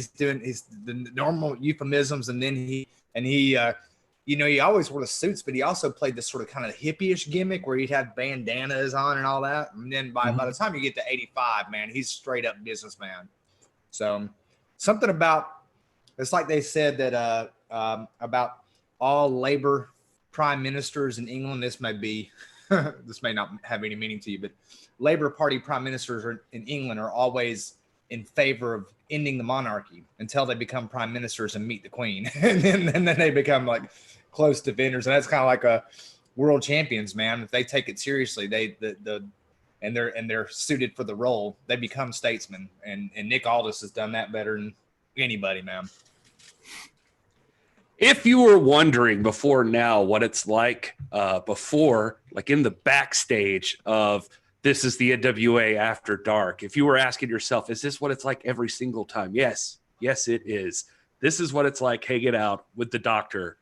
doing the normal euphemisms, and then he he always wore the suits, but he also played this sort of kind of hippie-ish gimmick where he'd have bandanas on and all that. And then by the time you get to 85, man, he's straight up businessman. So something about it's like they said that about all Labour prime ministers in England. This may not have any meaning to you, but Labour Party prime ministers in England are always in favor of ending the monarchy until they become prime ministers and meet the Queen, and then they become like close defenders. And that's kind of like a world champions, man. If they take it seriously, they're suited for the role, they become statesmen. And Nick Aldis has done that better than anybody, man. If you were wondering before now what it's like before, like in the backstage of This is the NWA After Dark, if you were asking yourself, is this what it's like every single time? Yes, it is. This is what it's like hanging out with the Dr.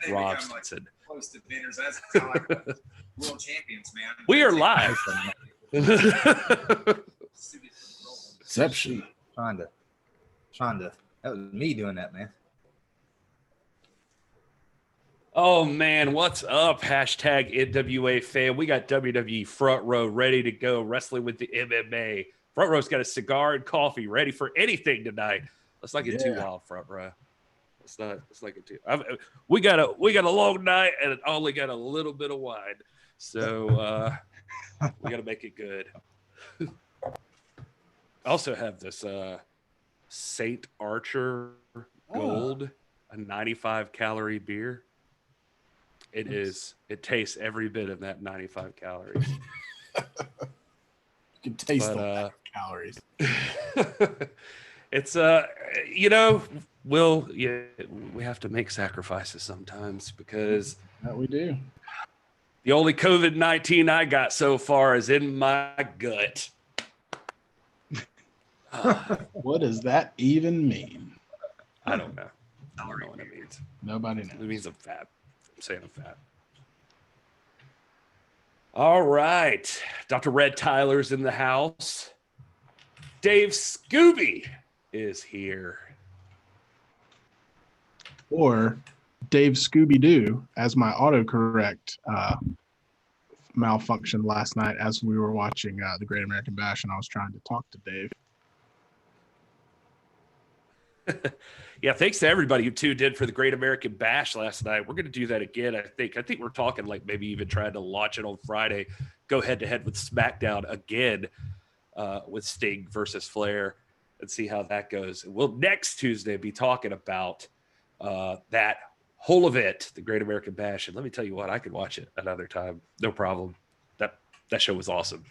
Rob Stetson. Close to dinners. That's kind of like world champions, man. We are live. Deception. Trying to. That was me doing that, man. Oh, man, what's up? Hashtag NWA fan. We got WWE Front Row ready to go, wrestling with the MMA. Front Row's got a cigar and coffee ready for anything tonight. Let's not get too wild, Front Row. Let's not get too. We got a long night and it only got a little bit of wine, so we got to make it good. I also have this Saint Archer Gold, a 95-calorie beer. It tastes every bit of that 95 calories. You can taste the calories. It's we have to make sacrifices sometimes because we do. The only COVID-19 I got so far is in my gut. What does that even mean? I don't know. I don't know what it means. Nobody knows. It means I'm fat. I'm saying I'm fat. All right. Dr. Red Tyler's in the house. Dave Scooby is here. Or Dave Scooby-Doo, as my autocorrect malfunctioned last night as we were watching the Great American Bash, and I was trying to talk to Dave. Yeah, thanks to everybody who tuned in for the Great American Bash last night. We're going to do that again, I think. I think we're talking like maybe even trying to launch it on Friday, go head-to-head with SmackDown again with Sting versus Flair, and see how that goes. And we'll next Tuesday be talking about that whole event, the Great American Bash. And let me tell you what, I could watch it another time. No problem. That show was awesome.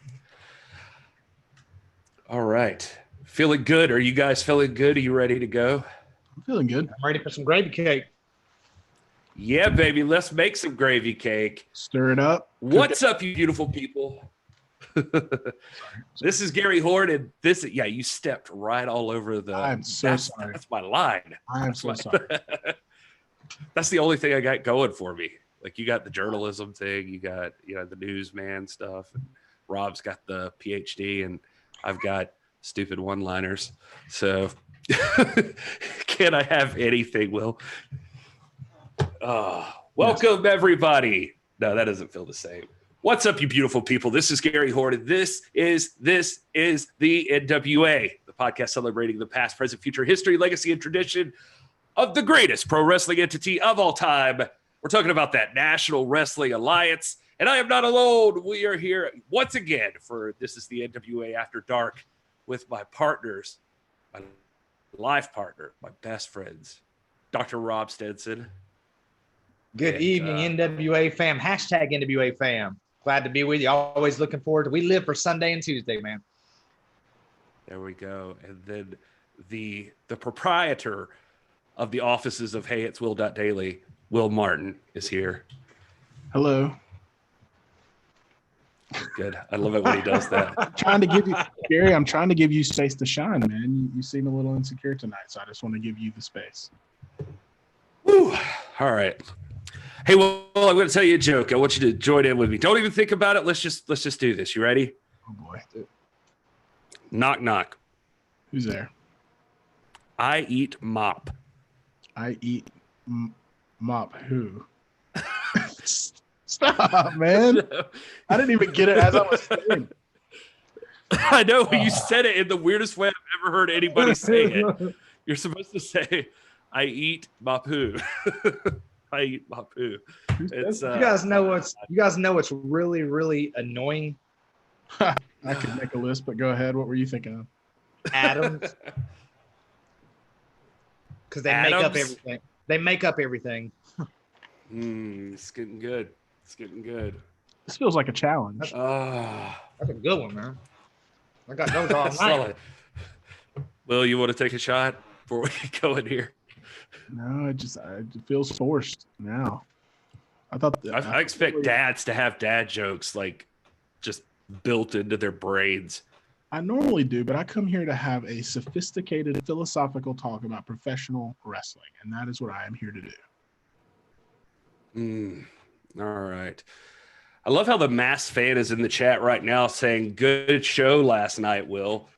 All right. Feeling good? Are you guys feeling good? Are you ready to go? I'm feeling good. I'm ready for some gravy cake. Yeah, baby. Let's make some gravy cake. Stir it up. What's up, you beautiful people? This is Gary Horde, and you stepped right all over the. I'm so sorry. That's my line. I'm so sorry. That's the only thing I got going for me. Like, you got the journalism thing, you got the newsman stuff, and Rob's got the PhD, and I've got stupid one-liners. So can I have anything, Will? Welcome, everybody. No, that doesn't feel the same. What's up, you beautiful people? This is Gary Horde. This is the NWA, the podcast celebrating the past, present, future, history, legacy, and tradition of the greatest pro wrestling entity of all time. We're talking about that National Wrestling Alliance, and I am not alone. We are here once again for This is the NWA After Dark with my partners, my life partner, my best friends, Dr. Rob Stetson. Good evening, NWA fam. Hashtag NWA fam. Glad to be with you. Always looking forward to. We live for Sunday and Tuesday, man. There we go. And then the proprietor of the offices of Hey It's Will.Daily, Will Martin, is here. Hello. Good. I love it when he does that. Gary, I'm trying to give you space to shine, man. You seem a little insecure tonight, so I just want to give you the space. Woo. All right. Hey, well, I'm going to tell you a joke. I want you to join in with me. Don't even think about it. Let's just do this. You ready? Oh boy. Knock, knock. Who's there? I eat mop. I eat mop who? Stop, man. I didn't even get it as I was saying. I know you said it in the weirdest way I've ever heard anybody say it. You're supposed to say, I eat mapu. I eat mapu. It's, you guys know what's really, really annoying? I could make a list, but go ahead. What were you thinking of? Adams. Because they make up everything. They make up everything. It's getting good. It's getting good. This feels like a challenge. That's a good one, man. I got those all night. Solid. Will, you want to take a shot before we go in here? No, it feels forced now. I expect dads to have dad jokes like just built into their brains. I normally do, but I come here to have a sophisticated philosophical talk about professional wrestling, and that is what I am here to do. All right. I love how the mass fan is in the chat right now saying good show last night, Will.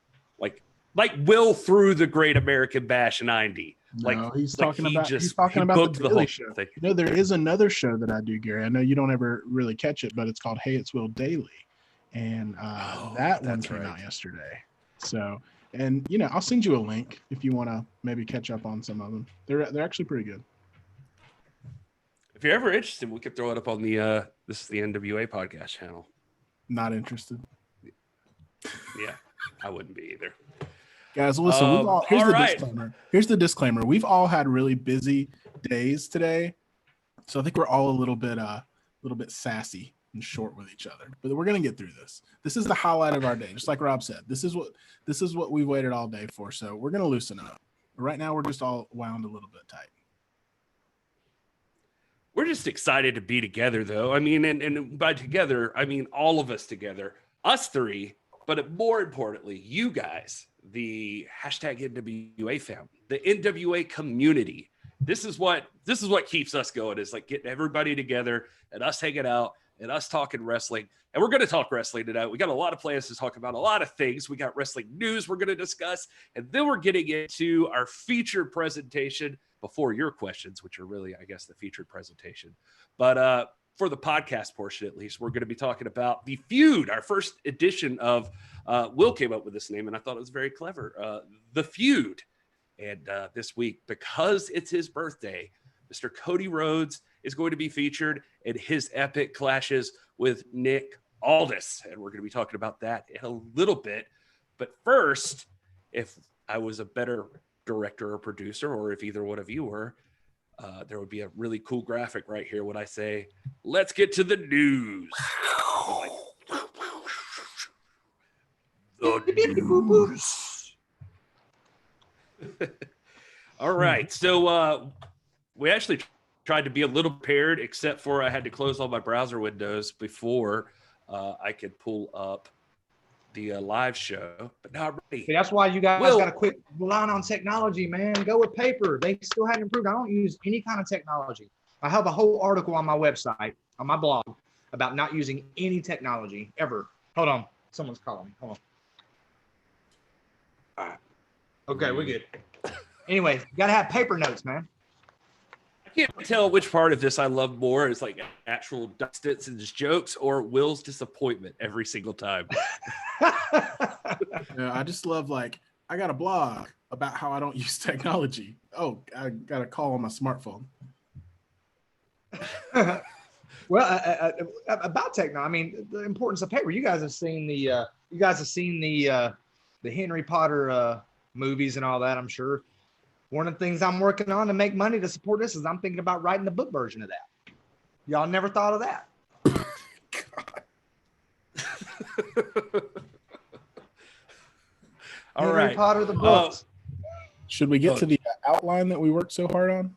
Like Will through the Great American Bash 90. No, he's talking about the Daily Show. Thing. You know, there is another show that I do, Gary. I know you don't ever really catch it, but it's called Hey, It's Will Daily. And that one came out yesterday. So, and you know, I'll send you a link if you want to maybe catch up on some of them. They're actually pretty good. If you're ever interested, we could throw it up on the this is the NWA Podcast channel. Not interested. Yeah, I wouldn't be either. Guys, listen, disclaimer. Here's the disclaimer. We've all had really busy days today. So I think we're all a little bit sassy and short with each other. But we're gonna get through this. This is the highlight of our day, just like Rob said. This is what we waited all day for. So we're gonna loosen up. But right now we're just all wound a little bit tight. We're just excited to be together, though. I mean, and by together, I mean all of us together, us three, but more importantly, you guys, the hashtag NWA fam, the NWA community. This is what keeps us going, is like getting everybody together and us hanging out and us talking wrestling. And we're going to talk wrestling tonight. We got a lot of plans to talk about, a lot of things. We got wrestling news we're going to discuss, and then we're getting into our featured presentation before your questions, which are really, I guess, the featured presentation. But for the podcast portion, at least, we're going to be talking about the Feud, our first edition of, Will came up with this name, and I thought it was very clever, the Feud. And this week, because it's his birthday, Mr. Cody Rhodes is going to be featured in his epic clashes with Nick Aldis. And we're going to be talking about that in a little bit. But first, if I was a better director or producer, or if either one of you were, there would be a really cool graphic right here when I say, let's get to the news. The news. All right. So we actually tried to be a little prepared, except for I had to close all my browser windows before I could pull up the live show, but not ready. See, that's why you guys got to quit relying on technology, man. Go with paper. They still haven't improved. I don't use any kind of technology. I have a whole article on my website, on my blog, about not using any technology ever. Hold on. Someone's calling me. Hold on. All right. Okay, we're good. Anyway, you got to have paper notes, man. I can't tell which part of this I love more. Is like actual Dustin's and his jokes, or Will's disappointment every single time. I just love, like, I got a blog about how I don't use technology. Oh, I got a call on my smartphone. Well, about technology, I mean, the importance of paper. You guys have seen the Henry Potter movies and all that, I'm sure. One of the things I'm working on to make money to support this is I'm thinking about writing the book version of that. Y'all never thought of that. All Henry right. Potter, the books. Should we get to the outline that we worked so hard on?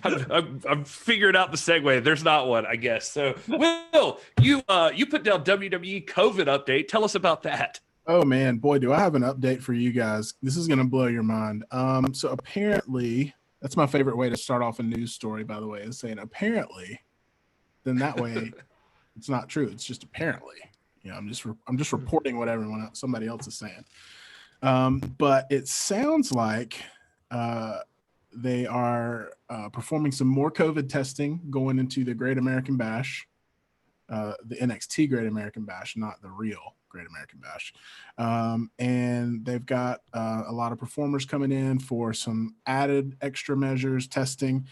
I'm figuring out the segue. There's not one, I guess. So, Will, you put down WWE COVID update. Tell us about that. Oh man, boy, do I have an update for you guys. This is gonna blow your mind. So apparently, that's my favorite way to start off a news story, by the way, is saying apparently. Then that way, it's not true. It's just apparently. You know, I'm just reporting what somebody else is saying. But it sounds like they are performing some more COVID testing going into the Great American Bash, the NXT Great American Bash, not the real Great American Bash. And they've got a lot of performers coming in for some added extra measures testing.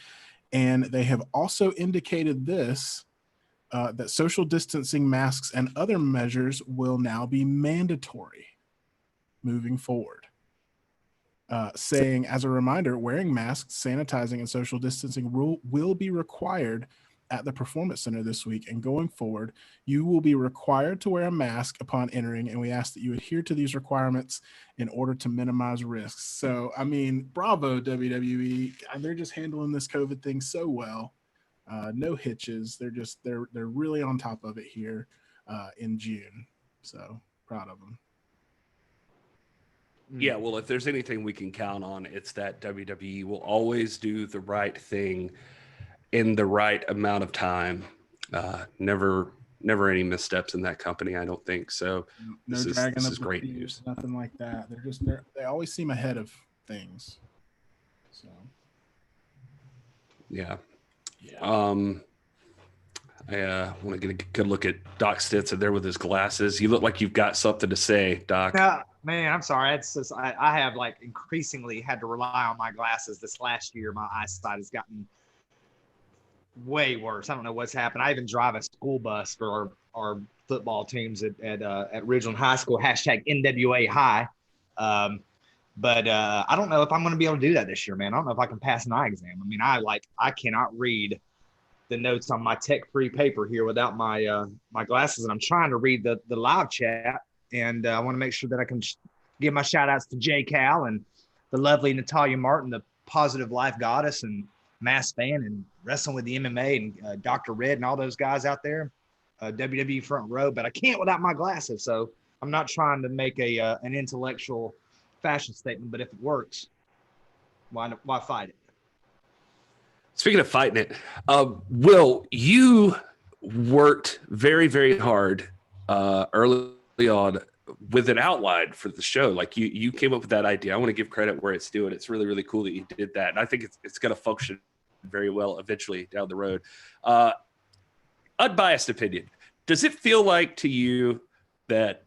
And they have also indicated this, that social distancing, masks, and other measures will now be mandatory moving forward. Saying, as a reminder, wearing masks, sanitizing, and social distancing will be required at the Performance Center this week. And going forward, you will be required to wear a mask upon entering, and we ask that you adhere to these requirements in order to minimize risks. So, I mean, bravo, WWE. They're just handling this COVID thing so well. No hitches. They're really on top of it here in June. So, proud of them. Yeah, well, if there's anything we can count on, it's that WWE will always do the right thing in the right amount of time. Never any missteps in that company, I don't think. So this is great news. Nothing like that. They always seem ahead of things. So yeah. I want to get a good look at Doc Stinson there with his glasses. You look like you've got something to say, Doc. Man, I'm sorry. It's just I have like increasingly had to rely on my glasses this last year. My eyesight has gotten way worse. I don't know what's happened. I even drive a school bus for our football teams at Ridgeland High School, hashtag NWA High. But I don't know if I'm going to be able to do that this year, man. I don't know if I can pass an eye exam. I mean, I cannot read the notes on my tech-free paper here without my my glasses, and I'm trying to read the live chat. And I want to make sure that I can give my shout outs to Jay Cal and the lovely Natalia Martin, the positive life goddess and mass fan and wrestling with the MMA, and Dr. Red and all those guys out there, WWE front row. But I can't without my glasses. So I'm not trying to make an intellectual fashion statement, but if it works, why fight it? Speaking of fighting it, Will, you worked very, very hard early on with an outline for the show. Like you came up with that idea. I want to give credit where it's due, and it's really, really cool that you did that. And I think it's going to function very well eventually down the road. Unbiased opinion. Does it feel like to you that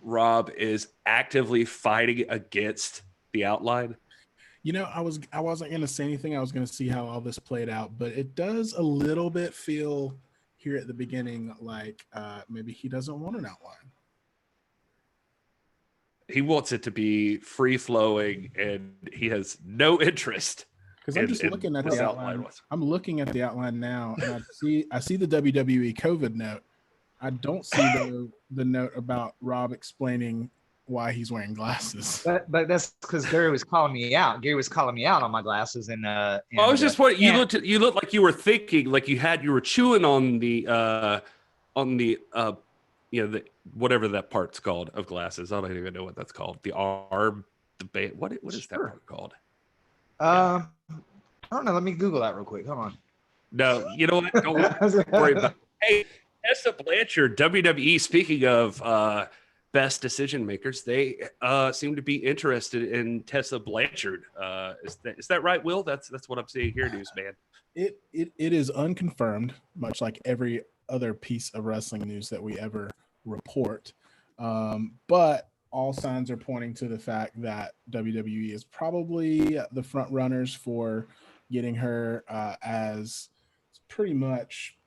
Rob is actively fighting against the outline? You know, I wasn't going to say anything. I was going to see how all this played out, but it does a little bit feel here at the beginning like maybe he doesn't want an outline. He wants it to be free flowing, and he has no interest. Because I'm just looking at the outline. I'm looking at the outline now, and I see the WWE COVID note. I don't see the note about Rob explaining why he's wearing glasses. But that's because Gary was calling me out. Gary was calling me out on my glasses, and I was just what you looked. You looked like you were thinking, like you were chewing on the the whatever that part's called of glasses. I don't even know what that's called. The arm, the band. What is that part called? I don't know. Let me Google that real quick. Hold on. No, you know what? Don't worry about it. Hey, Tessa Blanchard, WWE. Speaking of best decision makers, they seem to be interested in Tessa Blanchard. Is that right, Will? That's what I'm seeing here, newsman. It is unconfirmed, much like every other piece of wrestling news that we ever report. But all signs are pointing to the fact that WWE is probably the front runners for getting her as pretty much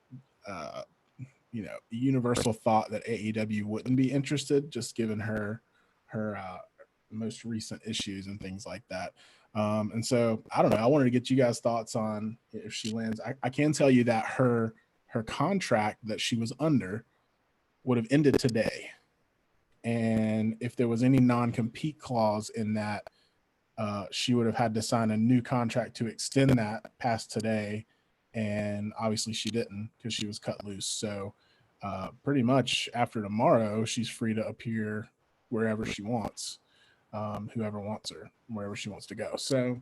universal thought that AEW wouldn't be interested, just given her most recent issues and things like that. And so I don't know. I wanted to get you guys' thoughts on if she lands. I can tell you that her contract that she was under would have ended today. And if there was any non-compete clause in that, she would have had to sign a new contract to extend that past today. And obviously she didn't because she was cut loose. So pretty much after tomorrow, she's free to appear wherever she wants, whoever wants her, wherever she wants to go. So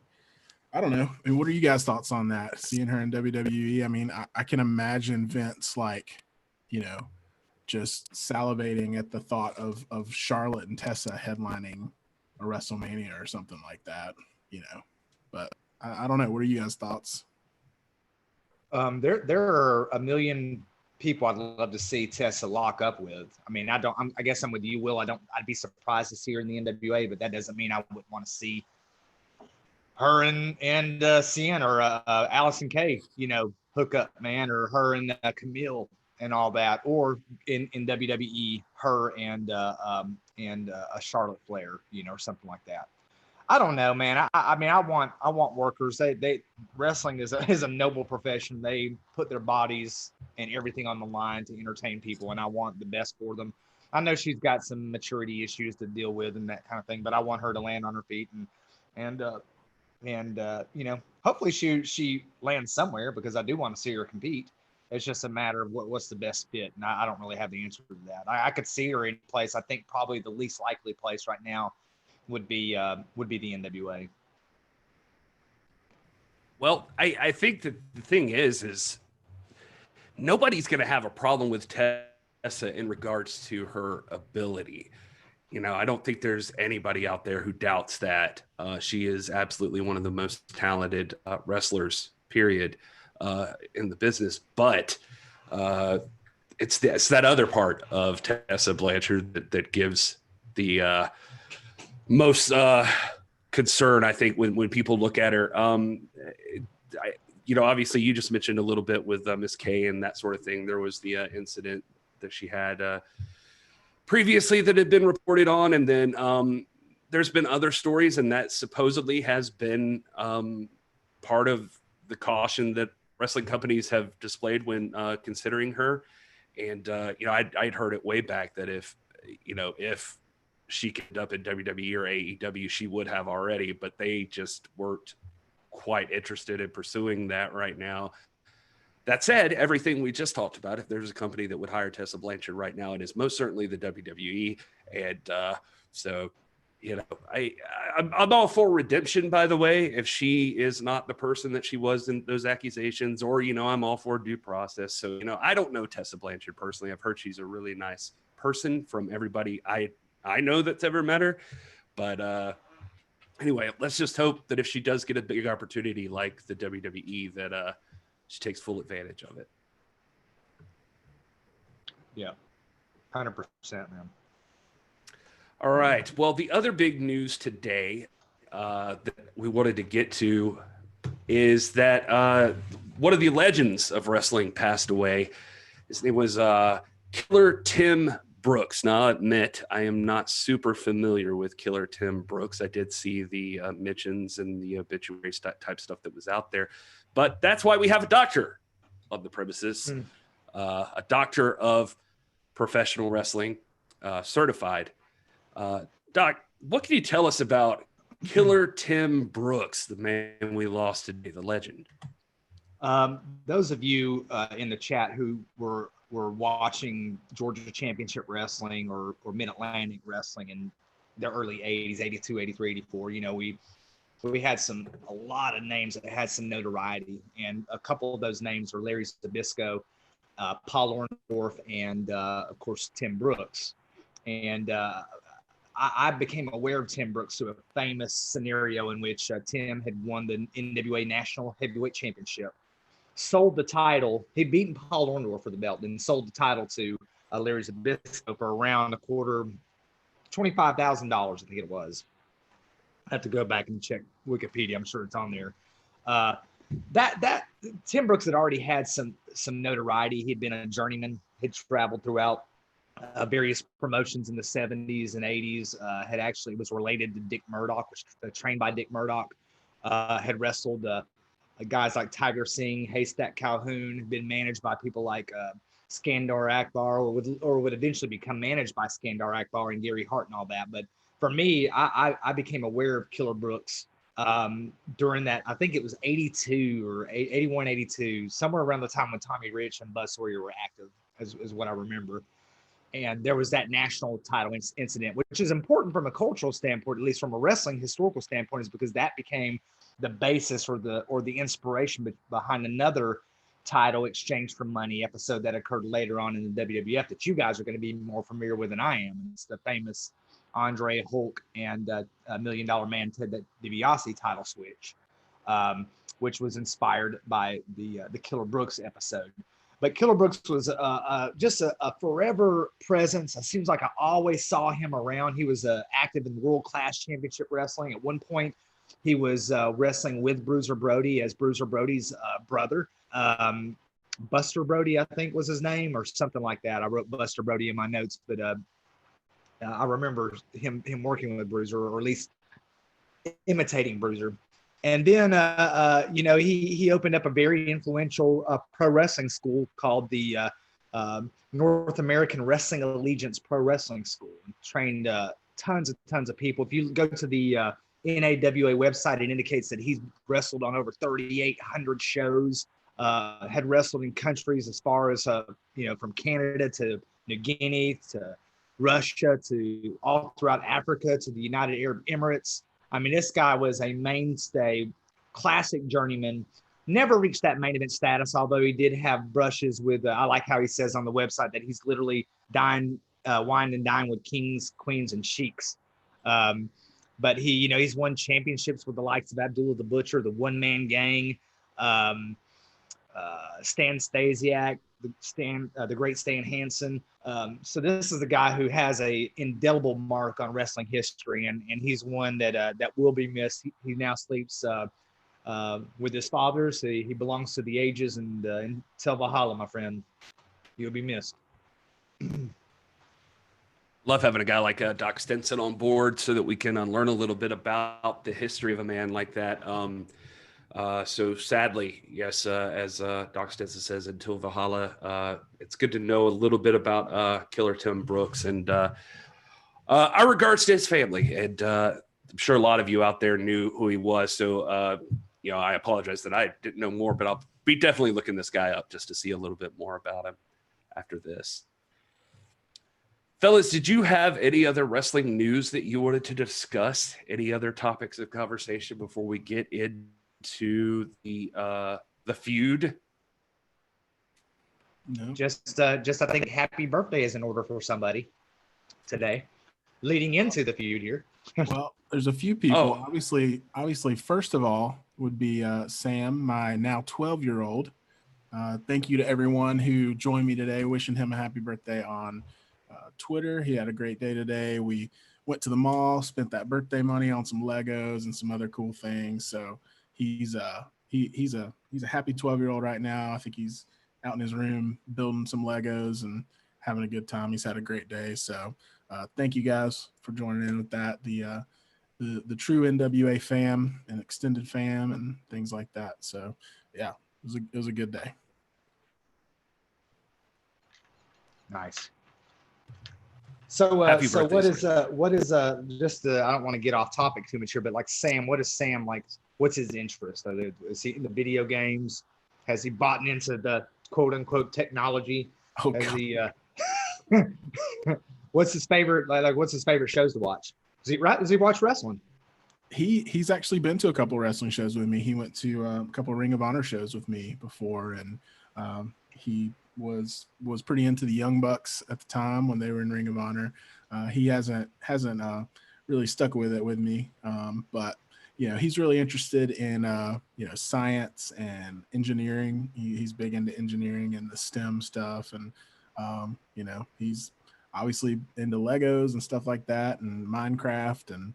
I don't know. I mean, what are you guys' thoughts on that? Seeing her in WWE? I mean, I can imagine Vince just salivating at the thought of Charlotte and Tessa headlining a WrestleMania or something like that, But I don't know. What are you guys' thoughts? There are a million people I'd love to see Tessa lock up with. I mean, I guess I'm with you, Will. I'd be surprised to see her in the NWA, but that doesn't mean I wouldn't want to see her and Sienna or Allison Kay, hook up, man, or her and Camille and all that, or in WWE, her and a Charlotte Flair, or something like that. I don't know, man. I mean, I want workers. They wrestling is a noble profession. They put their bodies and everything on the line to entertain people, and I want the best for them. I know she's got some maturity issues to deal with and that kind of thing, but I want her to land on her feet and hopefully she lands somewhere, because I do want to see her compete. It's just a matter of what's the best fit, and I don't really have the answer to that. I could see her in place. I think probably the least likely place right now would be the NWA. Well, I think that the thing is nobody's going to have a problem with Tessa in regards to her ability. I don't think there's anybody out there who doubts that. She is absolutely one of the most talented wrestlers, period, in the business. But it's that other part of Tessa Blanchard that gives the most concern, I think, when people look at her. Obviously, you just mentioned a little bit with Miss K and that sort of thing. There was the incident that she had previously that had been reported on, and then there's been other stories, and that supposedly has been part of the caution that wrestling companies have displayed when considering her. And I'd heard it way back that if she could end up in WWE or AEW, she would have already, but they just weren't quite interested in pursuing that right now. That said, everything we just talked about, if there's a company that would hire Tessa Blanchard right now, it is most certainly the WWE. And I'm all for redemption, by the way, if she is not the person that she was in those accusations, or, I'm all for due process. So, I don't know Tessa Blanchard personally. I've heard she's a really nice person from everybody I know that's ever met her. But anyway, let's just hope that if she does get a big opportunity like the WWE, that she takes full advantage of it. Yeah, 100%, man. All right. Well, the other big news today that we wanted to get to is that one of the legends of wrestling passed away. His name was Killer Tim Brooks. Now, I'll admit, I am not super familiar with Killer Tim Brooks. I did see the mentions and the obituary type stuff that was out there, but that's why we have a doctor on the premises, a doctor of professional wrestling, certified. Doc, what can you tell us about Killer Tim Brooks, the man we lost today, the legend? Those of you in the chat who were watching Georgia Championship Wrestling or Mid-Atlantic Wrestling in the early 80s, 82, 83, 84, we had a lot of names that had some notoriety, and a couple of those names were Larry Zbyszko, Paul Orndorff, and of course Tim Brooks. And I became aware of Tim Brooks through a famous scenario in which Tim had won the NWA National Heavyweight Championship, sold the title. He'd beaten Paul Orndorff for the belt, and sold the title to Larry Zbyszko for around $25,000, I think it was. I have to go back and check Wikipedia. I'm sure it's on there. That Tim Brooks had already had some notoriety. He'd been a journeyman. He'd traveled throughout various promotions in the 70s and 80s. Had actually was related to Dick Murdoch, was trained by Dick Murdoch. Had wrestled guys like Tiger Singh, Haystack Calhoun. Had been managed by people like Skandar Akbar, or would eventually become managed by Skandar Akbar and Gary Hart and all that. But for me, I became aware of Killer Brooks during that. I think it was 82 or 81, 82, somewhere around the time when Tommy Rich and Buzz Sawyer were active, is what I remember. And there was that national title incident, which is important from a cultural standpoint, at least from a wrestling historical standpoint, is because that became the basis or the inspiration behind another title exchange for money episode that occurred later on in the WWF that you guys are going to be more familiar with than I am. It's the famous Andre Hulk and $1 Million Man Ted DiBiase title switch, which was inspired by the Killer Brooks episode. But Killer Brooks was just a forever presence. It seems like I always saw him around. He was active in World Class Championship Wrestling. At one point, he was wrestling with Bruiser Brody as Bruiser Brody's brother. Buster Brody, I think was his name, or something like that. I wrote Buster Brody in my notes, but I remember him working with Bruiser, or at least imitating Bruiser. And then, he opened up a very influential pro wrestling school called the North American Wrestling Allegiance Pro Wrestling School, and trained tons of people. If you go to the NAWA website, it indicates that he's wrestled on over 3,800 shows, had wrestled in countries as far as, from Canada to New Guinea to Russia to all throughout Africa to the United Arab Emirates. I mean, this guy was a mainstay, classic journeyman, never reached that main event status, although he did have brushes with, I like how he says on the website that he's literally wined and dined with kings, queens, and sheiks. But he's won championships with the likes of Abdullah the Butcher, the One Man Gang, Stan Stasiak, the great Stan Hansen. So this is a guy who has a indelible mark on wrestling history, and he's one that will be missed. He now sleeps with his fathers. He belongs to the ages, and tell Valhalla, my friend, you'll be missed. Love having a guy like Doc Stinson on board so that we can learn a little bit about the history of a man like that. So sadly, yes, as Doc Stinson says, until Valhalla, it's good to know a little bit about Killer Tim Brooks, and our regards to his family. And I'm sure a lot of you out there knew who he was. So, I apologize that I didn't know more, but I'll be definitely looking this guy up just to see a little bit more about him after this. Fellas, did you have any other wrestling news that you wanted to discuss? Any other topics of conversation before we get into the feud? No. Just I think happy birthday is in order for somebody today, leading into the feud here. Well, there's a few people. Obviously, first of all would be Sam, my now 12-year-old. Thank you to everyone who joined me today, wishing him a happy birthday on Twitter. He had a great day today. We went to the mall, spent that birthday money on some Legos and some other cool things. So he's a happy 12-year-old right now. I think he's out in his room building some Legos and having a good time. He's had a great day. So thank you guys for joining in with that. The true NWA fam and extended fam and things like that. So yeah, it was a good day. Nice. So what is I don't want to get off topic too much here, but like Sam, what is Sam like? What's his interest? Is he in the video games? Has he bought into the quote unquote technology? Oh, Has God. he? What's his favorite? What's his favorite shows to watch? Does he watch wrestling? He's actually been to a couple wrestling shows with me. He went to a couple Ring of Honor shows with me before, and he was pretty into the Young Bucks at the time when they were in Ring of Honor. He hasn't really stuck with it with me, but he's really interested in science and engineering. He's big into engineering and the STEM stuff, and he's obviously into Legos and stuff like that, and Minecraft, and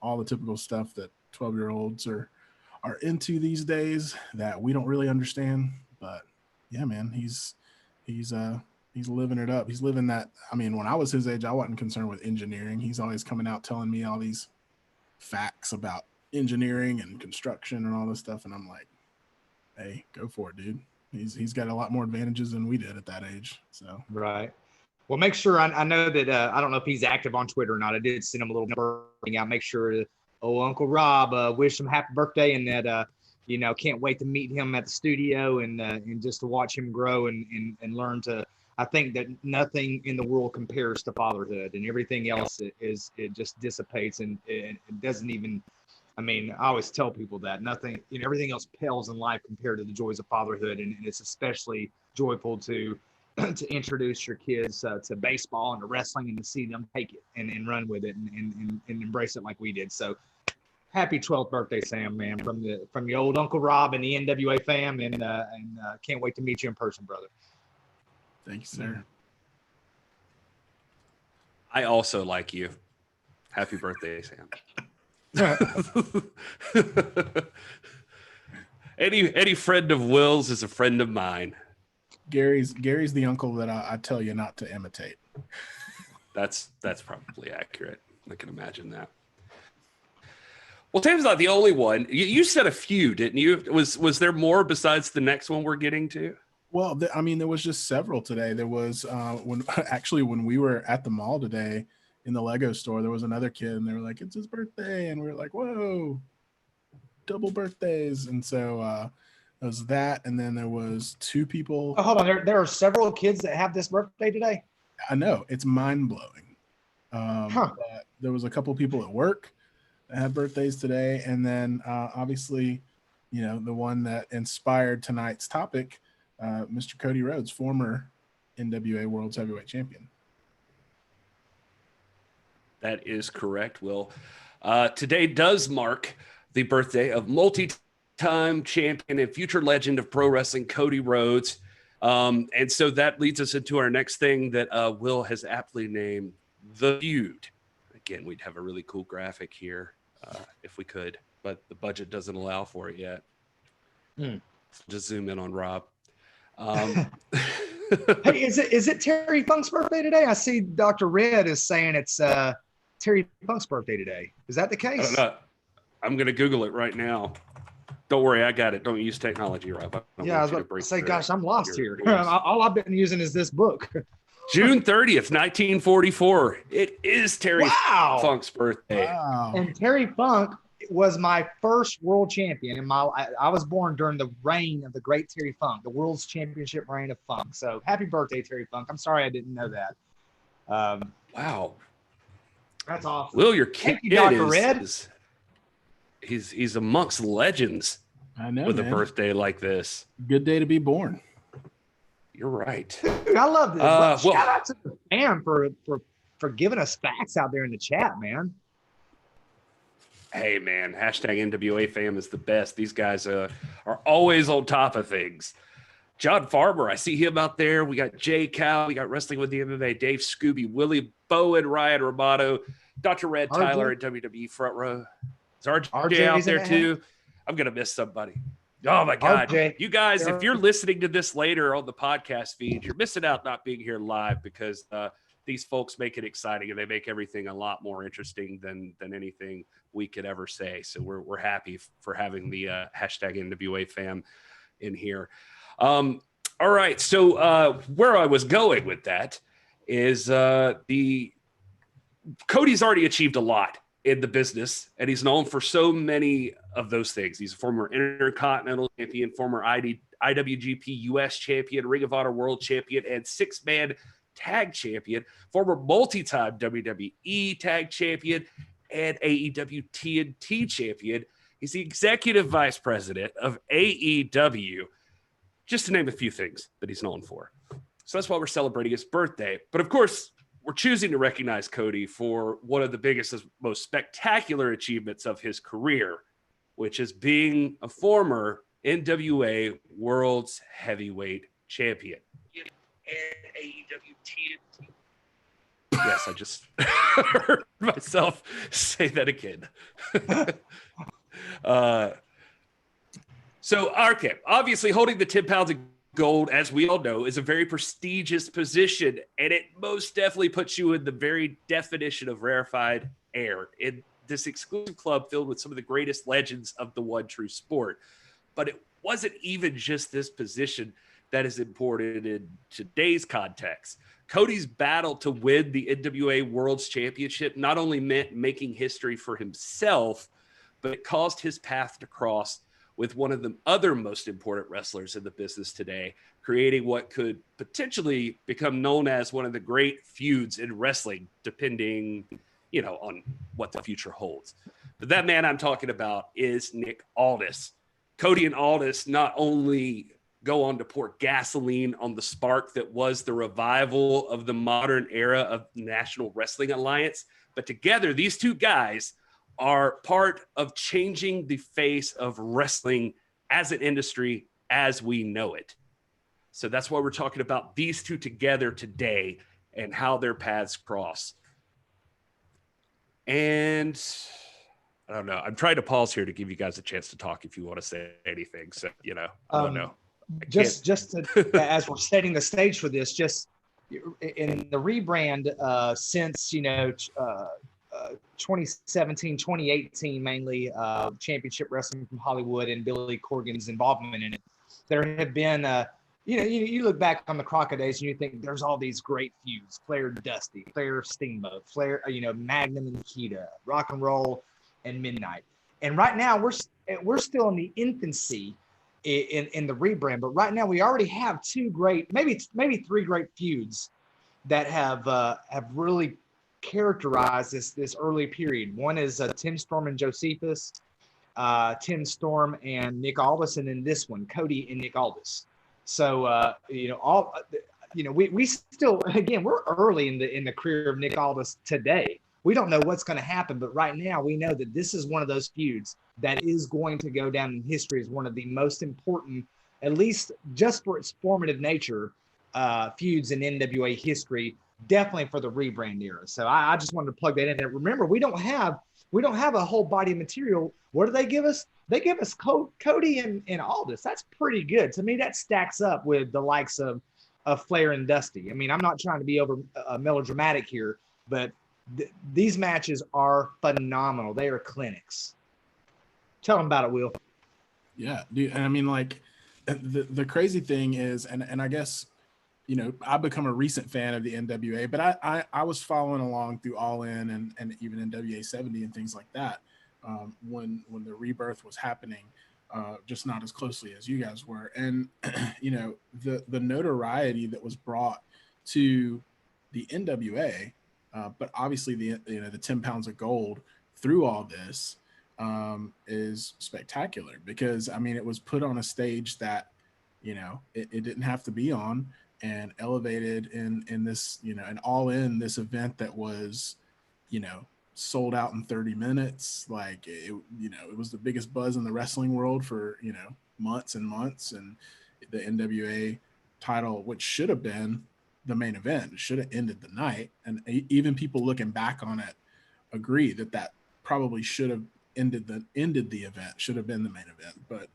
all the typical stuff that 12-year-olds are into these days that we don't really understand. But yeah, man, he's living it up. He's living that. I mean, when I was his age, I wasn't concerned with engineering. He's always coming out telling me all these facts about engineering and construction and all this stuff, and I'm like, hey, go for it, dude. He's got a lot more advantages than we did at that age. So right. Well, make sure I know that I don't know if he's active on Twitter or not. I did send him a little number. I'll make sure Uncle Rob wish him happy birthday, and that can't wait to meet him at the studio and just to watch him grow and learn to. I think that nothing in the world compares to fatherhood, and everything else it just dissipates, and it doesn't even I mean, I always tell people that nothing, everything else pales in life compared to the joys of fatherhood, and it's especially joyful to to introduce your kids to baseball and to wrestling and to see them take it and run with it and embrace it like we did. So happy 12th birthday, Sam, man, from the old Uncle Rob and the NWA fam, and can't wait to meet you in person, brother. Thank you, sir. I also like you. Happy birthday, Sam. Any friend of Will's is a friend of mine. Gary's the uncle that I tell you not to imitate. That's probably accurate. I can imagine that. Well, Sam's not the only one. You said a few, didn't you? Was there more besides the next one we're getting to? Well, I mean, there was just several today. There was when we were at the mall today in the Lego store, there was another kid, and they were like, "It's his birthday," and we were like, "Whoa, double birthdays!" And so it was that, and then there was two people. Oh, hold on, there are several kids that have this birthday today. I know, it's mind blowing. There was a couple people at work that had birthdays today, and then obviously, the one that inspired tonight's topic, Mr. Cody Rhodes, former NWA World's Heavyweight Champion. That is correct, Will. Today does mark the birthday of multi-time champion and future legend of pro wrestling, Cody Rhodes. And so that leads us into our next thing that Will has aptly named The Feud. Again, we'd have a really cool graphic here if we could, but the budget doesn't allow for it yet. Just zoom in on Rob. Hey, is it Terry Funk's birthday today? I see Dr. Red is saying it's Terry Funk's birthday today. Is that the case? I don't know. I'm going to Google it right now. Don't worry, I got it. Don't use technology, Rob. I was about to say, gosh, I'm lost here. All I've been using is this book. June 30th, 1944. It is Terry Funk's birthday. Wow. And Terry Funk was my first world champion. I was born during the reign of the great Terry Funk, the world's championship reign of Funk. So happy birthday, Terry Funk. I'm sorry I didn't know that. Wow. That's awesome. Will, your kid Dr. Red. He's amongst legends. I know, with man. A birthday like this. Good day to be born. You're right. Dude, I love this. Shout out to the fam for giving us facts out there in the chat, man. Hey, man, hashtag NWA fam is the best. These guys are always on top of things. John Farmer, I see him out there. We got Jay Cow. We got Wrestling with the MMA, Dave Scooby, Willie Bowen, Ryan Romano, Dr. Red Tyler, and WWE Front Row. Is RJ out there too? I'm going to miss somebody. Oh, my God. RJ. You guys, if you're listening to this later on the podcast feed, you're missing out not being here live because these folks make it exciting and they make everything a lot more interesting than anything we could ever say. So we're happy for having the hashtag NWA fam in here. All right. So where I was going with that is Cody's already achieved a lot in the business, and he's known for so many of those things. He's a former Intercontinental Champion, former IWGP US Champion, Ring of Honor World Champion, and six-man Tag Champion, former multi-time WWE Tag Champion, and AEW TNT Champion. He's the Executive Vice President of AEW, just to name a few things that he's known for. So that's why we're celebrating his birthday. But of course, we're choosing to recognize Cody for one of the biggest, most spectacular achievements of his career, which is being a former NWA World's Heavyweight Champion. And AEW TNT. Yes, I just heard myself say that again. So, okay, obviously holding the 10 pounds of gold, as we all know, is a very prestigious position, and it most definitely puts you in the very definition of rarefied air in this exclusive club filled with some of the greatest legends of the one true sport. But it wasn't even just this position that is important in today's context. Cody's battle to win the NWA World's Championship not only meant making history for himself, but it caused his path to cross with one of the other most important wrestlers in the business today, creating what could potentially become known as one of the great feuds in wrestling, depending, on what the future holds. But that man I'm talking about is Nick Aldis. Cody and Aldis not only go on to pour gasoline on the spark that was the revival of the modern era of the National Wrestling Alliance, but together, these two guys are part of changing the face of wrestling as an industry as we know it. So that's why we're talking about these two together today and how their paths cross. And I don't know. I'm trying to pause here to give you guys a chance to talk if you want to say anything. So, I don't know. Just as we're setting the stage for this, just in the rebrand since 2017, 2018, mainly Championship Wrestling from Hollywood and Billy Corgan's involvement in it, there have been you look back on the Crockett days and you think there's all these great feuds: Flair Dusty, Flair Steamboat, Flair Magnum and Nikita, Rock and Roll and Midnight. And right now we're still in the infancy in the rebrand, but right now we already have two great, maybe three great feuds that have really characterized this early period. One is Tim Storm and Josephus, Tim Storm and Nick Aldis, and then this one, Cody and Nick Aldis. So we still, again, we're early in the career of Nick Aldis today. We don't know what's going to happen, but right now we know that this is one of those feuds that is going to go down in history as one of the most important, at least just for its formative nature, feuds in NWA history, definitely for the rebrand era. So I just wanted to plug that in. And remember, we don't have a whole body of material. What do they give us? They give us Cody and Aldis. That's pretty good. To me, that stacks up with the likes of Flair and Dusty. I mean, I'm not trying to be over melodramatic here, but these matches are phenomenal. They are clinics. Tell them about it, Will. Yeah, dude. And I mean, like, the crazy thing is, and I guess, I've become a recent fan of the NWA, but I was following along through All In and even NWA 70 and things like that when the rebirth was happening, just not as closely as you guys were. And, the notoriety that was brought to the NWA, but obviously the 10 pounds of gold through all this is spectacular, because I mean, it was put on a stage that, it didn't have to be on, and elevated in this, an all in this event that was, sold out in 30 minutes. Like it was the biggest buzz in the wrestling world for, months and months. And the NWA title, which should have been the main event, should have ended the night. And even people looking back on it agree that probably should have ended the event, should have been the main event. But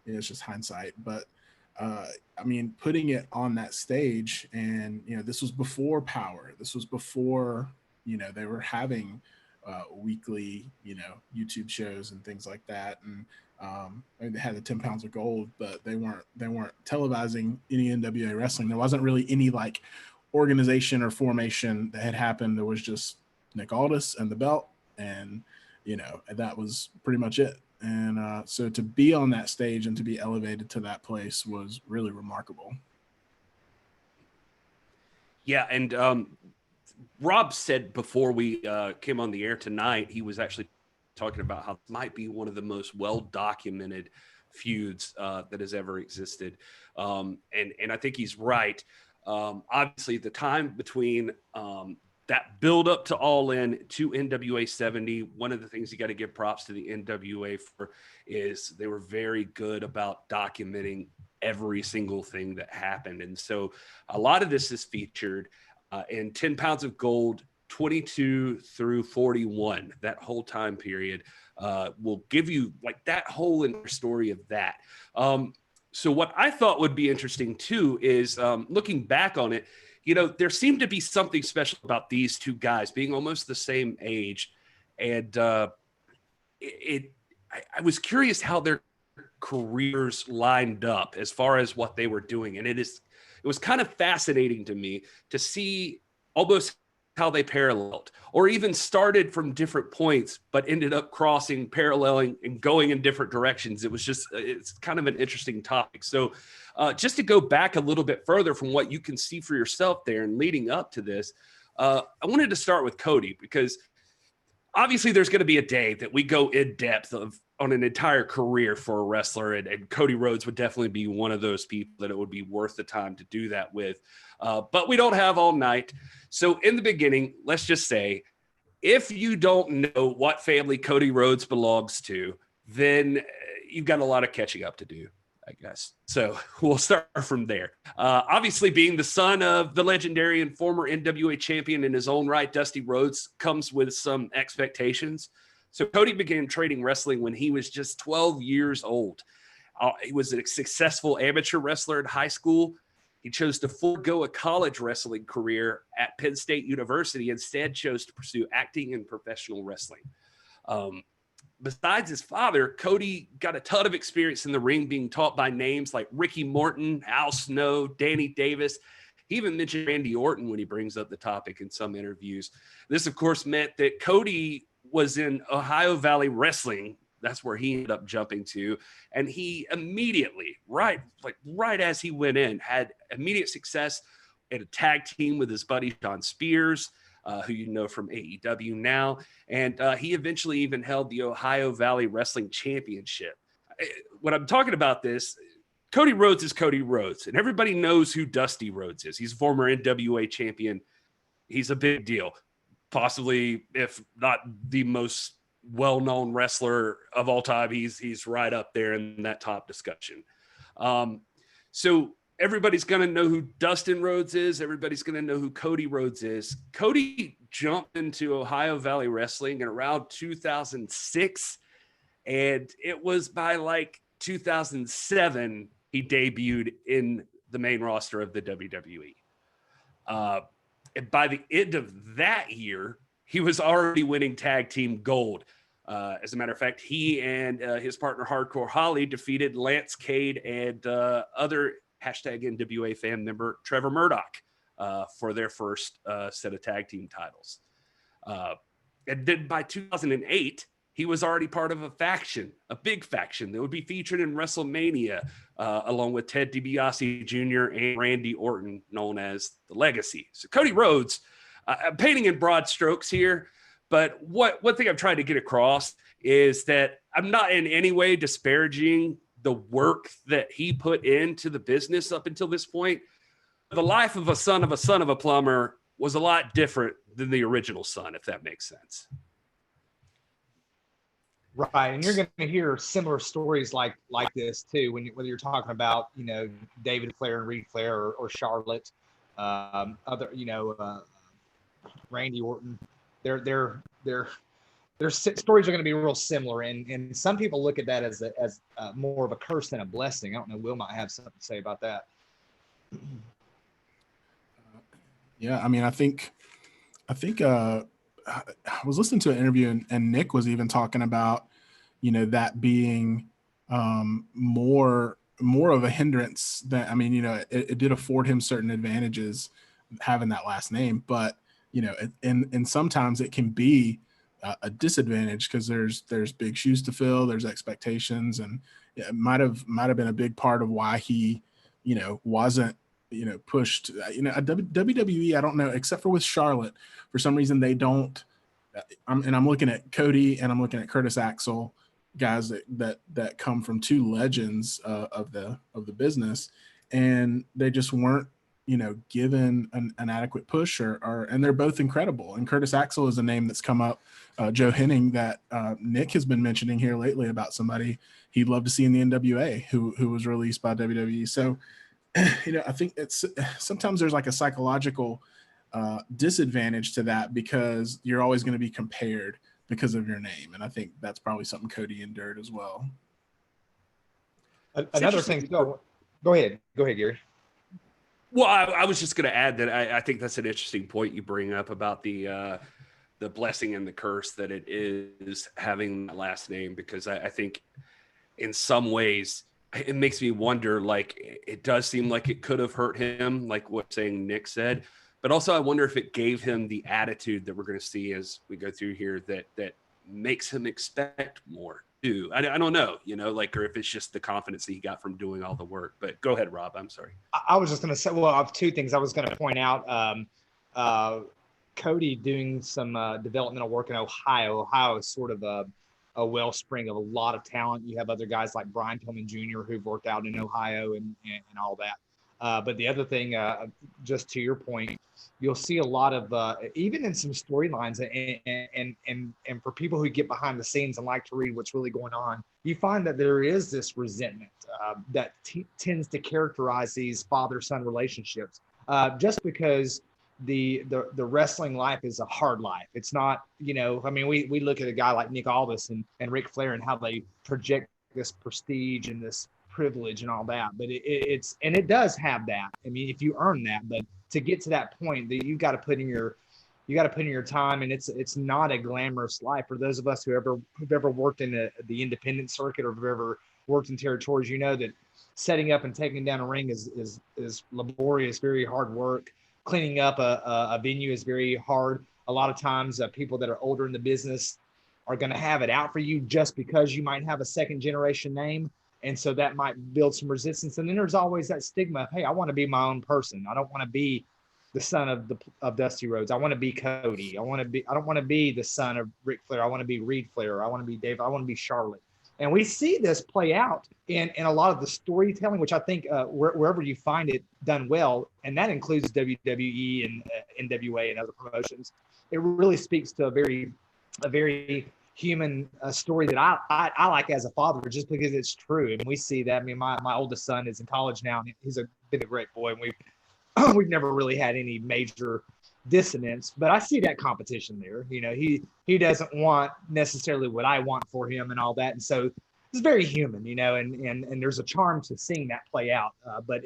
it's just hindsight. But I mean, putting it on that stage, and this was before Power. This was before they were having weekly YouTube shows and things like that. And they had the 10 pounds of gold, but they weren't televising any NWA wrestling. There wasn't really any like organization or formation that had happened. There was just Nick Aldis and the belt, and that was pretty much it. And so to be on that stage and to be elevated to that place was really remarkable. Yeah, and Rob said before we came on the air tonight, he was actually talking about how it might be one of the most well-documented feuds that has ever existed. And I think he's right. Obviously, the time between that build up to All In to NWA 70, one of the things you got to give props to the NWA for is they were very good about documenting every single thing that happened. And so a lot of this is featured in 10 pounds of gold, 22 through 41, that whole time period will give you like that whole story of that. So what I thought would be interesting too is looking back on it, there seemed to be something special about these two guys being almost the same age. And I was curious how their careers lined up as far as what they were doing. And it was kind of fascinating to me to see almost how they paralleled, or even started from different points, but ended up crossing, paralleling, and going in different directions. It's kind of an interesting topic. So just to go back a little bit further from what you can see for yourself there and leading up to this, I wanted to start with Cody, because obviously there's going to be a day that we go in depth on an entire career for a wrestler, and Cody Rhodes would definitely be one of those people that it would be worth the time to do that with. But we don't have all night. So in the beginning, let's just say, if you don't know what family Cody Rhodes belongs to, then you've got a lot of catching up to do, I guess. So we'll start from there. Obviously, being the son of the legendary and former NWA champion in his own right, Dusty Rhodes, comes with some expectations. So Cody began training wrestling when he was just 12 years old. He was a successful amateur wrestler in high school. He chose to forego a college wrestling career at Penn State University, instead chose to pursue acting and professional wrestling. Besides his father, Cody got a ton of experience in the ring, being taught by names like Ricky Morton, Al Snow, Danny Davis. He even mentioned Randy Orton when he brings up the topic in some interviews. This, of course, meant that Cody was in Ohio Valley Wrestling. That's where he ended up jumping to. And he immediately, right as he went in, had immediate success at a tag team with his buddy Sean Spears, who you know from AEW now. And he eventually even held the Ohio Valley Wrestling Championship. When I'm talking about this, Cody Rhodes is Cody Rhodes, and everybody knows who Dusty Rhodes is. He's a former NWA champion. He's a big deal, possibly, if not the most well-known wrestler of all time. He's right up there in that top discussion. So everybody's going to know who Dustin Rhodes is. Everybody's going to know who Cody Rhodes is. Cody jumped into Ohio Valley Wrestling in around 2006, and it was by like 2007 he debuted in the main roster of the WWE. And by the end of that year, he was already winning tag team gold. As a matter of fact, he and his partner Hardcore Holly defeated Lance Cade and other hashtag NWA fan member Trevor Murdoch for their first set of tag team titles. And then by 2008, he was already part of a faction, a big faction that would be featured in WrestleMania, along with Ted DiBiase Jr. and Randy Orton, known as The Legacy. So Cody Rhodes, I'm painting in broad strokes here, but one thing I'm trying to get across is that I'm not in any way disparaging the work that he put into the business up until this point. The life of a son of a plumber was a lot different than the original son, if that makes sense. Right, and you're going to hear similar stories like this too, whether you're talking about David Flair and Reed Flair or Charlotte, Randy Orton. Their stories are going to be real similar, and some people look at that as more of a curse than a blessing. I don't know. Will might have something to say about that. Yeah, I mean, I think I was listening to an interview, and Nick was even talking about, that being more of a hindrance than, I mean, it did afford him certain advantages having that last name, but and sometimes it can be a disadvantage because there's big shoes to fill, there's expectations, and it might have been a big part of why he wasn't pushed. WWE, I don't know, except for with Charlotte, for some reason they don't. I'm looking at Cody and I'm looking at Curtis Axel, guys that come from two legends of the business, and they just weren't given an adequate push, and they're both incredible. And Curtis Axel is a name that's come up, Joe Henning, that Nick has been mentioning here lately about somebody he'd love to see in the NWA who was released by WWE. So, I think it's sometimes there's like a psychological disadvantage to that because you're always going to be compared because of your name. And I think that's probably something Cody endured as well. Another thing. Go ahead, Gary. Well, I was just going to add that I think that's an interesting point you bring up about the blessing and the curse that it is having the last name, because I think in some ways it makes me wonder, like, it does seem like it could have hurt him, like what Nick said, but also I wonder if it gave him the attitude that we're going to see as we go through here that makes him expect more too. I don't know, or if it's just the confidence that he got from doing all the work. But go ahead, Rob. I'm sorry. I was just going to say, well, I have two things I was going to point out. Cody doing some developmental work in Ohio. Ohio is sort of a wellspring of a lot of talent. You have other guys like Brian Pillman Jr. who've worked out in Ohio and all that. But the other thing, just to your point, you'll see a lot of even in some storylines and for people who get behind the scenes and like to read what's really going on, you find that there is this resentment that tends to characterize these father-son relationships just because the wrestling life is a hard life. It's not, I mean, we look at a guy like Nick Aldis and Ric Flair and how they project this prestige and this privilege and all that, but it does have that. I mean, if you earn that, but to get to that point, that you got to put in your time, and it's not a glamorous life. For those of us who've ever worked in the independent circuit or have ever worked in territories, that setting up and taking down a ring is laborious, very hard work. Cleaning up a venue is very hard. A lot of times, people that are older in the business are going to have it out for you just because you might have a second generation name. And so that might build some resistance. And then there's always that stigma of, hey, I want to be my own person. I don't want to be the son of Dusty Rhodes. I want to be Cody. I don't want to be the son of Ric Flair. I want to be Reed Flair. I want to be Dave. I want to be Charlotte. And we see this play out in a lot of the storytelling, which I think wherever you find it done well, and that includes WWE and NWA and other promotions, it really speaks to a very human story that I like as a father, just because it's true. And we see that. I mean, my oldest son is in college now, and he's been a great boy, and we've never really had any major dissonance, but I see that competition there. He doesn't want necessarily what I want for him and all that, and so it's very human, and there's a charm to seeing that play out. But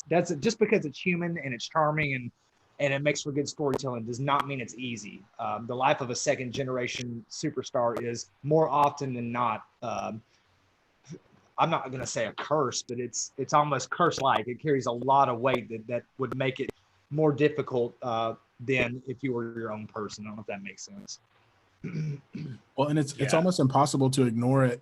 that's just because it's human and it's charming and it makes for good storytelling does not mean it's easy. The life of a second generation superstar is more often than not, I'm not going to say a curse, but it's almost curse-like. It carries a lot of weight that would make it more difficult than if you were your own person. I don't know if that makes sense. Well, and it's almost impossible to ignore it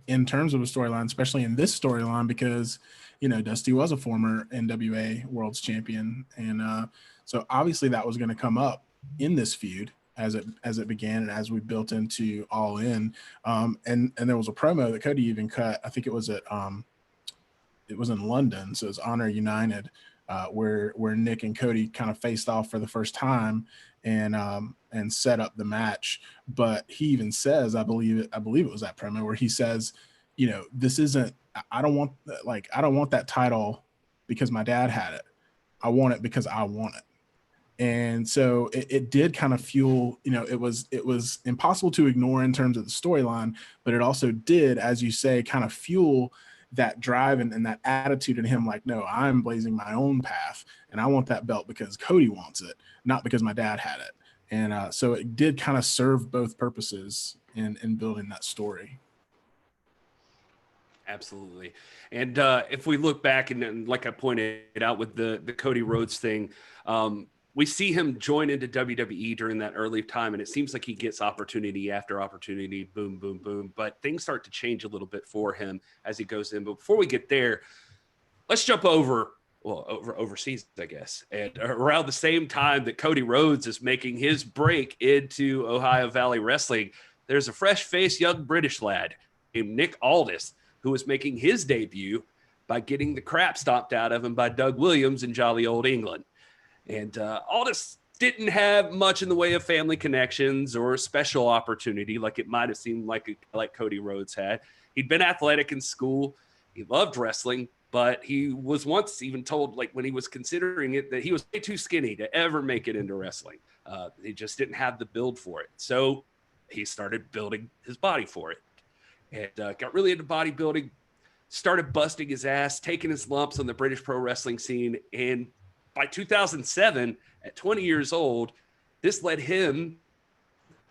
in terms of a storyline, especially in this storyline, because Dusty was a former NWA World's Champion, and so obviously that was going to come up in this feud as it began and as we built into All In. And there was a promo that Cody even cut. I think it was in London, so it's Honor United, where Nick and Cody kind of faced off for the first time and set up the match. But he even says, I believe it was that promo where he says, this isn't, I don't want that title because my dad had it. I want it because I want it. And so it did kind of fuel, it was impossible to ignore in terms of the storyline, but it also did, as you say, kind of fuel that drive and that attitude in him, like, no, I'm blazing my own path and I want that belt because Cody wants it, not because my dad had it. And so it did kind of serve both purposes in building that story. Absolutely. And if we look back and like I pointed out with the Cody Rhodes thing, we see him join into WWE during that early time, and it seems like he gets opportunity after opportunity, boom, boom, boom. But things start to change a little bit for him as he goes in. But before we get there, let's jump overseas, I guess. And around the same time that Cody Rhodes is making his break into Ohio Valley Wrestling, there's a fresh-faced young British lad named Nick Aldis who is making his debut by getting the crap stomped out of him by Doug Williams in jolly old England. And Aldis didn't have much in the way of family connections or special opportunity like it might have seemed like Cody Rhodes had. He'd been athletic in school. He loved wrestling, but he was once even told, like when he was considering it, that he was way too skinny to ever make it into wrestling. He just didn't have the build for it. So he started building his body for it and got really into bodybuilding, started busting his ass, taking his lumps on the British pro wrestling scene. And by 2007, at 20 years old, this led him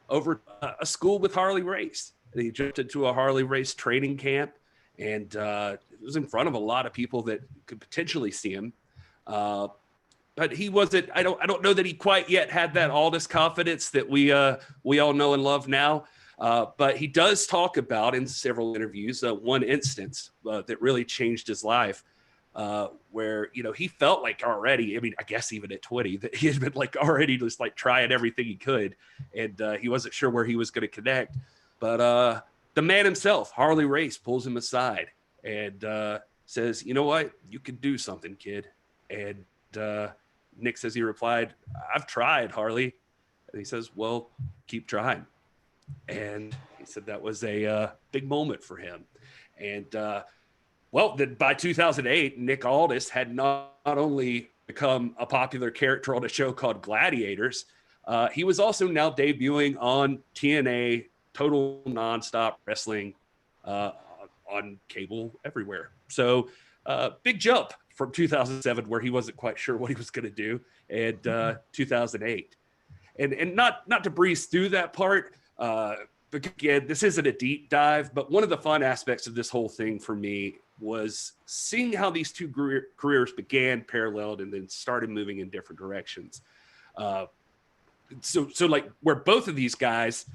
over a school with Harley Race. He jumped into a Harley Race training camp, and it was in front of a lot of people that could potentially see him. But he wasn't. I don't know that he quite yet had that Aldis confidence that we all know and love now. But he does talk about in several interviews one instance that really changed his life. where, he felt like already, I mean, I guess even at 20, that he had been like already just like trying everything he could. And he wasn't sure where he was going to connect. But the man himself, Harley Race, pulls him aside and says, "You know what? You can do something, kid." And Nick says he replied, "I've tried, Harley." And he says, "Well, keep trying." And he said that was a big moment for him. And by 2008, Nick Aldis had not only become a popular character on a show called Gladiators, he was also now debuting on TNA, Total Nonstop Wrestling, on cable everywhere. So big jump from 2007, where he wasn't quite sure what he was going to do, and 2008. And not to breeze through that part, again, this isn't a deep dive, but one of the fun aspects of this whole thing for me was seeing how these two careers began paralleled and then started moving in different directions. So like where both of these guys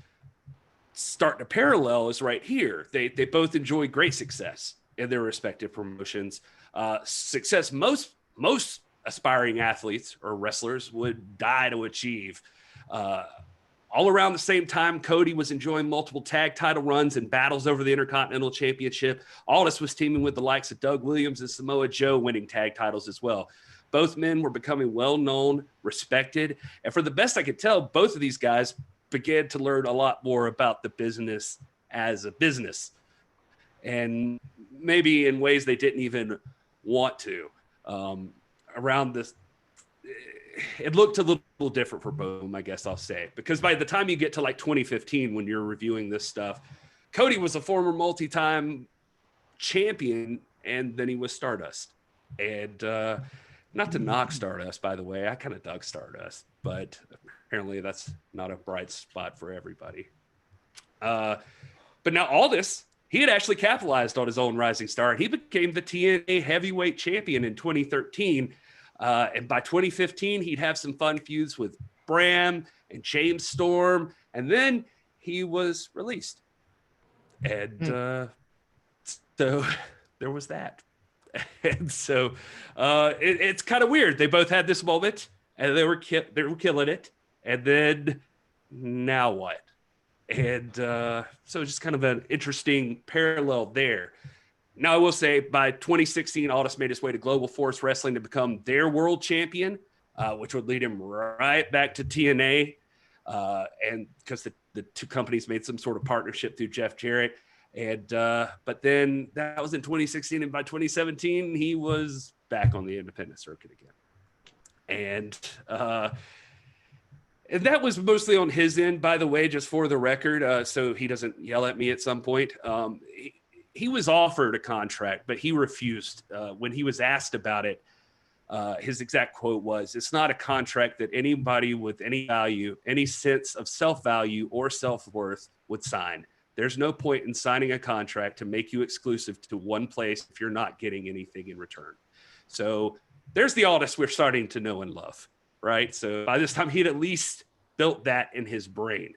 start to parallel is right here. They both enjoy great success in their respective promotions. Success most aspiring athletes or wrestlers would die to achieve. All around the same time, Cody was enjoying multiple tag title runs and battles over the Intercontinental Championship. Aldis was teaming with the likes of Doug Williams and Samoa Joe, winning tag titles as well. Both men were becoming well-known, respected, and for the best I could tell, both of these guys began to learn a lot more about the business as a business, and maybe in ways they didn't even want to. Around this, it looked a little different for both of them, I guess I'll say, because by the time you get to like 2015, when you're reviewing this stuff, Cody was a former multi-time champion, and then he was Stardust. And not to knock Stardust, by the way, I kind of dug Stardust, but apparently that's not a bright spot for everybody. But now Aldis, he had actually capitalized on his own rising star. He became the TNA heavyweight champion in 2013. And by 2015, he'd have some fun feuds with Bram and James Storm. And then he was released. And so there was that. And so it's kind of weird. They both had this moment, and they were killing it. And then now what? And so just kind of an interesting parallel there. Now, I will say by 2016, Aldis made his way to Global Force Wrestling to become their world champion, which would lead him right back to TNA. And because the two companies made some sort of partnership through Jeff Jarrett. And but then that was in 2016. And by 2017, he was back on the independent circuit again. And that was mostly on his end, by the way, just for the record, so he doesn't yell at me at some point. He was offered a contract, but he refused. When he was asked about it, his exact quote was, "It's not a contract that anybody with any value, any sense of self-value or self-worth would sign. There's no point in signing a contract to make you exclusive to one place if you're not getting anything in return." So there's the Aldis we're starting to know and love, right? So by this time, he'd at least built that in his brain.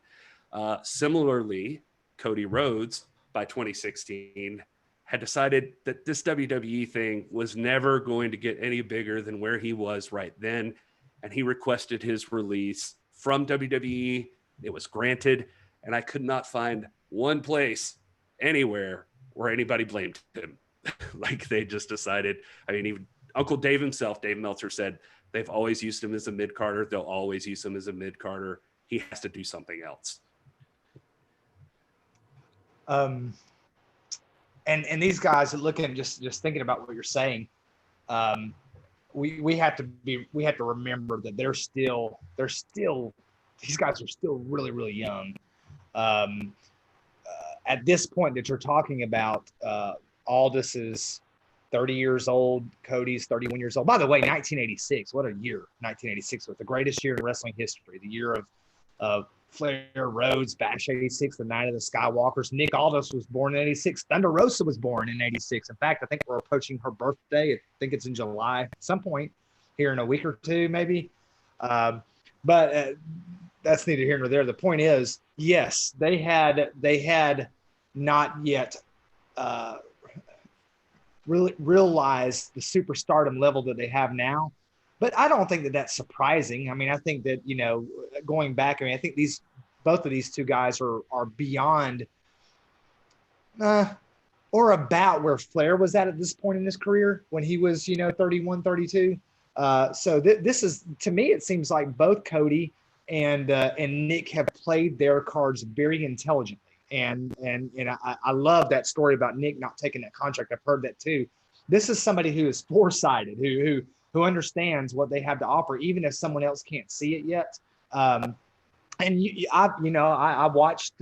Similarly, Cody Rhodes, by 2016, had decided that this WWE thing was never going to get any bigger than where he was right then. And he requested his release from WWE. It was granted. And I could not find one place anywhere where anybody blamed him. Like they just decided, I mean, even Uncle Dave himself, Dave Meltzer, said they've always used him as a mid-carder. They'll always use him as a mid-carder. He has to do something else. And these guys are looking, just thinking about what you're saying. We have to remember that they're still these guys are still really, really young. At this point that you're talking about, Aldis is 30 years old. Cody's 31 years old. By the way, 1986, what a year. 1986 was the greatest year in wrestling history. The year of Flair, Rhodes, Bash 86, the Night of the Skywalkers. Nick Aldis was born in 86. Thunder Rosa was born in 86. In fact, I think we're approaching her birthday. I think it's in July, at some point here in a week or two, maybe. But that's neither here nor there. The point is, yes, they had not yet really realize the superstardom level that they have now. But I don't think that that's surprising. I mean, I think that, going back, I mean, I think both of these two guys are beyond or about where Flair was at this point in his career when he was, 31, 32. So this is, to me, it seems like both Cody and Nick have played their cards very intelligently. And I love that story about Nick not taking that contract. I've heard that too. This is somebody who is foresighted, who understands what they have to offer, even if someone else can't see it yet. And I watched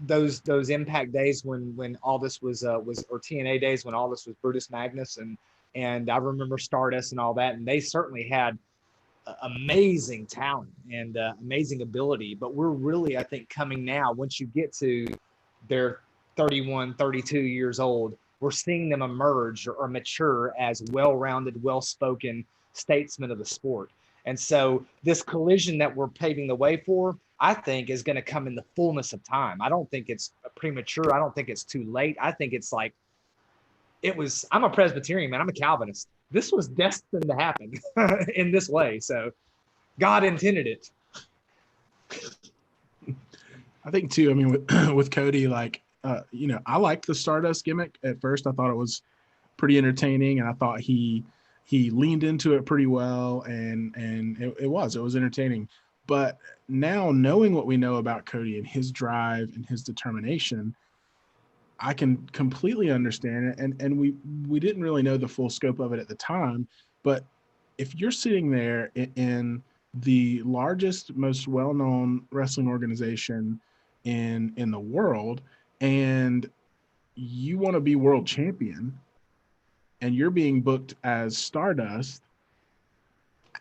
those Impact days when Aldis was or TNA days when Aldis was Brutus Magnus, and I remember Stardust and all that, and they certainly had amazing talent and amazing ability. But we're really, I think, coming now, once you get to their 31, 32 years old, we're seeing them emerge or mature as well-rounded, well-spoken statesmen of the sport. And so this collision that we're paving the way for, I think, is going to come in the fullness of time. I don't think it's premature. I don't think it's too late. I think it's like I'm a Presbyterian, man. I'm a Calvinist. This was destined to happen in this way. So God intended it. I think too, I mean, with Cody, like, I liked the Stardust gimmick at first. I thought it was pretty entertaining, and I thought he leaned into it pretty well, and it was entertaining. But now, knowing what we know about Cody and his drive and his determination, I can completely understand it. And we didn't really know the full scope of it at the time. But if you're sitting there in the largest, most well-known wrestling organization in the world, and you want to be world champion, and you're being booked as Stardust,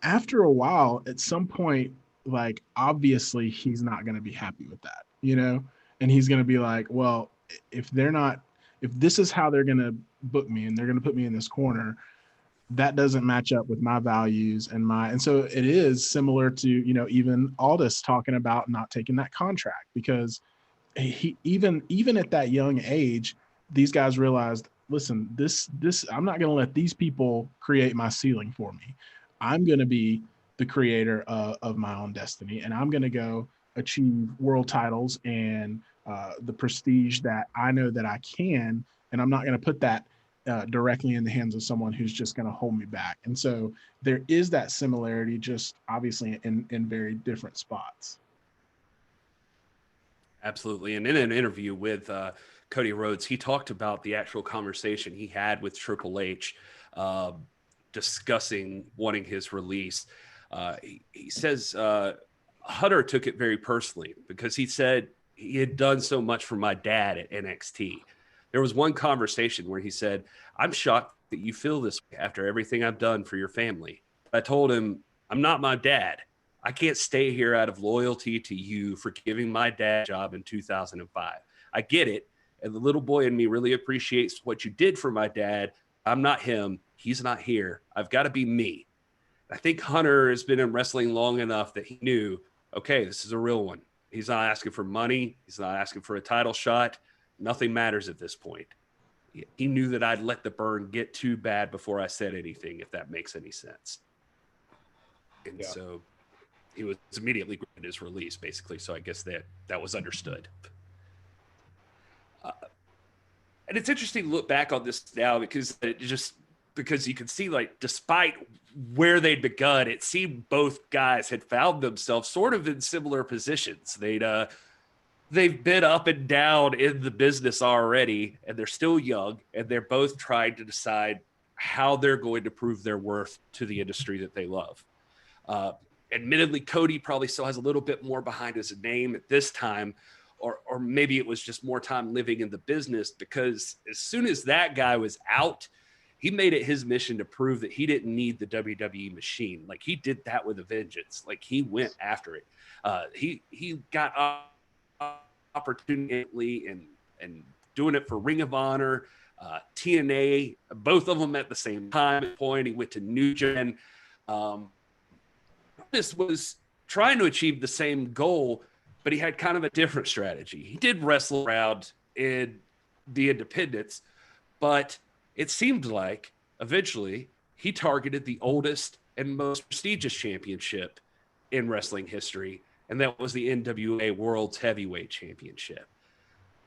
after a while, at some point, like, obviously he's not going to be happy with that, and he's going to be like, well, if this is how they're going to book me and they're going to put me in this corner, that doesn't match up with my values and so it is similar to, even Aldis talking about not taking that contract, because he even at that young age, these guys realized, listen, this I'm not going to let these people create my ceiling for me. I'm going to be the creator of my own destiny, and I'm going to go achieve world titles and the prestige that I know that I can, and I'm not going to put that directly in the hands of someone who's just going to hold me back. And so there is that similarity, just obviously in very different spots. Absolutely. And in an interview with Cody Rhodes, he talked about the actual conversation he had with Triple H discussing wanting his release. He says Hunter took it very personally because he said he had done so much for my dad at NXT. There was one conversation where he said, I'm shocked that you feel this way after everything I've done for your family. I told him, I'm not my dad. I can't stay here out of loyalty to you for giving my dad a job in 2005. I get it. And the little boy in me really appreciates what you did for my dad. I'm not him. He's not here. I've got to be me. I think Hunter has been in wrestling long enough that he knew, okay, this is a real one. He's not asking for money. He's not asking for a title shot. Nothing matters at this point. He knew that I'd let the burn get too bad before I said anything, if that makes any sense. And so he was immediately granted his release, basically. So I guess that was understood. And it's interesting to look back on this now because you can see, like, despite where they'd begun, it seemed both guys had found themselves sort of in similar positions. They've been up and down in the business already, and they're still young, and they're both trying to decide how they're going to prove their worth to the industry that they love. Admittedly, Cody probably still has a little bit more behind his name at this time, or maybe it was just more time living in the business, because as soon as that guy was out, he made it his mission to prove that he didn't need the WWE machine. Like, he did that with a vengeance. Like, he went after it. He got opportunity and doing it for Ring of Honor, TNA, both of them at the same time. He went to New Japan. This was trying to achieve the same goal, but he had kind of a different strategy. He did wrestle around in the independents. But it seemed like eventually he targeted the oldest and most prestigious championship in wrestling history, and that was the NWA World's Heavyweight Championship.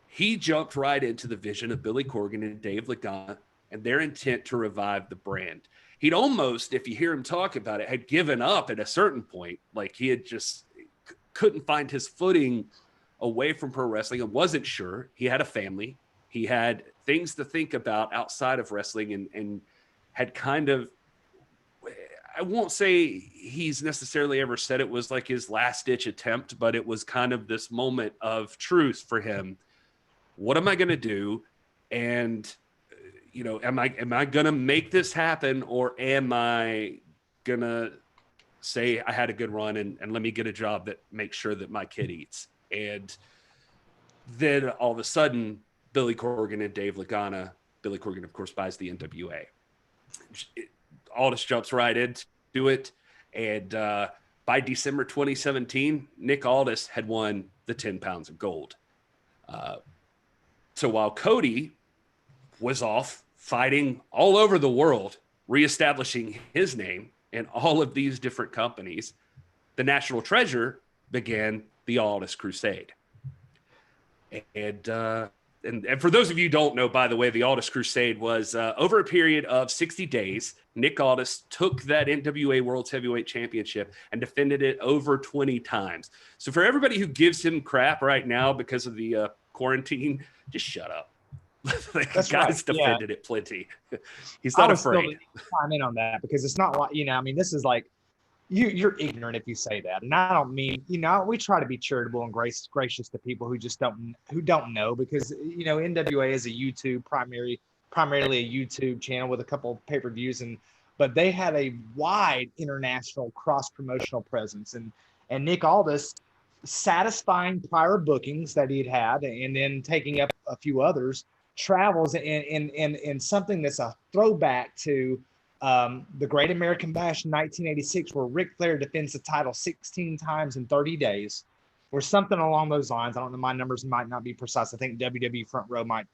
He jumped right into the vision of Billy Corgan and Dave Lagana and their intent to revive the brand. He'd almost, if you hear him talk about it, had given up at a certain point. Like he had just couldn't find his footing away from pro wrestling and wasn't sure. He had a family. He had things to think about outside of wrestling and had kind of, I won't say he's necessarily ever said it was like his last ditch attempt, but it was kind of this moment of truth for him. What am I going to do? And, you know, am I going to make this happen, or am I going to say I had a good run and let me get a job that makes sure that my kid eats? And then all of a sudden, Billy Corgan and Dave Lagana, Billy Corgan, of course, buys the NWA. Aldis jumps right into it. And by December 2017, Nick Aldis had won the 10 pounds of gold. So while Cody was off fighting all over the world, reestablishing his name in all of these different companies, the National Treasure began the Aldis Crusade. And for those of you who don't know, by the way, the Aldis Crusade was over a period of 60 days. Nick Aldis took that NWA World's Heavyweight Championship and defended it over 20 times. So for everybody who gives him crap right now because of the quarantine, just shut up. The guy's right. defended it plenty. He's not afraid. Chime in on that, because it's not like, you know, I mean, this is like, you're ignorant if you say that. And I don't mean, you know, we try to be charitable and gracious to people who just don't know, because, you know, NWA is a YouTube primarily a YouTube channel with a couple of pay-per-views, but they had a wide international cross-promotional presence, and Nick Aldis satisfying prior bookings that he'd had and then taking up a few others, travels in something that's a throwback to the Great American Bash in 1986, where Ric Flair defends the title 16 times in 30 days, or something along those lines. I don't know, my numbers might not be precise. I think WWE Front Row might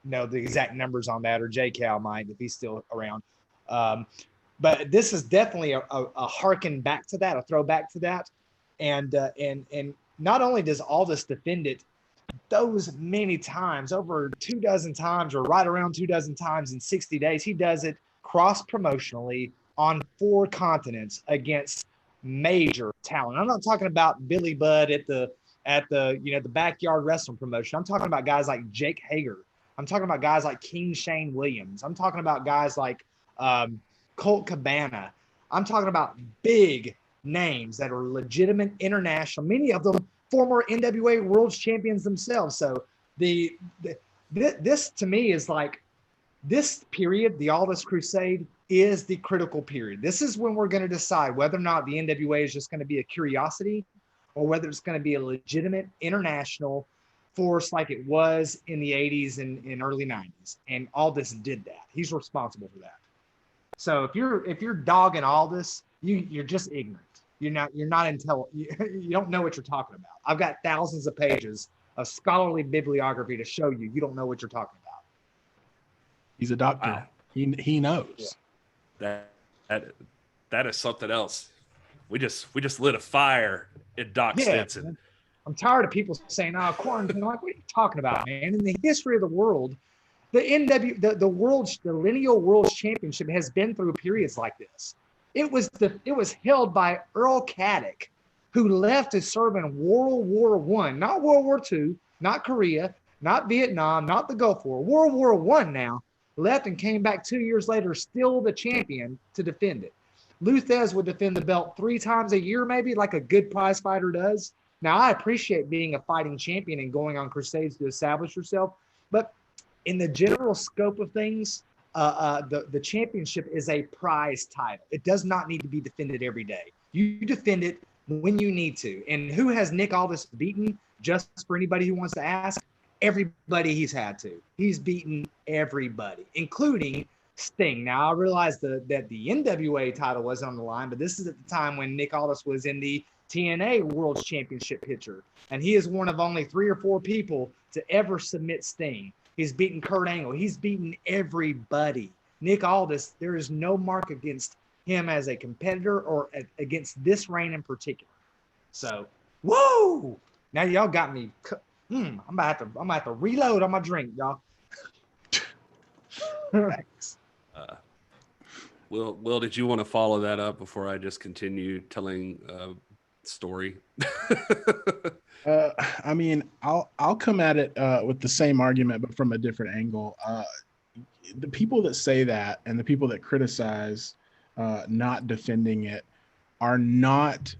know the exact numbers on that, or J Cal might, if he's still around. But this is definitely a harken back to that, a throwback to that. And not only does Aldis defend it those many times, over 24 times, or right around 24 times in 60 days, he does it cross-promotionally on 4 continents against major talent. I'm not talking about Billy Budd at the you know, the backyard wrestling promotion. I'm talking about guys like Jake Hager. I'm talking about guys like King Shane Williams. I'm talking about guys like Colt Cabana. I'm talking about big names that are legitimate international, many of them former NWA World Champions themselves. So this to me is like, this period, the Aldis Crusade, is the critical period. This is when we're going to decide whether or not the NWA is just going to be a curiosity, or whether it's going to be a legitimate international force like it was in the 80s and early 90s. And Aldis did that. He's responsible for that. So if you're dogging Aldis, you're just ignorant. You're not intelligent. You don't know what you're talking about. I've got thousands of pages of scholarly bibliography to show you. You don't know what you're talking about. He's a doctor. He knows. Yeah. That is something else. We just lit a fire at Doc Stinson. Man. I'm tired of people saying, "Oh, quarantine." Like, what are you talking about, man? In the history of the world, the lineal World Championship has been through periods like this. It was held by Earl Caddick, who left to serve in World War I, not World War II, not Korea, not Vietnam, not the Gulf War. World War I now. Left and came back 2 years later, still the champion, to defend it. Lou Thesz would defend the belt 3 times a year, maybe, like a good prize fighter does. Now, I appreciate being a fighting champion and going on crusades to establish yourself, but in the general scope of things, the championship is a prize title. It does not need to be defended every day. You defend it when you need to. And who has Nick Aldis beaten? Just for anybody who wants to ask, everybody he's had to. He's beaten everybody, including Sting. Now, I realize that the NWA title was on the line, but this is at the time when Nick Aldis was in the TNA World Championship picture. And he is one of only 3 or 4 people to ever submit Sting. He's beaten Kurt Angle. He's beaten everybody. Nick Aldis, there is no mark against him as a competitor or against this reign in particular. So, whoa! Now y'all got me. I'm about to reload on my drink, y'all. Thanks. Will, did you want to follow that up before I just continue telling story? I mean, I'll come at it with the same argument, but from a different angle. The people that say that and the people that criticize not defending it are not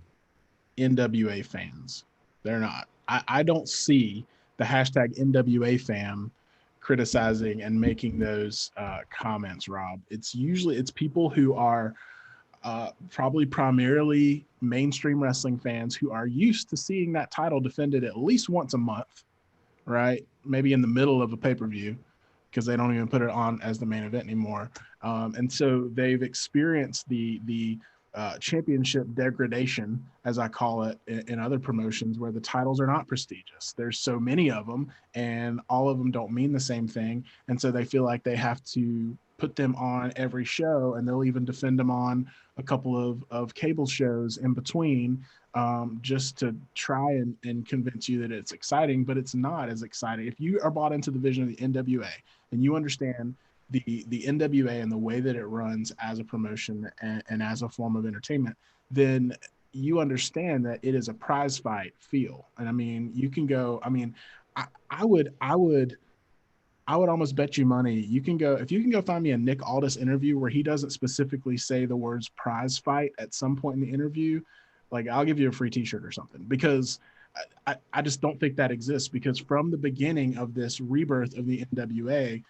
NWA fans. They're not. I don't see the hashtag NWA fam criticizing and making those comments, Rob. It's people who are probably primarily mainstream wrestling fans who are used to seeing that title defended at least once a month, right? Maybe in the middle of a pay-per-view, because they don't even put it on as the main event anymore. And so they've experienced the championship degradation, as I call it, in other promotions where the titles are not prestigious. There's so many of them and all of them don't mean the same thing. And so they feel like they have to put them on every show, and they'll even defend them on a couple of cable shows in between, just to try and convince you that it's exciting, but it's not as exciting. If you are bought into the vision of the NWA and you understand the NWA and the way that it runs as a promotion and as a form of entertainment, then you understand that it is a prize fight feel. And I mean, you can go, I mean, I would almost bet you money. If you can go find me a Nick Aldis interview where he doesn't specifically say the words prize fight at some point in the interview, like I'll give you a free t-shirt or something, because I just don't think that exists, because from the beginning of this rebirth of the NWA,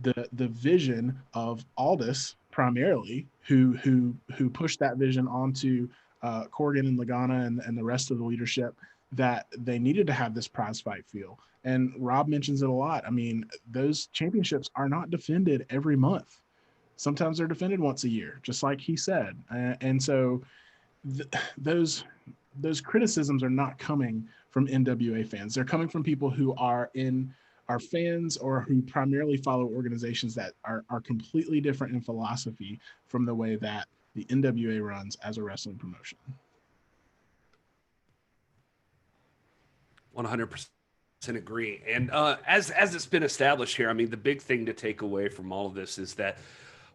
the vision of Aldis primarily, who pushed that vision onto Corgan and Lagana and the rest of the leadership, that they needed to have this prize fight feel. And Rob mentions it a lot. I mean, those championships are not defended every month. Sometimes they're defended once a year, just like he said. And so those criticisms are not coming from NWA fans. They're coming from people who are fans or who primarily follow organizations that are completely different in philosophy from the way that the NWA runs as a wrestling promotion. 100% agree. And as it's been established here, I mean, the big thing to take away from all of this is that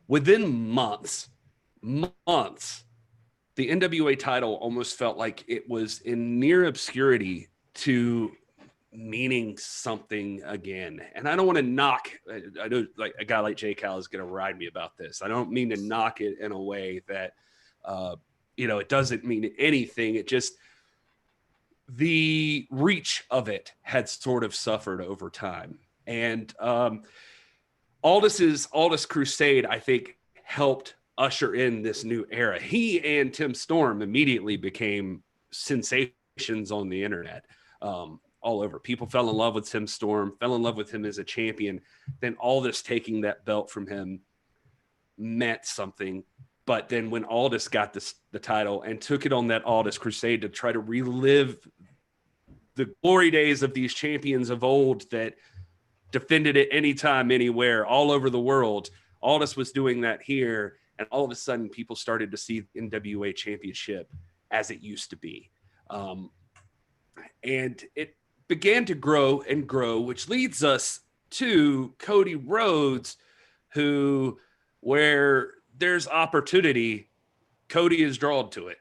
within months, the NWA title almost felt like it was in near obscurity to meaning something again. And I don't want to knock, I know like a guy like Jay Cal is going to ride me about this. I don't mean to knock it in a way that, it doesn't mean anything. It just, the reach of it had sort of suffered over time. And Aldis Crusade, I think, helped usher in this new era. He and Tim Storm immediately became sensations on the internet, all over. People fell in love with Tim Storm, fell in love with him as a champion. Then Aldis taking that belt from him meant something. But then when Aldis got the title and took it on that Aldis Crusade to try to relive the glory days of these champions of old that defended it anytime, anywhere, all over the world, Aldis was doing that here. And all of a sudden, people started to see the NWA championship as it used to be. And it began to grow and grow, which leads us to Cody Rhodes, where there's opportunity, Cody is drawn to it.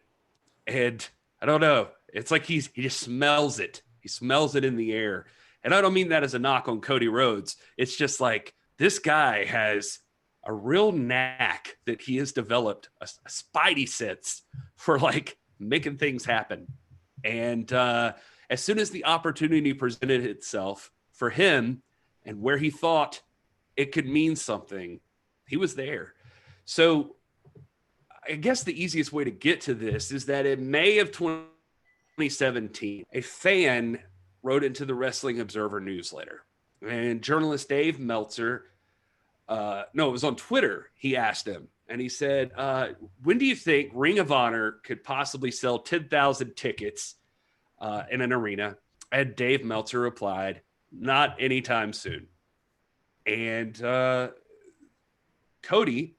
And I don't know, it's like he just smells it. He smells it in the air. And I don't mean that as a knock on Cody Rhodes. It's just like this guy has a real knack that he has developed, a spidey sense for like making things happen. And as soon as the opportunity presented itself for him and where he thought it could mean something, he was there. So I guess the easiest way to get to this is that in May of 2017, a fan wrote into the Wrestling Observer newsletter, and journalist Dave Meltzer, it was on Twitter, he asked him, and he said, when do you think Ring of Honor could possibly sell 10,000 tickets in an arena? And Dave Meltzer replied, not anytime soon. And Cody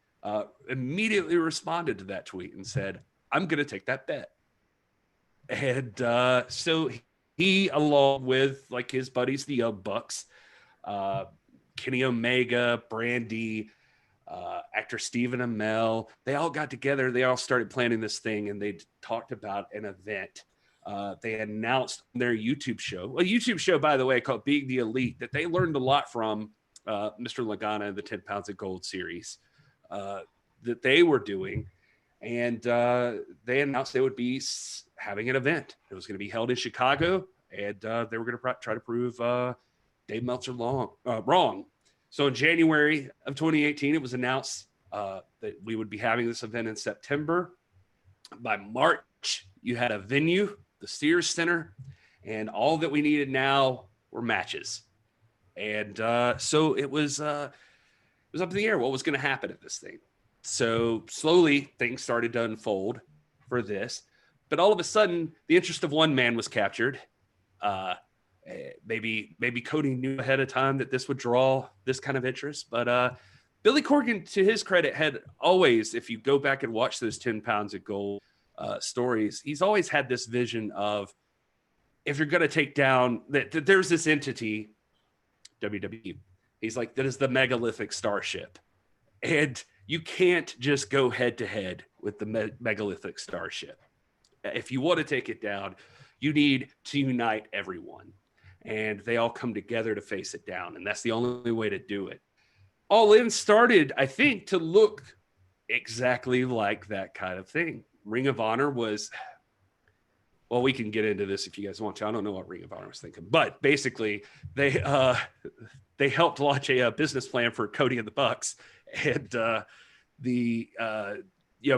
immediately responded to that tweet and said, I'm going to take that bet. And so he, along with like his buddies, the Young Bucks, Kenny Omega, Brandy, actor Stephen Amell, they all got together. They all started planning this thing, and they talked about an event. They announced their YouTube show, a YouTube show, by the way, called Being the Elite, that they learned a lot from Mr. Lagana and the 10 Pounds of Gold series that they were doing. And they announced they would be having an event. It was going to be held in Chicago, and they were going to try to prove Dave Meltzer wrong. So in January of 2018, it was announced that we would be having this event in September. By March, you had a venue, the Sears Center, and all that we needed now were matches. And so it was up in the air what was going to happen at this thing. So slowly things started to unfold for this, but all of a sudden the interest of one man was captured. Maybe Cody knew ahead of time that this would draw this kind of interest, but Billy Corgan, to his credit, had always, if you go back and watch those 10 Pounds of Gold stories, he's always had this vision of, if you're going to take down that there's this entity, WWE, he's like, that is the megalithic starship, and you can't just go head to head with the megalithic starship. If you want to take it down, you need to unite everyone, and they all come together to face it down. And that's the only way to do it. All In started, I think, to look exactly like that kind of thing. Ring of Honor was, well, we can get into this if you guys want to. I don't know what Ring of Honor was thinking, but basically they helped launch a business plan for Cody and the Bucks. And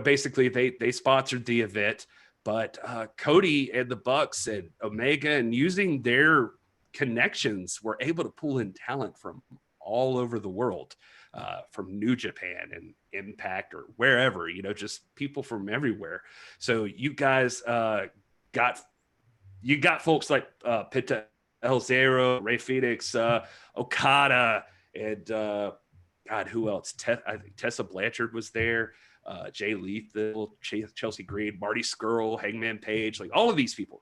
basically they sponsored the event, but Cody and the Bucks and Omega, and using their connections, were able to pull in talent from all over the world, from New Japan and Impact or wherever, just people from everywhere. So you guys got folks like Penta El Zero, Rey Fenix, Okada, and God, who else? I think Tessa Blanchard was there. Jay Lethal, Chelsea Green, Marty Skrull, Hangman Page, like all of these people,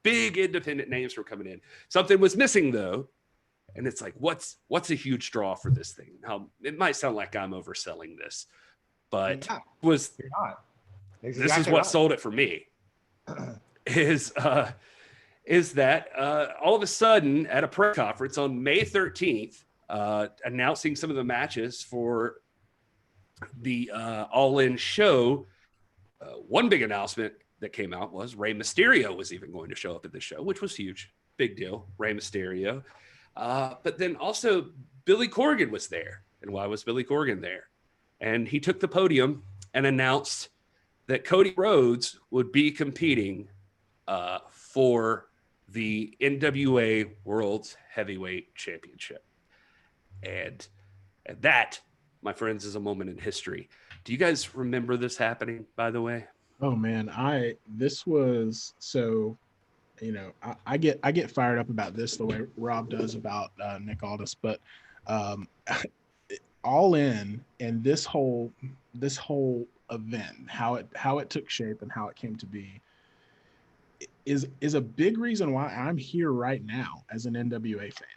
big independent names were coming in. Something was missing though, and it's like, what's a huge draw for this thing? Now, it might sound like I'm overselling this, but you're not. This is what sold it for me. Is that all of a sudden at a press conference on May 13th, announcing some of the matches for the All In show, one big announcement that came out was Rey Mysterio was even going to show up at the show, which was huge. Big deal, Rey Mysterio. But then also Billy Corgan was there. And why was Billy Corgan there? And he took the podium and announced that Cody Rhodes would be competing for the NWA World's Heavyweight Championship. And that, my friends, is a moment in history. Do you guys remember this happening, by the way? Oh man, this was so, I get fired up about this the way Rob does about Nick Aldis, but All In and this whole event, how it took shape and how it came to be, is a big reason why I'm here right now as an NWA fan.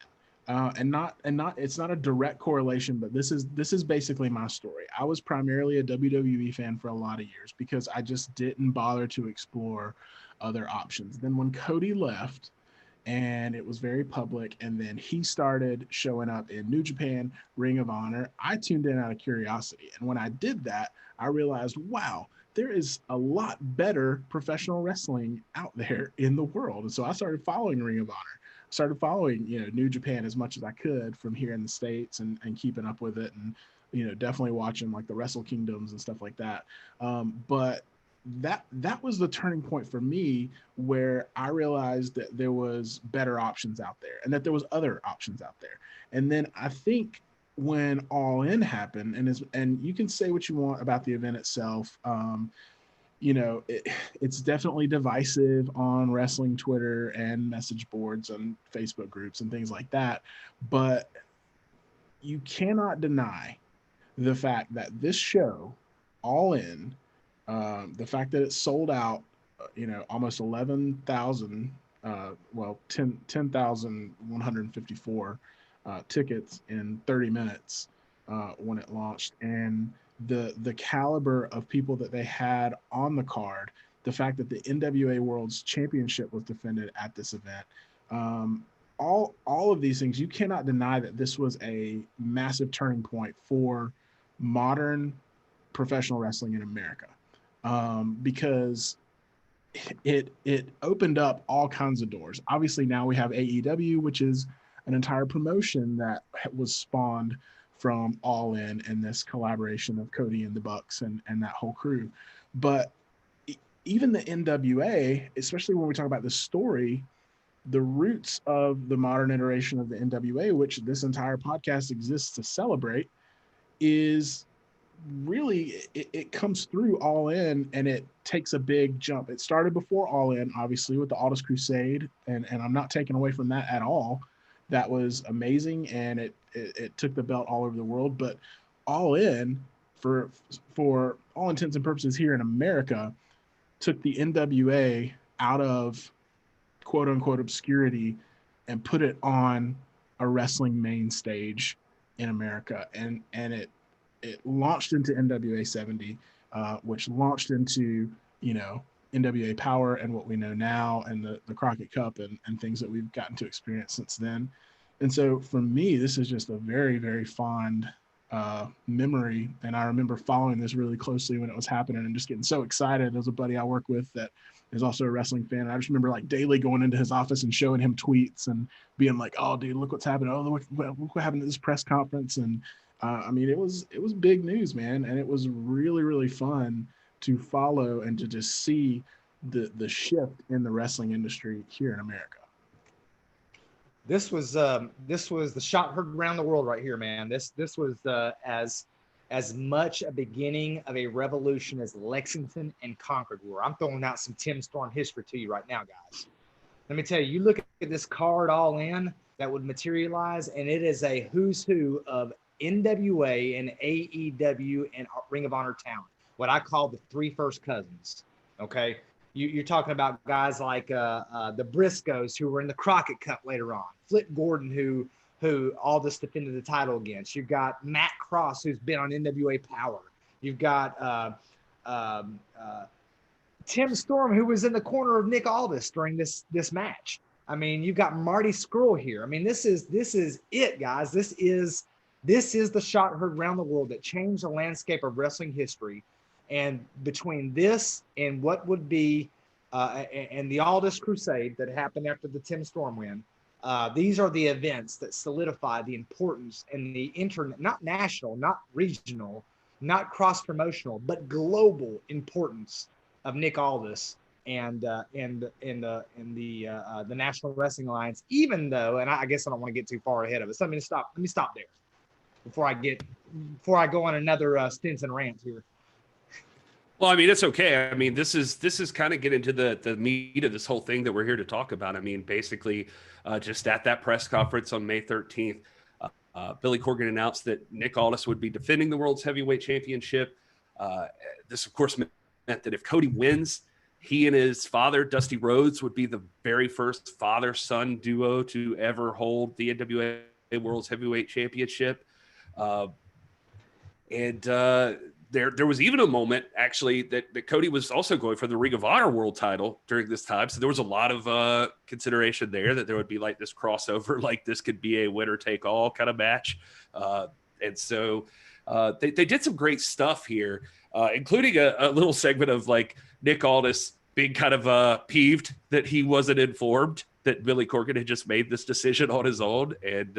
And not it's not a direct correlation, but this is basically my story. I was primarily a WWE fan for a lot of years because I just didn't bother to explore other options. Then when Cody left, and it was very public, and then he started showing up in New Japan, Ring of Honor, I tuned in out of curiosity. And when I did that, I realized, wow, there is a lot better professional wrestling out there in the world. And so I started following Ring of Honor. Started following, New Japan as much as I could from here in the States and keeping up with it, and, definitely watching like the Wrestle Kingdoms and stuff like that. But that was the turning point for me, where I realized that there was better options out there and that there was other options out there. And then I think when All In happened, and you can say what you want about the event itself, it's definitely divisive on wrestling Twitter and message boards and Facebook groups and things like that. But, you cannot deny the fact that this show, All In, the fact that it sold out, almost 11,000, 10,154 tickets in 30 minutes when it launched, and the caliber of people that they had on the card, the fact that the NWA World's Championship was defended at this event, all of these things, you cannot deny that this was a massive turning point for modern professional wrestling in America, because it opened up all kinds of doors. Obviously, now we have AEW, which is an entire promotion that was spawned from All In and this collaboration of Cody and the Bucks and that whole crew. But even the NWA, especially when we talk about the story, the roots of the modern iteration of the NWA, which this entire podcast exists to celebrate, is really, it comes through All In, and it takes a big jump. It started before All In, obviously, with the Aldis Crusade, and I'm not taking away from that at all. That was amazing, and it took the belt all over the world. But All In, for all intents and purposes here in America, took the NWA out of quote unquote obscurity and put it on a wrestling main stage in America, and it launched into NWA 70, which launched into NWA Power and what we know now, and the Crockett Cup and things that we've gotten to experience since then. And so for me, this is just a very, very fond memory, and I remember following this really closely when it was happening and just getting so excited. There's a buddy I work with that is also a wrestling fan, and I just remember like daily going into his office and showing him tweets and being like, "Oh, dude, look what's happening! Oh, look what happened at this press conference!" And I mean, it was big news, man, and it was really, really fun to follow and to just see the shift in the wrestling industry here in America. This was the shot heard around the world right here, man. This was as much a beginning of a revolution as Lexington and Concord were. I'm throwing out some Tim Storm history to you right now, guys. Let me tell you, you look at this card All In that would materialize, and it is a who's who of NWA and AEW and Ring of Honor talent. What I call the three first cousins. Okay, you're talking about guys like the Briscoes, who were in the Crockett Cup later on. Flip Gordon, who Aldis defended the title against. You've got Matt Cross, who's been on NWA Power. You've got Tim Storm, who was in the corner of Nick Aldis during this match. I mean, you've got Marty Scurll here. I mean, this is it, guys. This is the shot heard around the world that changed the landscape of wrestling history. And between this and what would be and the Aldis Crusade that happened after the Tim Storm win, these are the events that solidify the importance and the not national, not regional, not cross-promotional, but global importance of Nick Aldis and the National Wrestling Alliance. Even though, and I guess I don't want to get too far ahead of it, so let me stop there before I go on another Stinson rant here. Well, I mean, it's okay. I mean, this is kind of get into the meat of this whole thing that we're here to talk about. I mean, basically, just at that press conference on May 13th, Billy Corgan announced that Nick Aldis would be defending the World's Heavyweight Championship. This, of course, meant that if Cody wins, he and his father, Dusty Rhodes, would be the very first father-son duo to ever hold the NWA World's Heavyweight Championship. There was even a moment, actually, that Cody was also going for the Ring of Honor world title during this time. So there was a lot of consideration there that there would be like this crossover, like this could be a winner-take-all kind of match. And so they did some great stuff here, including a little segment of like Nick Aldis being kind of peeved that he wasn't informed that Billy Corgan had just made this decision on his own. And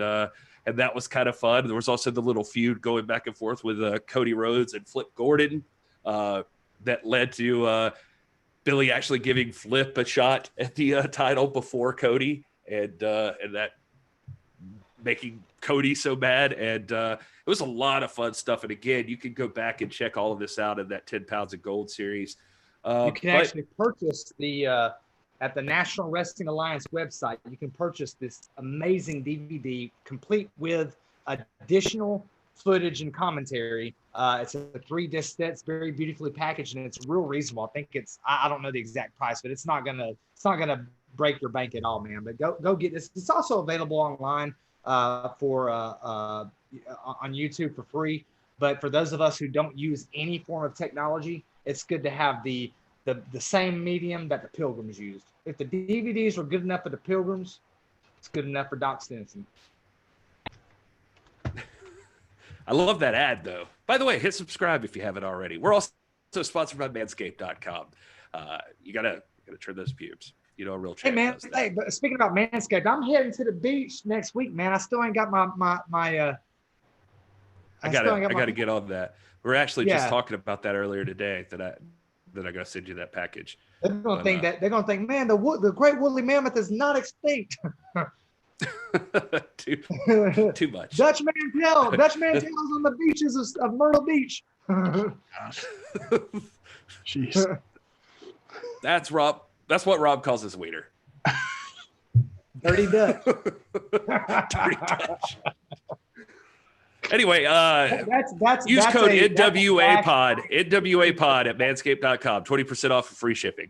that was kind of fun. There was also the little feud going back and forth with Cody Rhodes and Flip Gordon that led to Billy actually giving Flip a shot at the title before Cody, and that making Cody so mad. And it was a lot of fun stuff. And again, you can go back and check all of this out in that 10 Pounds of Gold series. You can actually purchase at the National Wrestling Alliance website. You can purchase this amazing DVD complete with additional footage and commentary. It's a 3-disc set. It's very beautifully packaged, and it's real reasonable. I think I don't know the exact price, but it's not gonna break your bank at all, man. But go get this. It's also available online on YouTube for free. But for those of us who don't use any form of technology, it's good to have the same medium that the Pilgrims used. If the DVDs were good enough for the Pilgrims, it's good enough for Doc Stinson. I love that ad, though. By the way, hit subscribe if you haven't already. We're also sponsored by Manscaped.com. You gotta trim those pubes. You know, a real champ. Hey man, but speaking about Manscaped, I'm heading to the beach next week, man. I still ain't got my I gotta get on that. We're actually just talking about that earlier today. That I gotta send you that package. They're gonna think, man, the great woolly mammoth is not extinct. too much. Dutch Mantell's on the beaches of Myrtle Beach. Jeez. That's Rob. That's what Rob calls his wiener. Dirty Dutch. Dirty Dutch. Anyway, that's use code NWA Pod at manscaped.com, 20% off for free shipping.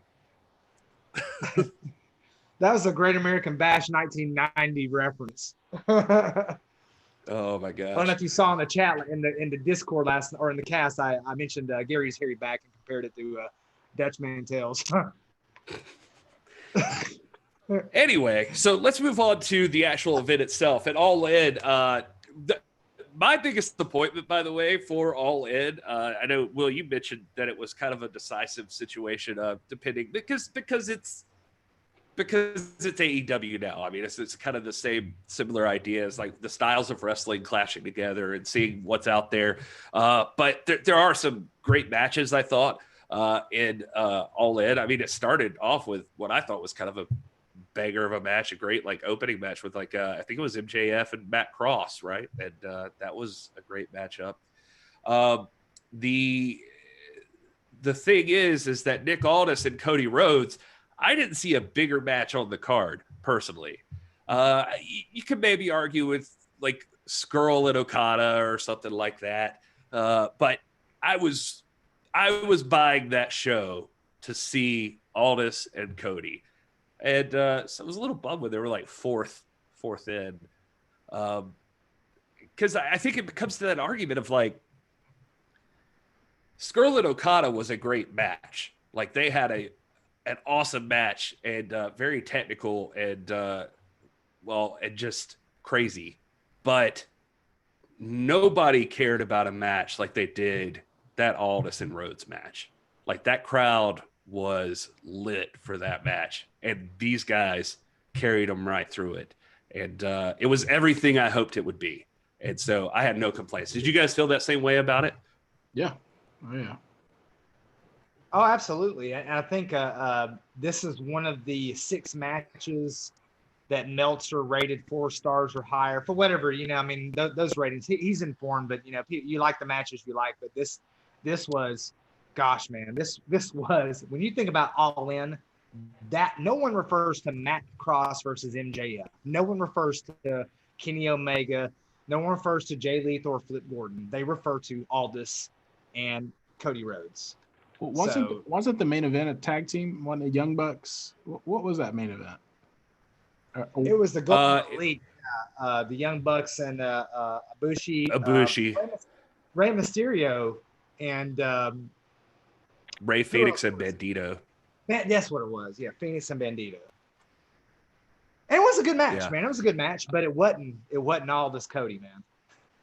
That was a Great American Bash 1990 reference. Oh my gosh! I don't know if you saw in the chat in the Discord in the cast. I mentioned Gary's hairy back and compared it to Dutch Mantell's. Anyway, so let's move on to the actual event itself. At All In, my biggest disappointment, by the way, for All In, I know, Will, you mentioned that it was kind of a decisive situation, depending because it's AEW now. I mean, it's kind of the same similar ideas, like the styles of wrestling clashing together and seeing what's out there. But there are some great matches, I thought, in All In. I mean, it started off with what I thought was kind of a banger of a match, a great opening match with I think it was MJF and Matt Cross, right? And that was a great matchup. The thing is that Nick Aldis and Cody Rhodes, I didn't see a bigger match on the card personally. You could maybe argue with Skrull and Okada or something like that, but I was buying that show to see Aldis and Cody. And so I was a little bummed when they were fourth in. Because I think it comes to that argument of Skrull and Okada was a great match. They had an awesome match and very technical and just crazy. But nobody cared about a match like they did that Aldis and Rhodes match. That crowd was lit for that match, and these guys carried them right through it, and it was everything I hoped it would be, and so I had no complaints. Did you guys feel that same way about it? Yeah. Oh yeah. Oh, absolutely. And I think this is one of the 6 matches that Meltzer rated 4 stars or higher for whatever, I mean, those ratings, he's informed, but you like the matches you like, but this was, gosh, man, this was, when you think about All In, that no one refers to Matt Cross versus MJF. No one refers to Kenny Omega. No one refers to Jay Lethal or Flip Gordon. They refer to Aldis and Cody Rhodes. Well, wasn't the main event a tag team? One of the Young Bucks? What was that main event? It was the Golden Elite, the Young Bucks and Ibushi, Rey Mysterio, and Ray Phoenix and Bandito. That's what it was. Yeah, Phoenix and Bandito. And it was a good match, man. It was a good match, but it wasn't all this Cody, man.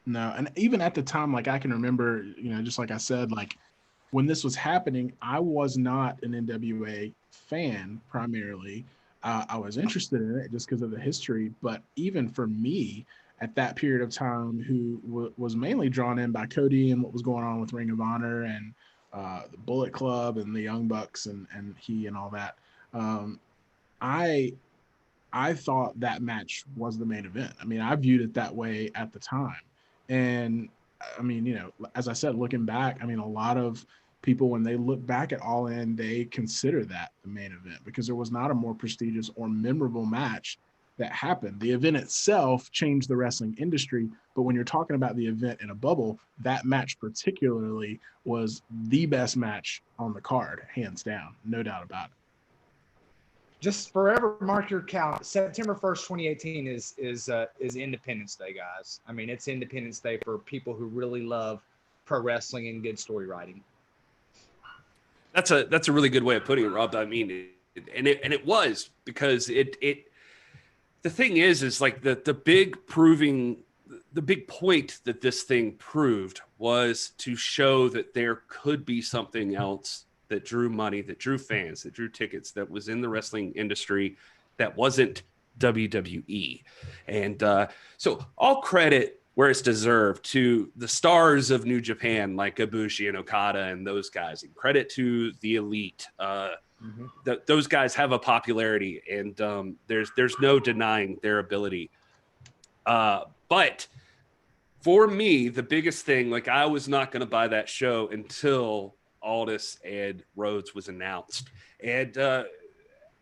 No, and even at the time, I can remember, just like I said, when this was happening, I was not an NWA fan primarily. I was interested in it just because of the history, but even for me at that period of time, who was mainly drawn in by Cody and what was going on with Ring of Honor and the Bullet Club and the Young Bucks and he and all that, I thought that match was the main event. I mean, I viewed it that way at the time. And I mean, as I said, looking back, I mean, a lot of people, when they look back at All In, they consider that the main event because there was not a more prestigious or memorable match that happened. The event itself changed the wrestling industry, but when you're talking about the event in a bubble, that match particularly was the best match on the card, hands down, no doubt about it. Just forever mark your calendar. September 1st, 2018 is Independence Day, guys. I mean, it's Independence Day for people who really love pro wrestling and good story writing. That's a really good way of putting it, Rob. I mean, it was, because the thing is like the big point that this thing proved was to show that there could be something else that drew money, that drew fans, that drew tickets, that was in the wrestling industry that wasn't WWE. And so all credit where it's deserved to the stars of New Japan, like Ibushi and Okada and those guys, and credit to the Elite. Those guys have a popularity, and there's no denying their ability. But for me, the biggest thing, like, I was not going to buy that show until Aldis and Rhodes was announced. And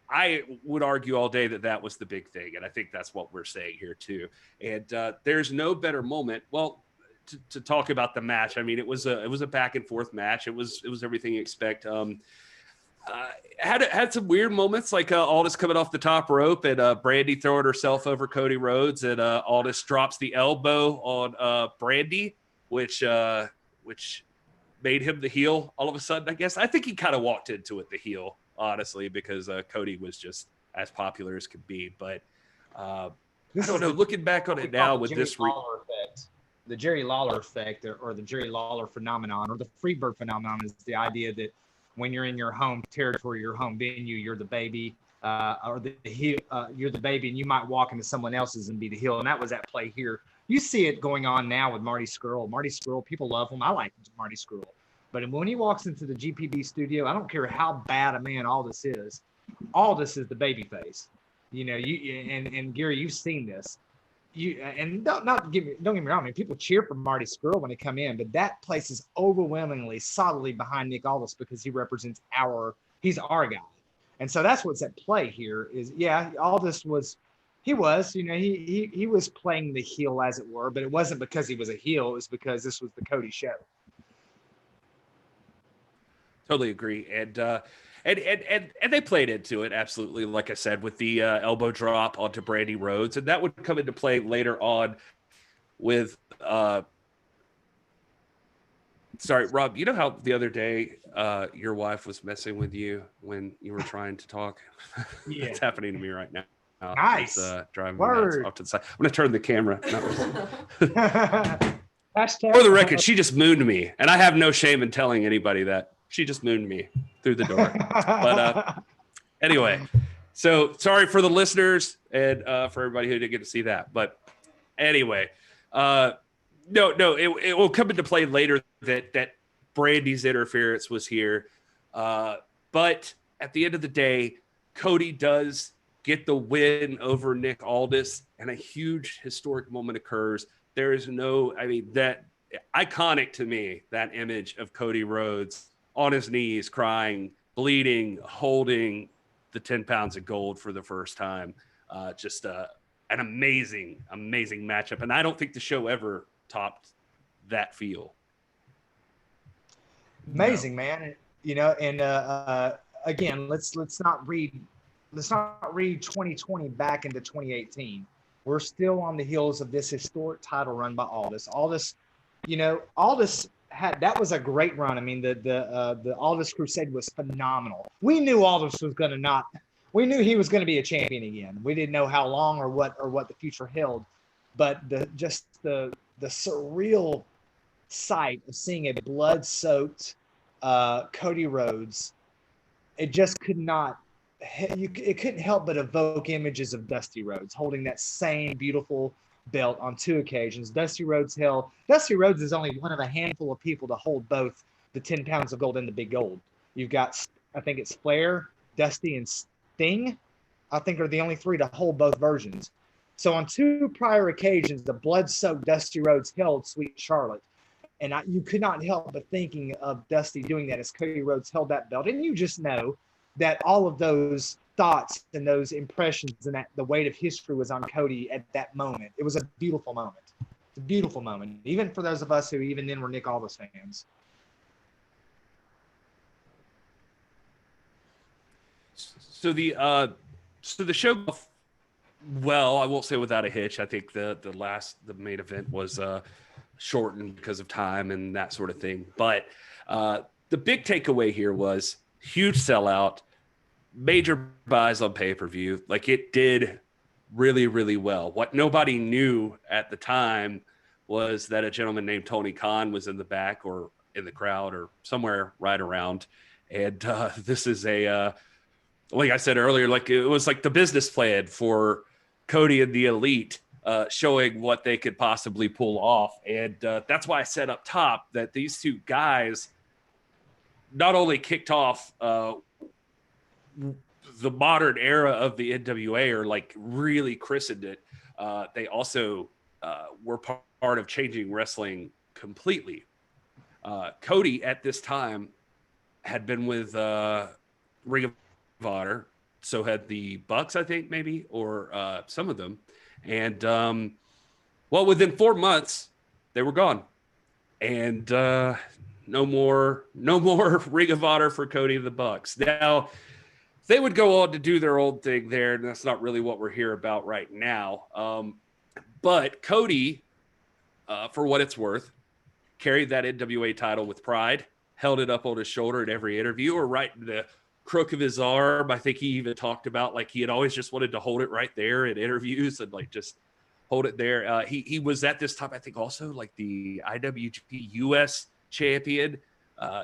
I would argue all day that was the big thing. And I think that's what we're saying here too. And there's no better moment. Well, to talk about the match. I mean, it was a back and forth match. It was everything you expect. Had some weird moments, like Aldis coming off the top rope and Brandy throwing herself over Cody Rhodes, and Aldis drops the elbow on Brandy, which made him the heel all of a sudden, I guess. I think he kind of walked into it the heel, honestly, because Cody was just as popular as could be. But I don't know, looking back on it now with this the Jerry Lawler effect, or the Jerry Lawler phenomenon, or the Freebird phenomenon, is the idea that when you're in your home territory, your home venue, you're the baby, or the heel, you're the baby, and you might walk into someone else's and be the heel. And that was at play here. You see it going on now with Marty Scurll. Marty Scurll, people love him. I like Marty Scurll. But when he walks into the GPB studio, I don't care how bad a man Aldis is the baby face. You know, and Gary, you've seen this. Don't get me wrong. I mean, people cheer for Marty Scurll when they come in, but that place is overwhelmingly, solidly behind Nick Aldis, because he represents he's our guy. And so that's what's at play here is, yeah, Aldis was playing the heel, as it were, but it wasn't because he was a heel. It was because this was the Cody show. Totally agree. And they played into it, absolutely, like I said, with the elbow drop onto Brandy Rhodes. And that would come into play later on with sorry, Rob, you know how the other day your wife was messing with you when you were trying to talk? Yeah. It's happening to me right now. Nice. It's driving me nuts off to the side. I'm going to turn the camera. For the record, she just mooned me, and I have no shame in telling anybody that. She just mooned me through the door. But anyway, so sorry for the listeners and for everybody who didn't get to see that. But anyway, no, it will come into play later that Brandy's interference was here. But at the end of the day, Cody does get the win over Nick Aldis, and a huge historic moment occurs. There is that iconic to me, that image of Cody Rhodes on his knees, crying, bleeding, holding the 10 pounds of gold for the first time. Just an amazing matchup. And I don't think the show ever topped that feel. Amazing, man. You know, and again, let's not read 2020 back into 2018. We're still on the heels of this historic title run by Aldis. Aldis that was a great run. I mean, the Aldis Crusade was phenomenal. We knew Aldis was we knew he was going to be a champion again. We didn't know how long or what the future held, but the surreal sight of seeing a blood-soaked Cody Rhodes, it just couldn't help but evoke images of Dusty Rhodes holding that same beautiful belt on two occasions. Dusty Rhodes is only one of a handful of people to hold both the 10 pounds of gold and the big gold. You've got, I think it's Flair, Dusty, and Sting, I think, are the only three to hold both versions. So on two prior occasions, the blood-soaked Dusty Rhodes held Sweet Charlotte. And you could not help but thinking of Dusty doing that as Cody Rhodes held that belt. And you just know that all of those thoughts and those impressions, and that the weight of history was on Cody at that moment. It was a beautiful moment. It's a beautiful moment, even for those of us who even then were Nick Aldis fans. So the show, well, I won't say without a hitch. I think the main event was shortened because of time and that sort of thing. But the big takeaway here was huge sellout, major buys on pay-per-view. Like, it did really, really well. What nobody knew at the time was that a gentleman named Tony Khan was in the back or in the crowd or somewhere right around. And this is like I said earlier, like it was like the business plan for Cody and the Elite, showing what they could possibly pull off. And that's why I said up top that these two guys not only kicked off the modern era of the NWA, or like really christened it, they also were part of changing wrestling completely. Cody at this time had been with Ring of Honor, so had the Bucks, I think, maybe, or some of them. And well, within 4 months, they were gone. And no more Ring of Honor for Cody and the Bucks. Now, they would go on to do their own thing there, and that's not really what we're here about right now. But Cody, for what it's worth, carried that NWA title with pride, held it up on his shoulder in every interview, or right in the crook of his arm. I think he even talked about like he had always just wanted to hold it right there in interviews and like just hold it there. He was at this time, I think, also like the IWGP US champion.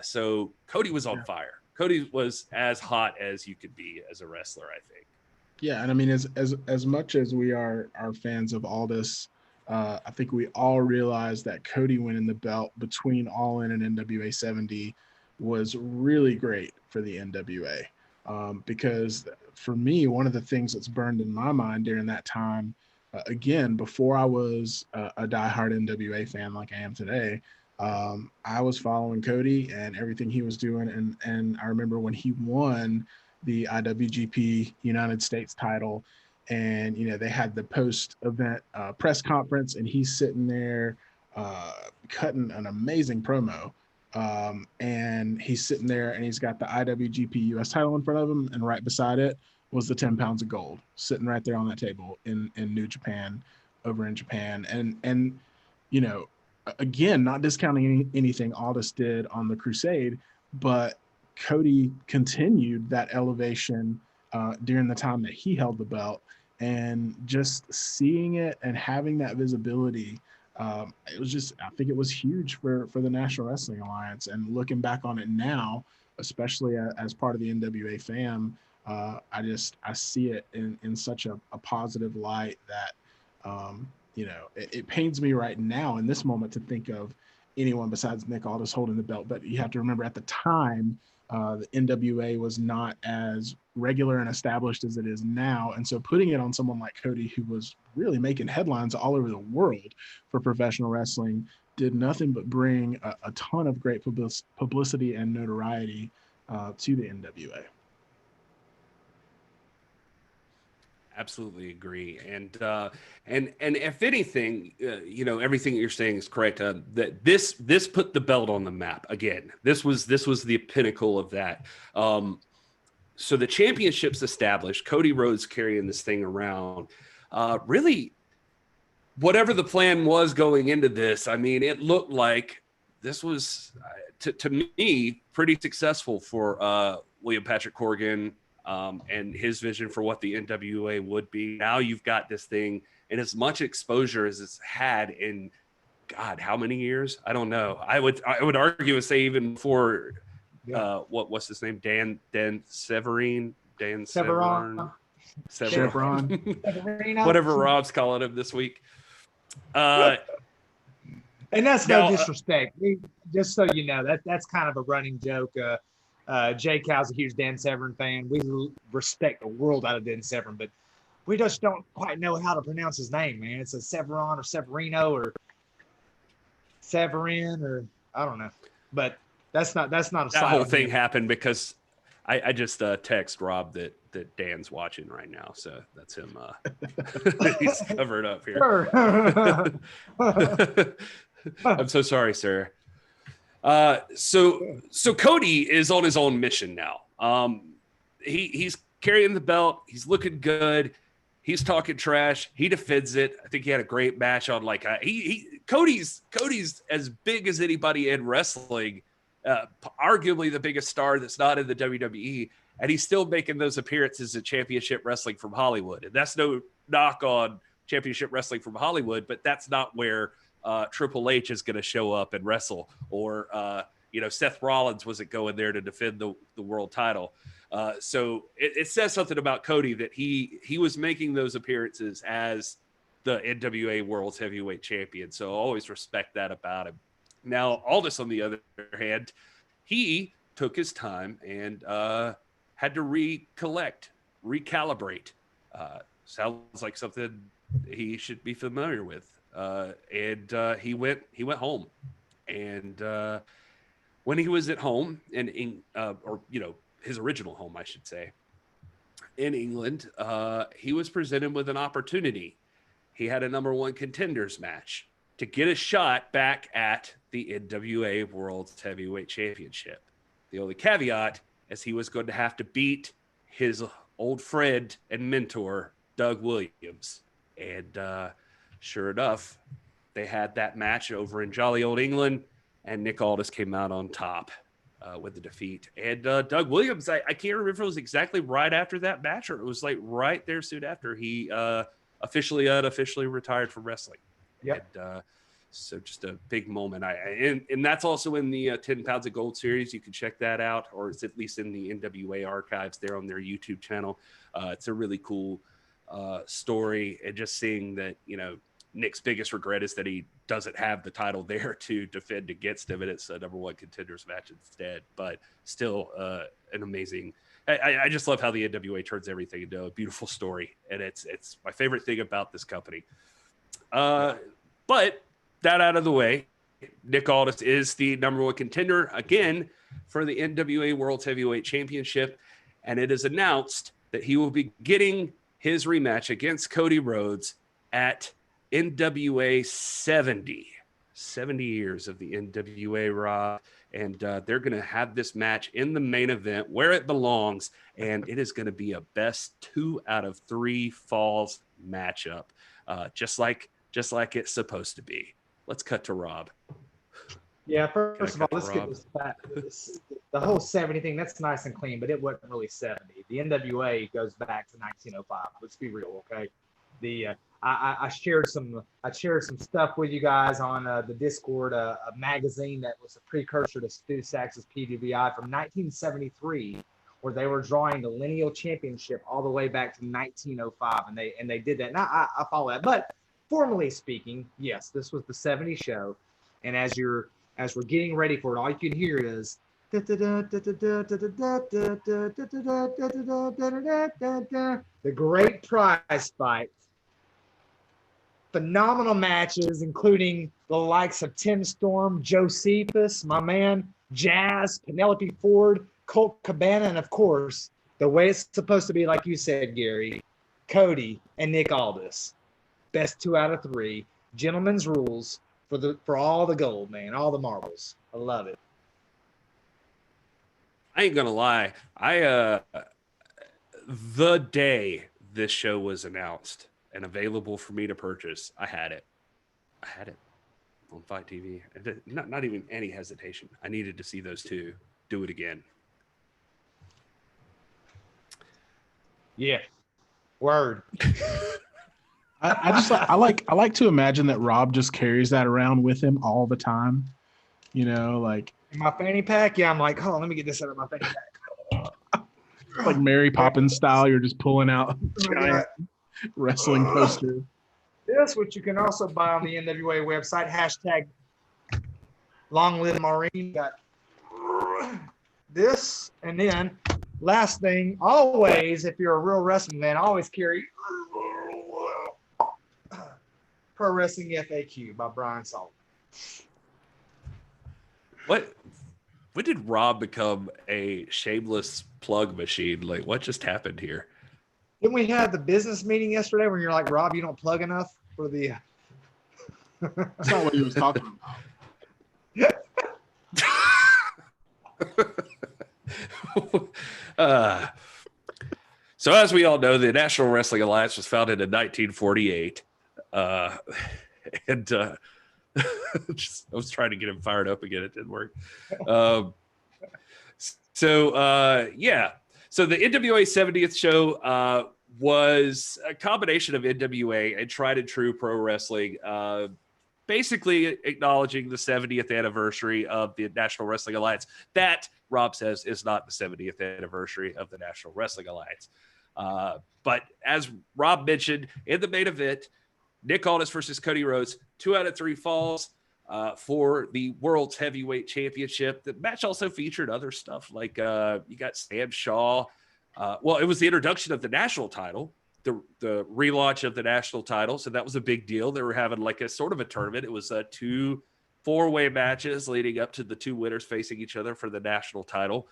So Cody was on fire. Cody was as hot as you could be as a wrestler, I think. Yeah, and I mean, as much as we are fans of Aldis, I think we all realize that Cody winning the belt between All In and NWA 70 was really great for the NWA. Because for me, one of the things that's burned in my mind during that time, again, before I was a diehard NWA fan like I am today, I was following Cody and everything he was doing. And I remember when he won the IWGP United States title, and, you know, they had the post-event press conference, and he's sitting there cutting an amazing promo. And he's sitting there and he's got the IWGP US title in front of him, and right beside it was the 10 pounds of gold sitting right there on that table in New Japan, over in Japan. And you know, again, not discounting anything Aldis did on the Crusade, but Cody continued that elevation during the time that he held the belt, and just seeing it and having that visibility, it was just, I think it was huge for the National Wrestling Alliance. And looking back on it now, especially as part of the NWA fam, I see it in such a positive light that, you know, it pains me right now in this moment to think of anyone besides Nick Aldis holding the belt. But you have to remember, at the time, the NWA was not as regular and established as it is now. And so putting it on someone like Cody, who was really making headlines all over the world for professional wrestling, did nothing but bring a ton of great publicity and notoriety to the NWA. Absolutely agree. And if anything, you know, everything that you're saying is correct. That this put the belt on the map again. This was the pinnacle of that. So the championship's established. Cody Rhodes carrying this thing around. Really, whatever the plan was going into this, I mean, it looked like this was, to me, pretty successful for William Patrick Corgan. And his vision for what the NWA would be. Now you've got this thing, and as much exposure as it's had in, God, how many years? I don't know. I would argue and say even before, what's his name? Dan Severine, whatever Rob's calling him this week. And that's no disrespect. Just so you know, that's kind of a running joke. Jay Cow's a huge Dan Severn fan. We respect the world out of Dan Severn, but we just don't quite know how to pronounce his name, man. It's a Severon or Severino or Severin, or I don't know. But that's not a that whole thing happened because I just text Rob that Dan's watching right now, so that's him. He's covered up here. I'm so sorry, sir. So Cody is on his own mission now. He's carrying the belt. He's looking good. He's talking trash. He defends it. I think he had a great match on Cody's as big as anybody in wrestling. Arguably the biggest star that's not in the WWE, and he's still making those appearances at Championship Wrestling from Hollywood. And that's no knock on Championship Wrestling from Hollywood, but that's not where Triple H is going to show up and wrestle, or Seth Rollins wasn't going there to defend the world title. So it says something about Cody that he was making those appearances as the NWA World's Heavyweight Champion. So I always respect that about him. Now, Aldis, on the other hand, he took his time and had to recalibrate. Sounds like something he should be familiar with. And he went home. And when he was at home his original home, I should say, in England, he was presented with an opportunity. He had a number one contenders match to get a shot back at the NWA World Heavyweight Championship. The only caveat is he was going to have to beat his old friend and mentor, Doug Williams. And sure enough, they had that match over in jolly old England, and Nick Aldis came out on top with the defeat. And Doug Williams, I can't remember if it was exactly right after that match or it was like right there soon after he unofficially retired from wrestling. Yep. And, so just a big moment. And that's also in the 10 Pounds of Gold series. You can check that out, or it's at least in the NWA archives there on their YouTube channel. It's a really cool story. And just seeing that, Nick's biggest regret is that he doesn't have the title there to defend against him, and it's a number one contenders match instead. But still an amazing. I just love how the NWA turns everything into a beautiful story, and it's my favorite thing about this company. But that out of the way, Nick Aldis is the number one contender again for the NWA World Heavyweight Championship, and it is announced that he will be getting his rematch against Cody Rhodes at NWA 70 years of the NWA, Rob, and they're going to have this match in the main event where it belongs, and it is going to be a best 2 out of 3 falls matchup, just like it's supposed to be. Let's cut to Rob. Yeah, first of all, let's get this back. The whole 70 thing, that's nice and clean, but it wasn't really 70. The NWA goes back to 1905. Let's be real, okay? I shared some stuff with you guys on the Discord, a magazine that was a precursor to Stu Sax's PWI from 1973, where they were drawing the lineal championship all the way back to 1905, and they did that. And I follow that, but formally speaking, yes, this was the 70 show, and as we're getting ready for it, all you can hear is the great prize fight. Phenomenal matches, including the likes of Tim Storm, Josephus, my man, Jazz, Penelope Ford, Colt Cabana, and of course, the way it's supposed to be, like you said, Gary, Cody and Nick Aldis. Best 2 out of 3. Gentlemen's rules for all the gold, man, all the marbles. I love it. I ain't gonna lie. The day this show was announced and available for me to purchase, I had it on Fight TV. Not even any hesitation. I needed to see those two do it again. Yeah. Word. I like to imagine that Rob just carries that around with him all the time. Like in my fanny pack. Yeah, I'm like, hold on, let me get this out of my fanny pack. Like Mary Poppins style, you're just pulling out giant wrestling poster. This, which you can also buy on the NWA website, hashtag Long Live Maureen. Got this, and then last thing, always, if you're a real wrestling fan, always carry Pro Wrestling FAQ by Brian Sullivan. What When did Rob become a shameless plug machine? Like, what just happened here? Didn't we have the business meeting yesterday when you're like, Rob, you don't plug enough for the. That's not what he was talking about. So as we all know, the National Wrestling Alliance was founded in 1948. I was trying to get him fired up again. It didn't work. So the NWA 70th show was a combination of NWA and tried and true pro wrestling, basically acknowledging the 70th anniversary of the National Wrestling Alliance. That, Rob says, is not the 70th anniversary of the National Wrestling Alliance. But as Rob mentioned, in the main event, Nick Aldis versus Cody Rhodes, 2 out of 3 falls for the World's Heavyweight Championship. The match also featured other stuff like you got Sam Shaw. It was the introduction of the national title, the relaunch of the national title. So that was a big deal. They were having like a sort of a tournament. It was 2 4-way matches leading up to the 2 winners facing each other for the national title.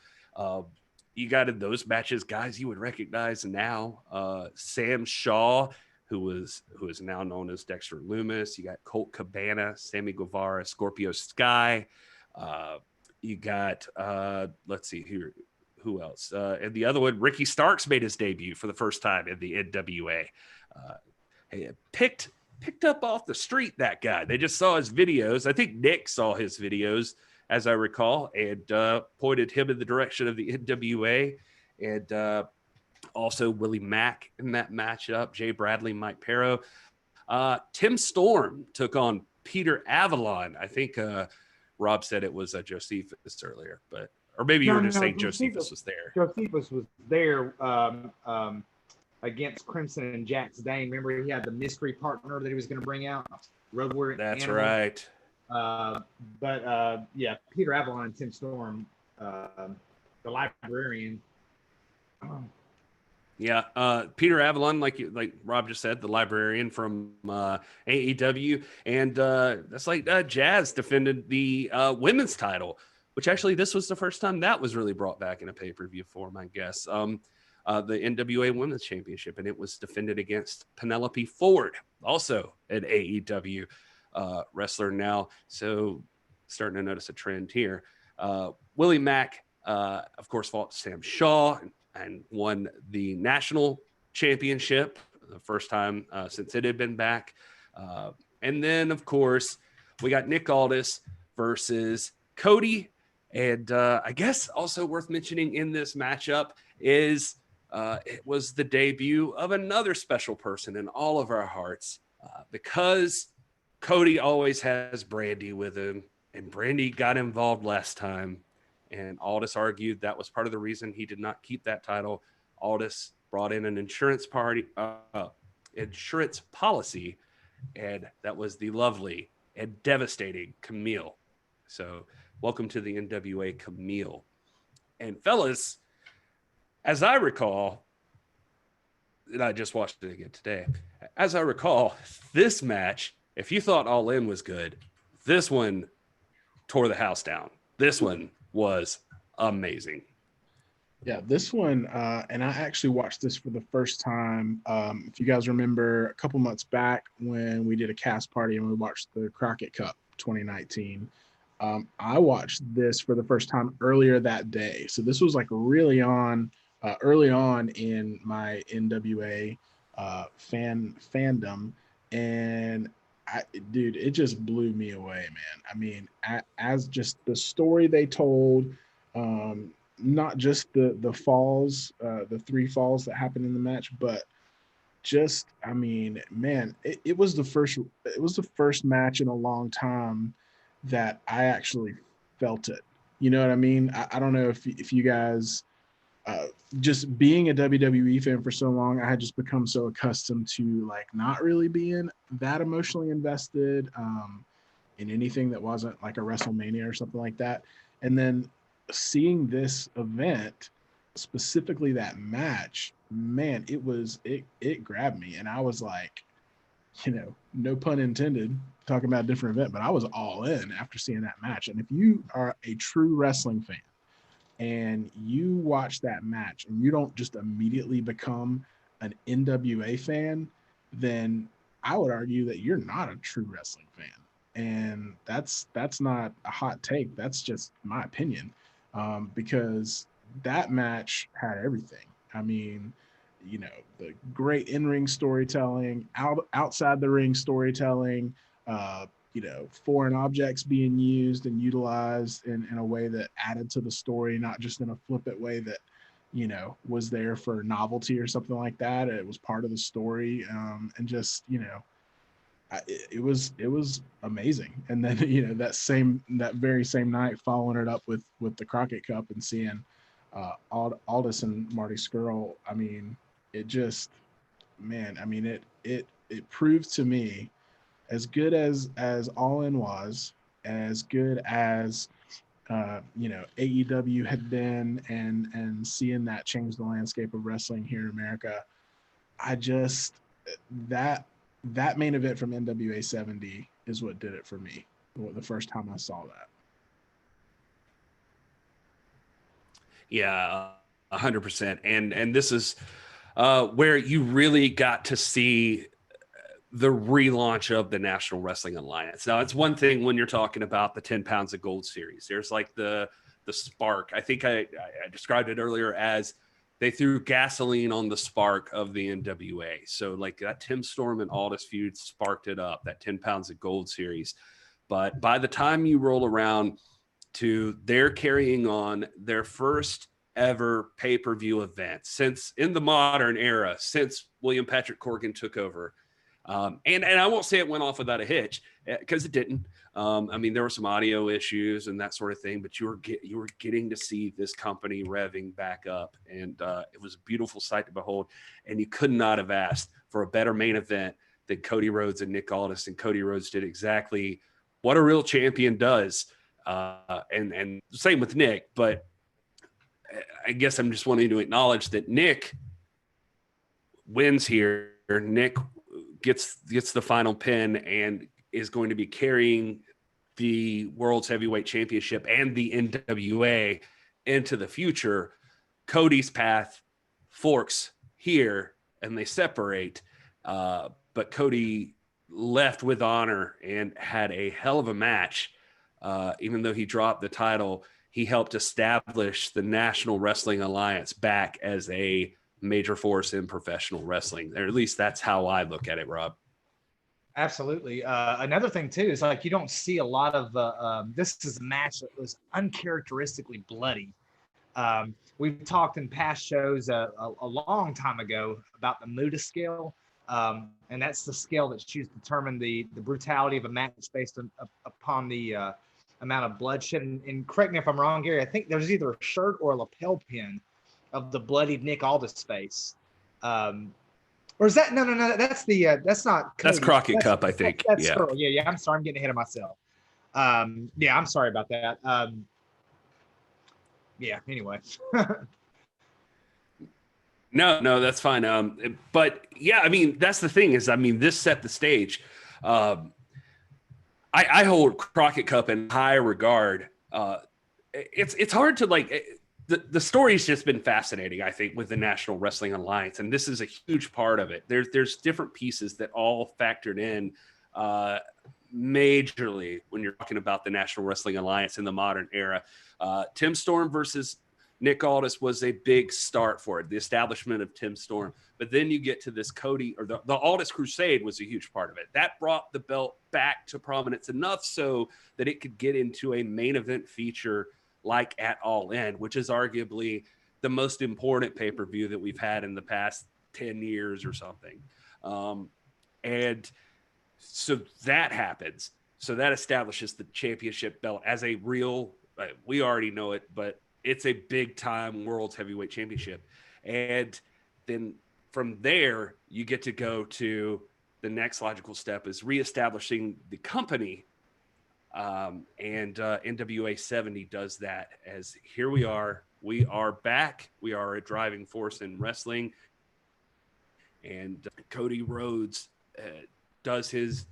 You got in those matches guys you would recognize now. Sam Shaw, who is now known as Dexter Lumis. You got Colt Cabana, Sammy Guevara, Scorpio Sky. You got let's see here, who else? And the other one, Ricky Starks made his debut for the first time in the NWA. Picked up off the street, that guy. They just saw his videos. I think Nick saw his videos, as I recall, and pointed him in the direction of the NWA. And also Willie Mack in that matchup, Jay Bradley, Mike Perro. Tim Storm took on Peter Avalon. I think Rob said it was Josephus earlier, or maybe you were just saying Josephus was there. Josephus was there against Crimson and Jax Dane. Remember, he had the mystery partner that he was going to bring out, Road Warrior. That's Animal. right. Peter Avalon and Tim Storm, the librarian. Peter Avalon, like Rob just said, the librarian from AEW, and that's like Jazz defended the women's title, which actually this was the first time that was really brought back in a pay-per-view form, I guess. The NWA Women's Championship, and it was defended against Penelope Ford, also an AEW wrestler now. So starting to notice a trend here. Willie Mack, of course, fought Sam Shaw and won the national championship, the first time since it had been back. And then, of course, we got Nick Aldis versus Cody. And I guess also worth mentioning in this matchup is it was the debut of another special person in all of our hearts, because Cody always has Brandy with him, and Brandy got involved last time. And Aldis argued that was part of the reason he did not keep that title. Aldis brought in an insurance policy, and that was the lovely and devastating Camille. So welcome to the NWA, Camille. And fellas, as I recall, and I just watched it again today, as I recall, this match, if you thought All In was good, this one tore the house down. This one was amazing. Yeah, this one, and I actually watched this for the first time. If you guys remember a couple months back when we did a cast party and we watched the Crockett Cup 2019, I watched this for the first time earlier that day. So this was like really early on in my NWA fandom, and it just blew me away, man. I mean, as just the story they told, not just the falls, the 3 falls that happened in the match, but just, I mean, man, it was the first match in a long time that I actually felt it. You know what I mean? I don't know if you guys, just being a WWE fan for so long, I had just become so accustomed to like not really being that emotionally invested in anything that wasn't like a WrestleMania or something like that. And then seeing this event, specifically that match, man, it grabbed me, and I was like, no pun intended, talking about a different event, but I was all in after seeing that match. And if you are a true wrestling fan and you watch that match and you don't just immediately become an NWA fan, then I would argue that you're not a true wrestling fan. And that's not a hot take. That's just my opinion, because that match had everything. I mean, you know, the great in-ring storytelling, outside the ring storytelling, you know, foreign objects being used and utilized in a way that added to the story, not just in a flippant way that, you know, was there for novelty or something like that. It was part of the story, and just, you know, it was amazing. And then, you know, that very same night, following it up with the Crockett Cup and seeing Aldis and Marty Scurll. I mean, it just, man, I mean, it proved to me, as good as All In was, as good as you know, AEW had been, and seeing that change the landscape of wrestling here in America, I just, that main event from NWA 70 is what did it for me the first time I saw that. Yeah, 100%. And this is where you really got to see the relaunch of the National Wrestling Alliance. Now, it's one thing when you're talking about the 10 Pounds of Gold series. There's like the spark. I think I described it earlier as they threw gasoline on the spark of the NWA. So like that Tim Storm and Aldis feud sparked it up, that 10 Pounds of Gold series. But by the time you roll around to their carrying on their first ever pay-per-view event since in the modern era, since William Patrick Corgan took over, and I won't say it went off without a hitch, because it didn't. I mean, there were some audio issues and that sort of thing, but you were getting to see this company revving back up, and it was a beautiful sight to behold. And you could not have asked for a better main event than Cody Rhodes and Nick Aldis. And Cody Rhodes did exactly what a real champion does, and same with Nick. But I guess I'm just wanting to acknowledge that Nick wins here. Nick gets the final pin and is going to be carrying the World's Heavyweight Championship and the NWA into the future. Cody's path forks here and they separate, but Cody left with honor and had a hell of a match. Even though he dropped the title, he helped establish the National Wrestling Alliance back as a major force in professional wrestling. Or at least that's how I look at it, Rob. Absolutely. Another thing too is like you don't see a lot of this is a match that was uncharacteristically bloody. We've talked in past shows a long time ago about the Muda scale, and that's the scale that's used to determine the brutality of a match based upon the amount of bloodshed. And correct me if I'm wrong, Gary, I think there's either a shirt or a lapel pin of the bloodied Nick Aldis face. Or is that no? That's that's not Cody. That's Crockett Cup, I think. That's yeah. Earl. Yeah. I'm sorry, I'm getting ahead of myself. Yeah, I'm sorry about that. Yeah. Anyway. No, that's fine. But yeah, I mean, that's the thing is, I mean, this set the stage. I hold Crockett Cup in high regard. It's hard to like. The story's just been fascinating, I think, with the National Wrestling Alliance, and this is a huge part of it. There's different pieces that all factored in majorly when you're talking about the National Wrestling Alliance in the modern era. Tim Storm versus Nick Aldis was a big start for it, the establishment of Tim Storm. But then you get to this Cody, or the Aldis Crusade was a huge part of it. That brought the belt back to prominence enough so that it could get into a main event feature like at All In, which is arguably the most important pay-per-view that we've had in the past 10 years or something. And so that happens. So that establishes the championship belt as a real, we already know it, but it's a big-time World's Heavyweight Championship. And then from there, you get to go to the next logical step is reestablishing the company. And NWA 70 does that as here we are back. We are a driving force in wrestling. And Cody Rhodes does his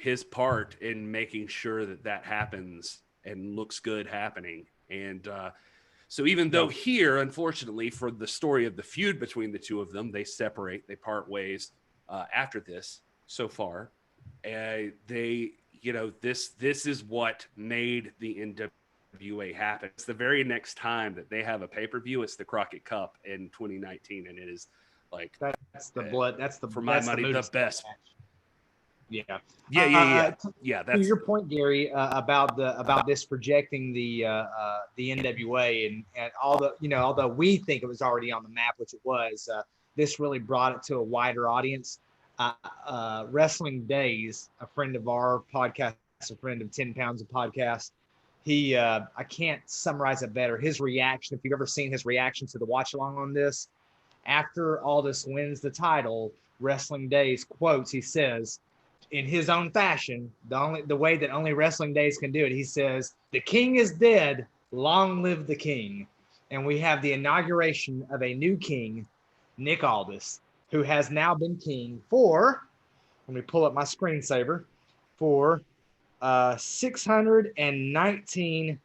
his part in making sure that happens and looks good happening. And so even though here, unfortunately, for the story of the feud between the two of them, they separate, they part ways after this so far. They, this is what made the NWA happen. It's the very next time that they have a pay-per-view. It's the Crockett Cup in 2019. And it is like, that's the blood. That's the, for my money, the best. Match. Yeah. Yeah. To your point, Gary, about this projecting the NWA and all the, although we think it was already on the map, which it was, this really brought it to a wider audience. Wrestling Days, a friend of our podcast, a friend of 10 Pounds of Podcast, he, I can't summarize it better. His reaction, if you've ever seen his reaction to the watch along on this, after Aldis wins the title, Wrestling Days quotes, he says, in his own fashion, the way that only Wrestling Days can do it, he says, "The king is dead, long live the king." And we have the inauguration of a new king, Nick Aldis, who has now been king for, let me pull up my screensaver, for 619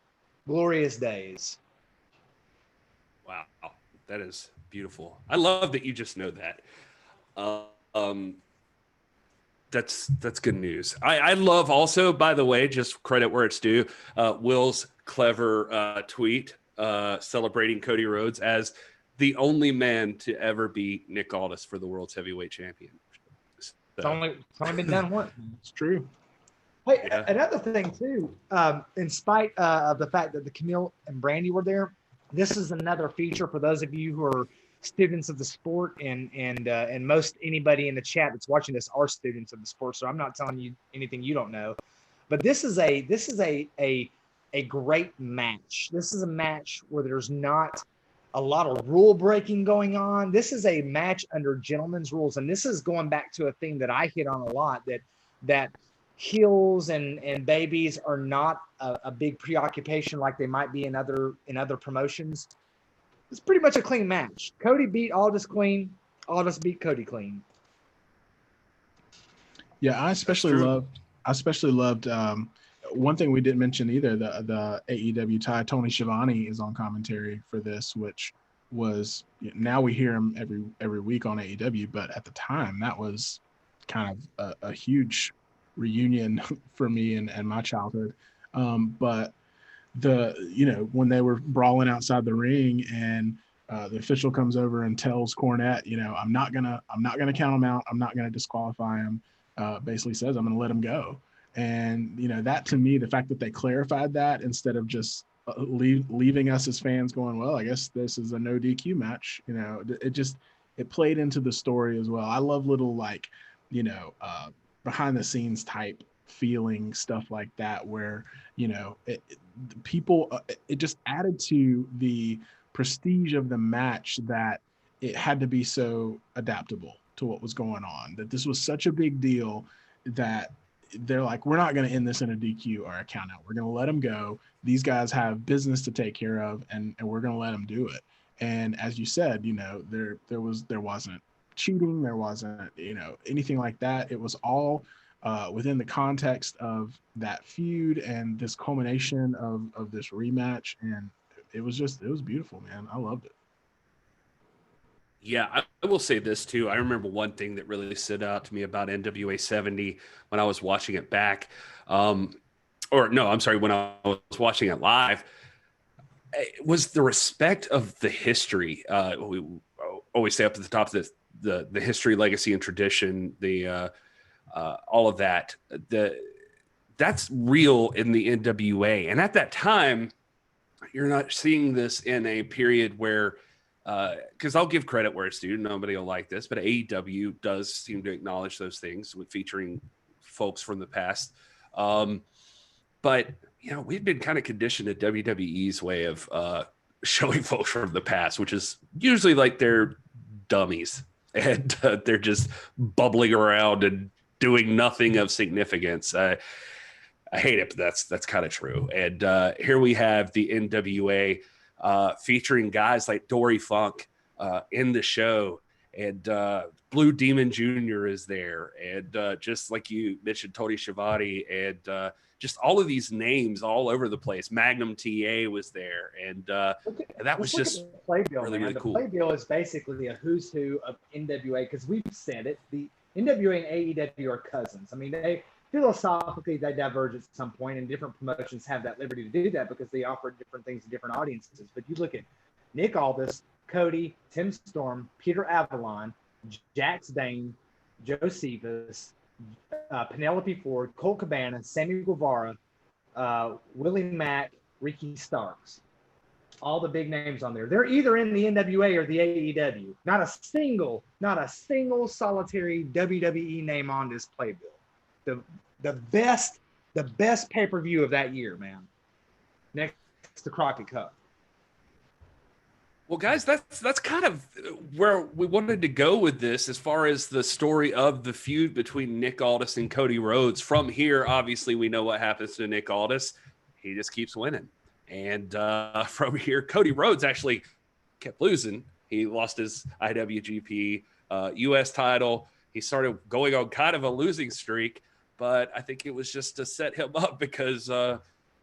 glorious days. Wow, that is beautiful. I love that you just know that. That's good news. I love also, by the way, just credit where it's due, Will's clever tweet celebrating Cody Rhodes as the only man to ever beat Nick Aldis for the world's heavyweight champion. So. It's only been done once. It's true. Hey, another thing too, in spite of the fact that the Camille and Brandy were there, this is another feature for those of you who are students of the sport, and most anybody in the chat that's watching this are students of the sport. So I'm not telling you anything you don't know, but this is a great match. This is a match where there's not a lot of rule breaking going on. This is a match under gentlemen's rules, and this is going back to a thing that I hit on a lot, that heels and babies are not a big preoccupation like they might be in other promotions. It's pretty much a clean match. Cody beat Aldis clean. Aldis beat Cody clean. Yeah, I especially loved one thing we didn't mention either, the AEW tie. Tony Schiavone is on commentary for this, which was, now we hear him every week on AEW, but at the time that was kind of a huge reunion for me and my childhood. But when they were brawling outside the ring and the official comes over and tells Cornette, I'm not gonna count him out. I'm not gonna disqualify him. Basically says I'm gonna let him go. And that, to me, the fact that they clarified that instead of just leaving us as fans going, well, I guess this is a no DQ match. It played into the story as well. I love little behind the scenes type feeling stuff like that, where it just added to the prestige of the match, that it had to be so adaptable to what was going on, that this was such a big deal that they're like, we're not going to end this in a DQ or a count out. We're going to let them go. These guys have business to take care of, and we're going to let them do it. And as you said, there wasn't cheating, there wasn't anything like that. It was all within the context of that feud and this culmination of this rematch, and it was beautiful, man. I loved it. Yeah, I will say this too. I remember one thing that really stood out to me about NWA 70 when I was watching it back. When I was watching it live, it was the respect of the history. We always say up at the top of the history, legacy, and tradition, all of that. That's real in the NWA. And at that time, you're not seeing this in a period where, because I'll give credit where it's due, nobody will like this, but AEW does seem to acknowledge those things with featuring folks from the past. But we've been kind of conditioned to WWE's way of showing folks from the past, which is usually like they're dummies and they're just bubbling around and doing nothing of significance. I hate it, but that's kind of true. And here we have the NWA featuring guys like Dory Funk in the show, and Blue Demon Jr. is there, and just like you mentioned, Tony Schiavone, and just all of these names all over the place. Magnum TA was there, and that was just the playbill, really, really cool. The playbill is basically a who's who of NWA, because we've said it. The NWA and AEW are cousins. I mean, they philosophically they diverge at some point, and different promotions have that liberty to do that because they offer different things to different audiences. But you look at Nick Aldis, Cody, Tim Storm, Peter Avalon, Jax Dane, Joe Sivas, Penelope Ford, Colt Cabana, Sammy Guevara, Willie Mack, Ricky Starks. All the big names on there. They're either in the NWA or the AEW. Not a single solitary WWE name on this playbill. The best pay-per-view of that year, man. Next to Crockett Cup. Well, guys, that's kind of where we wanted to go with this as far as the story of the feud between Nick Aldis and Cody Rhodes. From here, obviously, we know what happens to Nick Aldis. He just keeps winning. And from here, Cody Rhodes actually kept losing. He lost his IWGP U.S. title. He started going on kind of a losing streak, but I think it was just to set him up because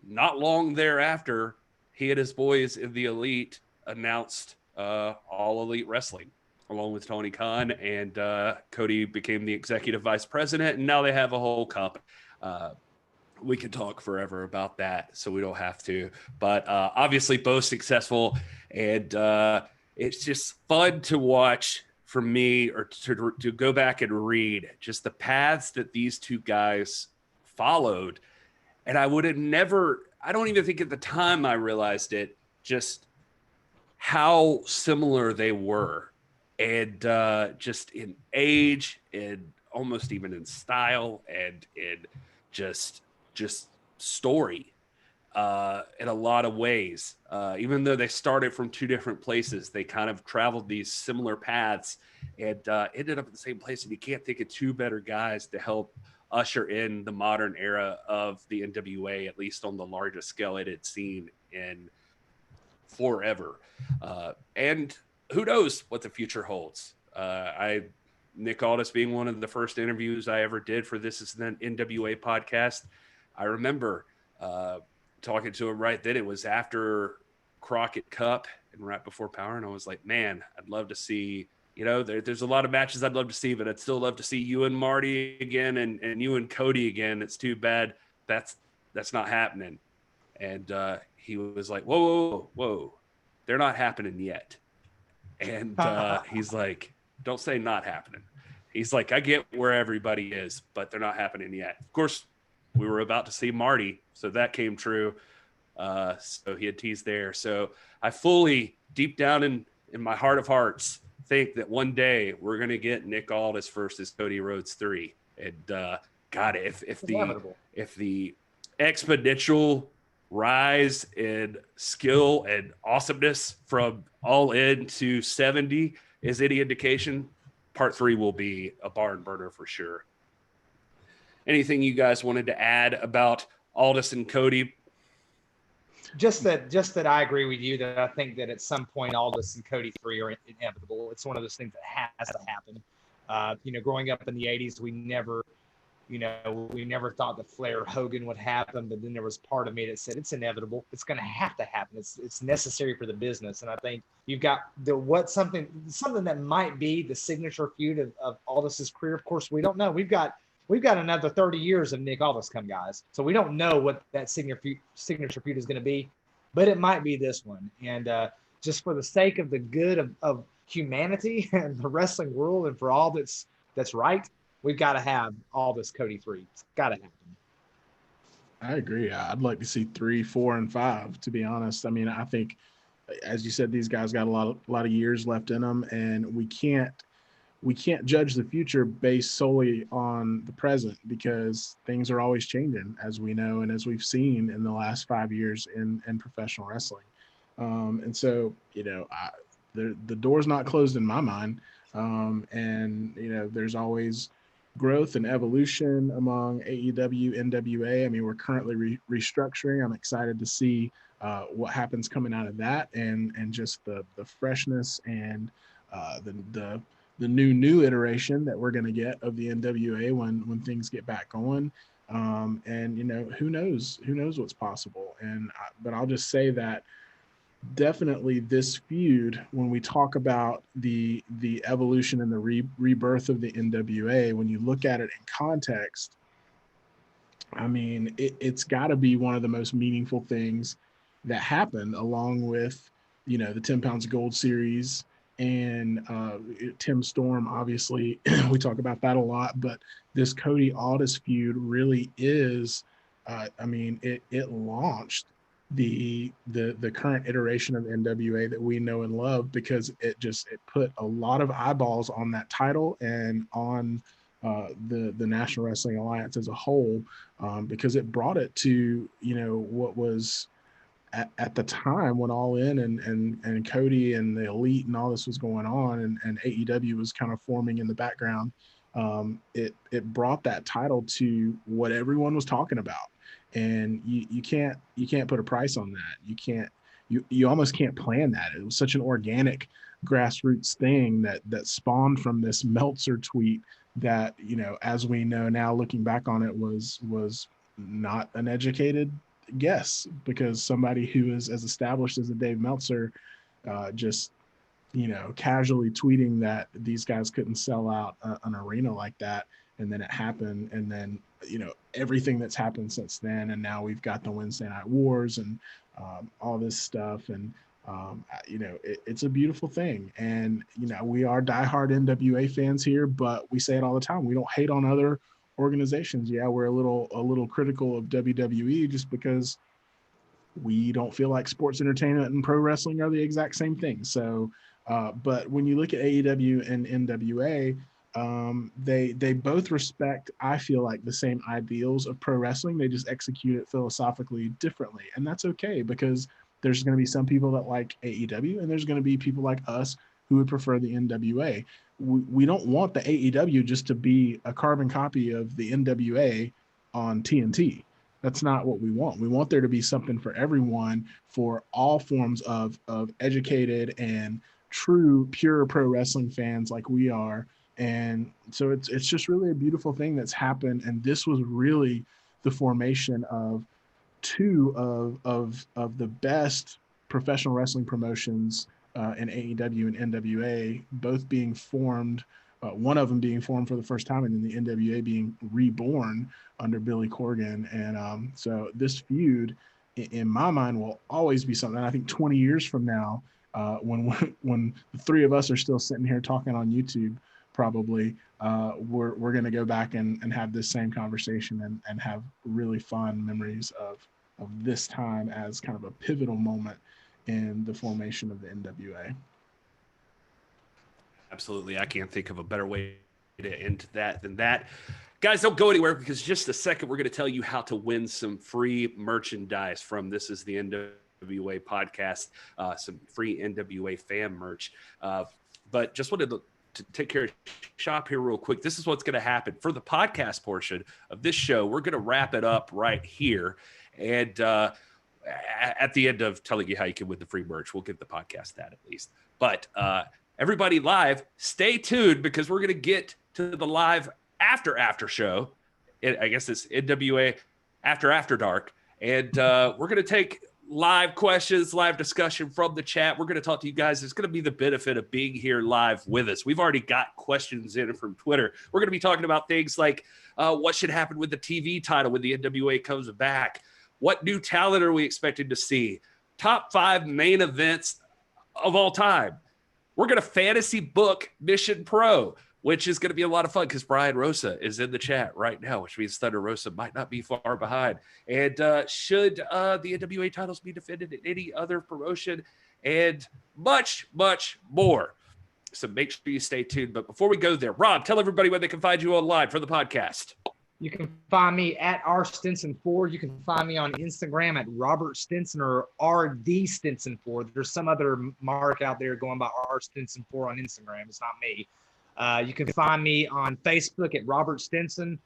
not long thereafter, he and his boys in the Elite announced All Elite Wrestling along with Tony Khan, and Cody became the executive vice president, and now they have a whole company. We could talk forever about that, so we don't have to, but obviously both successful, and it's just fun to watch for me, or to go back and read just the paths that these two guys followed. And I would have never, I don't even think at the time I realized it, just how similar they were, and just in age, and almost even in style, and in just story in a lot of ways. Even though they started from two different places, they kind of traveled these similar paths and ended up at the same place. And you can't think of two better guys to help usher in the modern era of the NWA, at least on the largest scale it had seen in forever. And who knows what the future holds. Nick Aldis being one of the first interviews I ever did for This Is the NWA podcast. I remember talking to him right then. It was after Crockett Cup and right before Power. And I was like, man, I'd love to see, there's a lot of matches I'd love to see, but I'd still love to see you and Marty again and you and Cody again. It's too bad that's not happening. And he was like, whoa, they're not happening yet. And he's like, don't say not happening. He's like, I get where everybody is, but they're not happening yet. Of course, we were about to see Marty, so that came true. So he had teased there. So I fully, deep down in my heart of hearts, think that one day we're going to get Nick Aldis versus Cody Rhodes 3. And God, if the exponential rise in skill and awesomeness from All In to 70 is any indication, part 3 will be a barn burner for sure. Anything you guys wanted to add about Aldis and Cody? Just that I agree with you that I think that at some point Aldis and Cody 3 are inevitable. It's one of those things that has to happen. Growing up in the 80s, we never thought that Flair Hogan would happen, but then there was part of me that said it's inevitable. It's going to have to happen. It's necessary for the business. And I think you've got something that might be the signature feud of Aldis's career. Of course, we don't know. We've got another 30 years of Nick Aldis come, guys. So we don't know what that signature feud is going to be, but it might be this one. And just for the sake of the good of humanity and the wrestling world, and for all that's right, we've got to have Aldis Cody 3. It's got to happen. I agree. I'd like to see 3, 4, and 5, to be honest. I mean, I think, as you said, these guys got a lot of years left in them, and we can't judge the future based solely on the present, because things are always changing, as we know and as we've seen in the last 5 years in professional wrestling. And so, the door's not closed in my mind. And there's always growth and evolution among AEW, NWA. I mean, we're currently restructuring. I'm excited to see what happens coming out of that, and just the freshness and the new iteration that we're going to get of the NWA when things get back going. And who knows what's possible. But I'll just say that definitely this feud, when we talk about the evolution and the rebirth of the NWA, when you look at it in context, I mean, it's got to be one of the most meaningful things that happened, along with, the 10 Pounds of Gold series and Tim Storm. Obviously, we talk about that a lot, but this Cody Aldis feud really is, it launched the current iteration of NWA that we know and love, because it put a lot of eyeballs on that title and on the National Wrestling Alliance as a whole, because it brought it to what was at the time when All In and Cody and the Elite and all this was going on, and AEW was kind of forming in the background. It brought that title to what everyone was talking about, and you can't put a price on that. You almost can't plan that. It was such an organic grassroots thing that spawned from this Meltzer tweet that, as we know now, looking back on it, was not an educated guess, because somebody who is as established as a Dave Meltzer just casually tweeting that these guys couldn't sell out an arena like that, and then it happened, and then everything that's happened since then, and now we've got the Wednesday Night Wars and all this stuff, and it's a beautiful thing. And we are diehard NWA fans here, but we say it all the time, we don't hate on other organizations. Yeah, we're a little critical of WWE just because we don't feel like sports entertainment and pro wrestling are the exact same thing. So but when you look at AEW and NWA, they both respect, I feel like, the same ideals of pro wrestling. They just execute it philosophically differently, and that's okay, because there's going to be some people that like AEW, and there's going to be people like us who would prefer the NWA. We don't want the AEW just to be a carbon copy of the NWA on TNT. That's not what we want. We want there to be something for everyone, for all forms of educated and true, pure pro wrestling fans like we are. And so it's just really a beautiful thing that's happened. And this was really the formation of two of the best professional wrestling promotions in AEW and NWA, both being formed, one of them being formed for the first time, and then the NWA being reborn under Billy Corgan. And so this feud, in my mind, will always be something. I think 20 years from now, when the three of us are still sitting here talking on YouTube, probably we're going to go back and have this same conversation and have really fond memories of this time as kind of a pivotal moment in the formation of the NWA. Absolutely. I can't think of a better way to end that than that. Guys, don't go anywhere, because just a second, we're going to tell you how to win some free merchandise from This Is the NWA Podcast, some free NWA fan merch. But just wanted to take care of shop here real quick. This is what's going to happen. For the podcast portion of this show, we're going to wrap it up right here. And at the end of telling you how you can win the free merch, we'll give the podcast that at least. But everybody live, stay tuned, because we're going to get to the live after show. I guess it's NWA after dark. And we're going to take live questions, live discussion from the chat. We're going to talk to you guys. It's going to be the benefit of being here live with us. We've already got questions in from Twitter. We're going to be talking about things like what should happen with the TV title when the NWA comes back. What new talent are we expecting to see? Top 5 main events of all time. We're going to fantasy book Mission Pro, which is going to be a lot of fun, because Brian Rosa is in the chat right now, which means Thunder Rosa might not be far behind. And should the NWA titles be defended in any other promotion, and much, much more. So make sure you stay tuned. But before we go there, Rob, tell everybody where they can find you online for the podcast. You can find me at rstinson4. You can find me on Instagram at Robert Stinson or RD Stinson4. There's some other mark out there going by rstinson4 on Instagram. It's not me. You can find me on Facebook at Robert Stinson.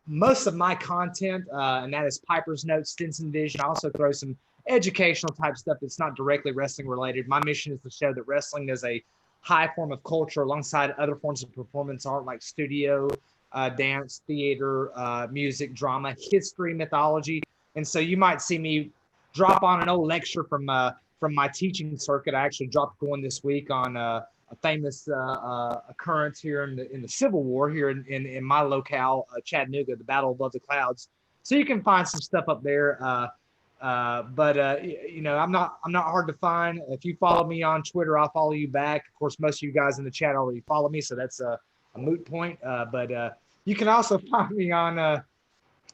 Most of my content, and that is Piper's Notes, Stinson Vision. I also throw some educational type stuff that's not directly wrestling related. My mission is to show that wrestling is a high form of culture alongside other forms of performance art like studio, dance, theater, music, drama, history, mythology. And so you might see me drop on an old lecture from my teaching circuit. I actually dropped one this week on a famous occurrence here in the Civil War here in my locale, Chattanooga, the Battle Above the Clouds. So you can find some stuff up there. But you know, I'm not hard to find. If you follow me on Twitter, I'll follow you back. Of course, most of you guys in the chat already follow me, so that's a moot point. But you can also find me on.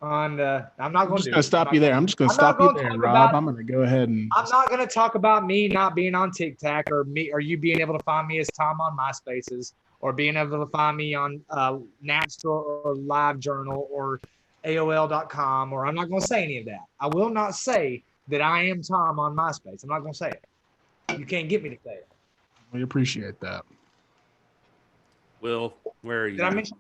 I'm not going to stop you there. I'm just going to stop you there, Rob. I'm going to go ahead and. I'm not going to talk about me not being on TikTok or you being able to find me as Tom on MySpaces or being able to find me on Napster or LiveJournal or AOL.com, or I'm not going to say any of that. I will not say that I am Tom on MySpace. I'm not going to say it. You can't get me to say it. We appreciate that. Will, where are you? Did I mention?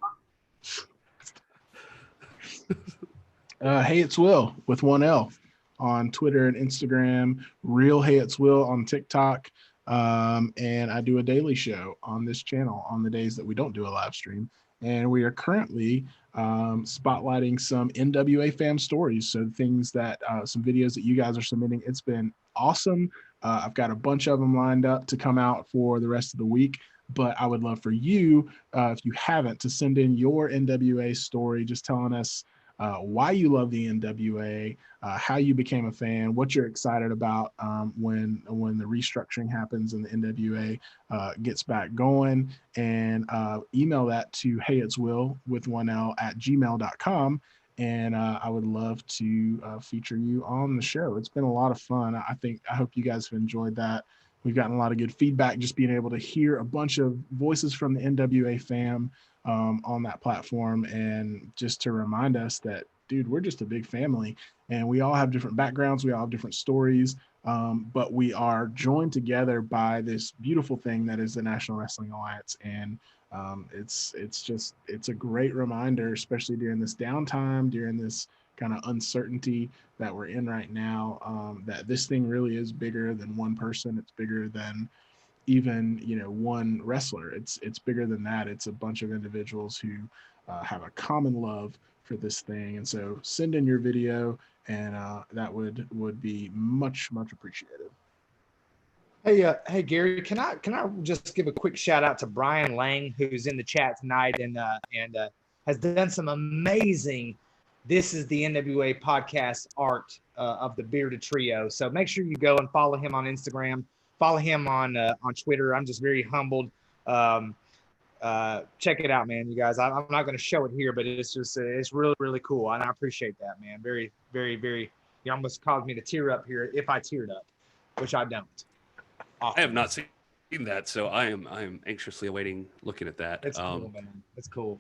Hey, it's Will with 1L on Twitter and Instagram. Real Hey, it's Will on TikTok. And I do a daily show on this channel on the days that we don't do a live stream. And we are currently spotlighting some NWA fam stories. So things that some videos that you guys are submitting. It's been awesome. I've got a bunch of them lined up to come out for the rest of the week. But I would love for you, if you haven't, to send in your NWA story, just telling us why you love the NWA, how you became a fan, what you're excited about when the restructuring happens and the NWA gets back going, and email that to heyitswill with 1L at gmail.com. And I would love to feature you on the show. It's been a lot of fun. I hope you guys have enjoyed that. We've gotten a lot of good feedback, just being able to hear a bunch of voices from the NWA fam on that platform, and just to remind us that, dude, we're just a big family, and we all have different backgrounds, we all have different stories, but we are joined together by this beautiful thing that is the National Wrestling Alliance. And it's a great reminder, especially during this downtime, during this kind of uncertainty that we're in right now, that this thing really is bigger than one person. It's bigger than even, one wrestler. It's bigger than that. It's a bunch of individuals who have a common love for this thing. And so send in your video, and that would be much, much appreciated. Hey, Gary, can I just give a quick shout out to Brian Lang, who's in the chat tonight and has done some amazing This is the NWA Podcast art of the Bearded Trio. So make sure you go and follow him on Instagram, follow him on Twitter. I'm just very humbled. Check it out, man. You guys, I'm not going to show it here, but it's really, really cool. And I appreciate that, man. Very, very, very, you almost caused me to tear up here if I teared up, which I don't. Awesome. I have not seen that, so I am anxiously awaiting looking at that. It's cool, man. It's cool.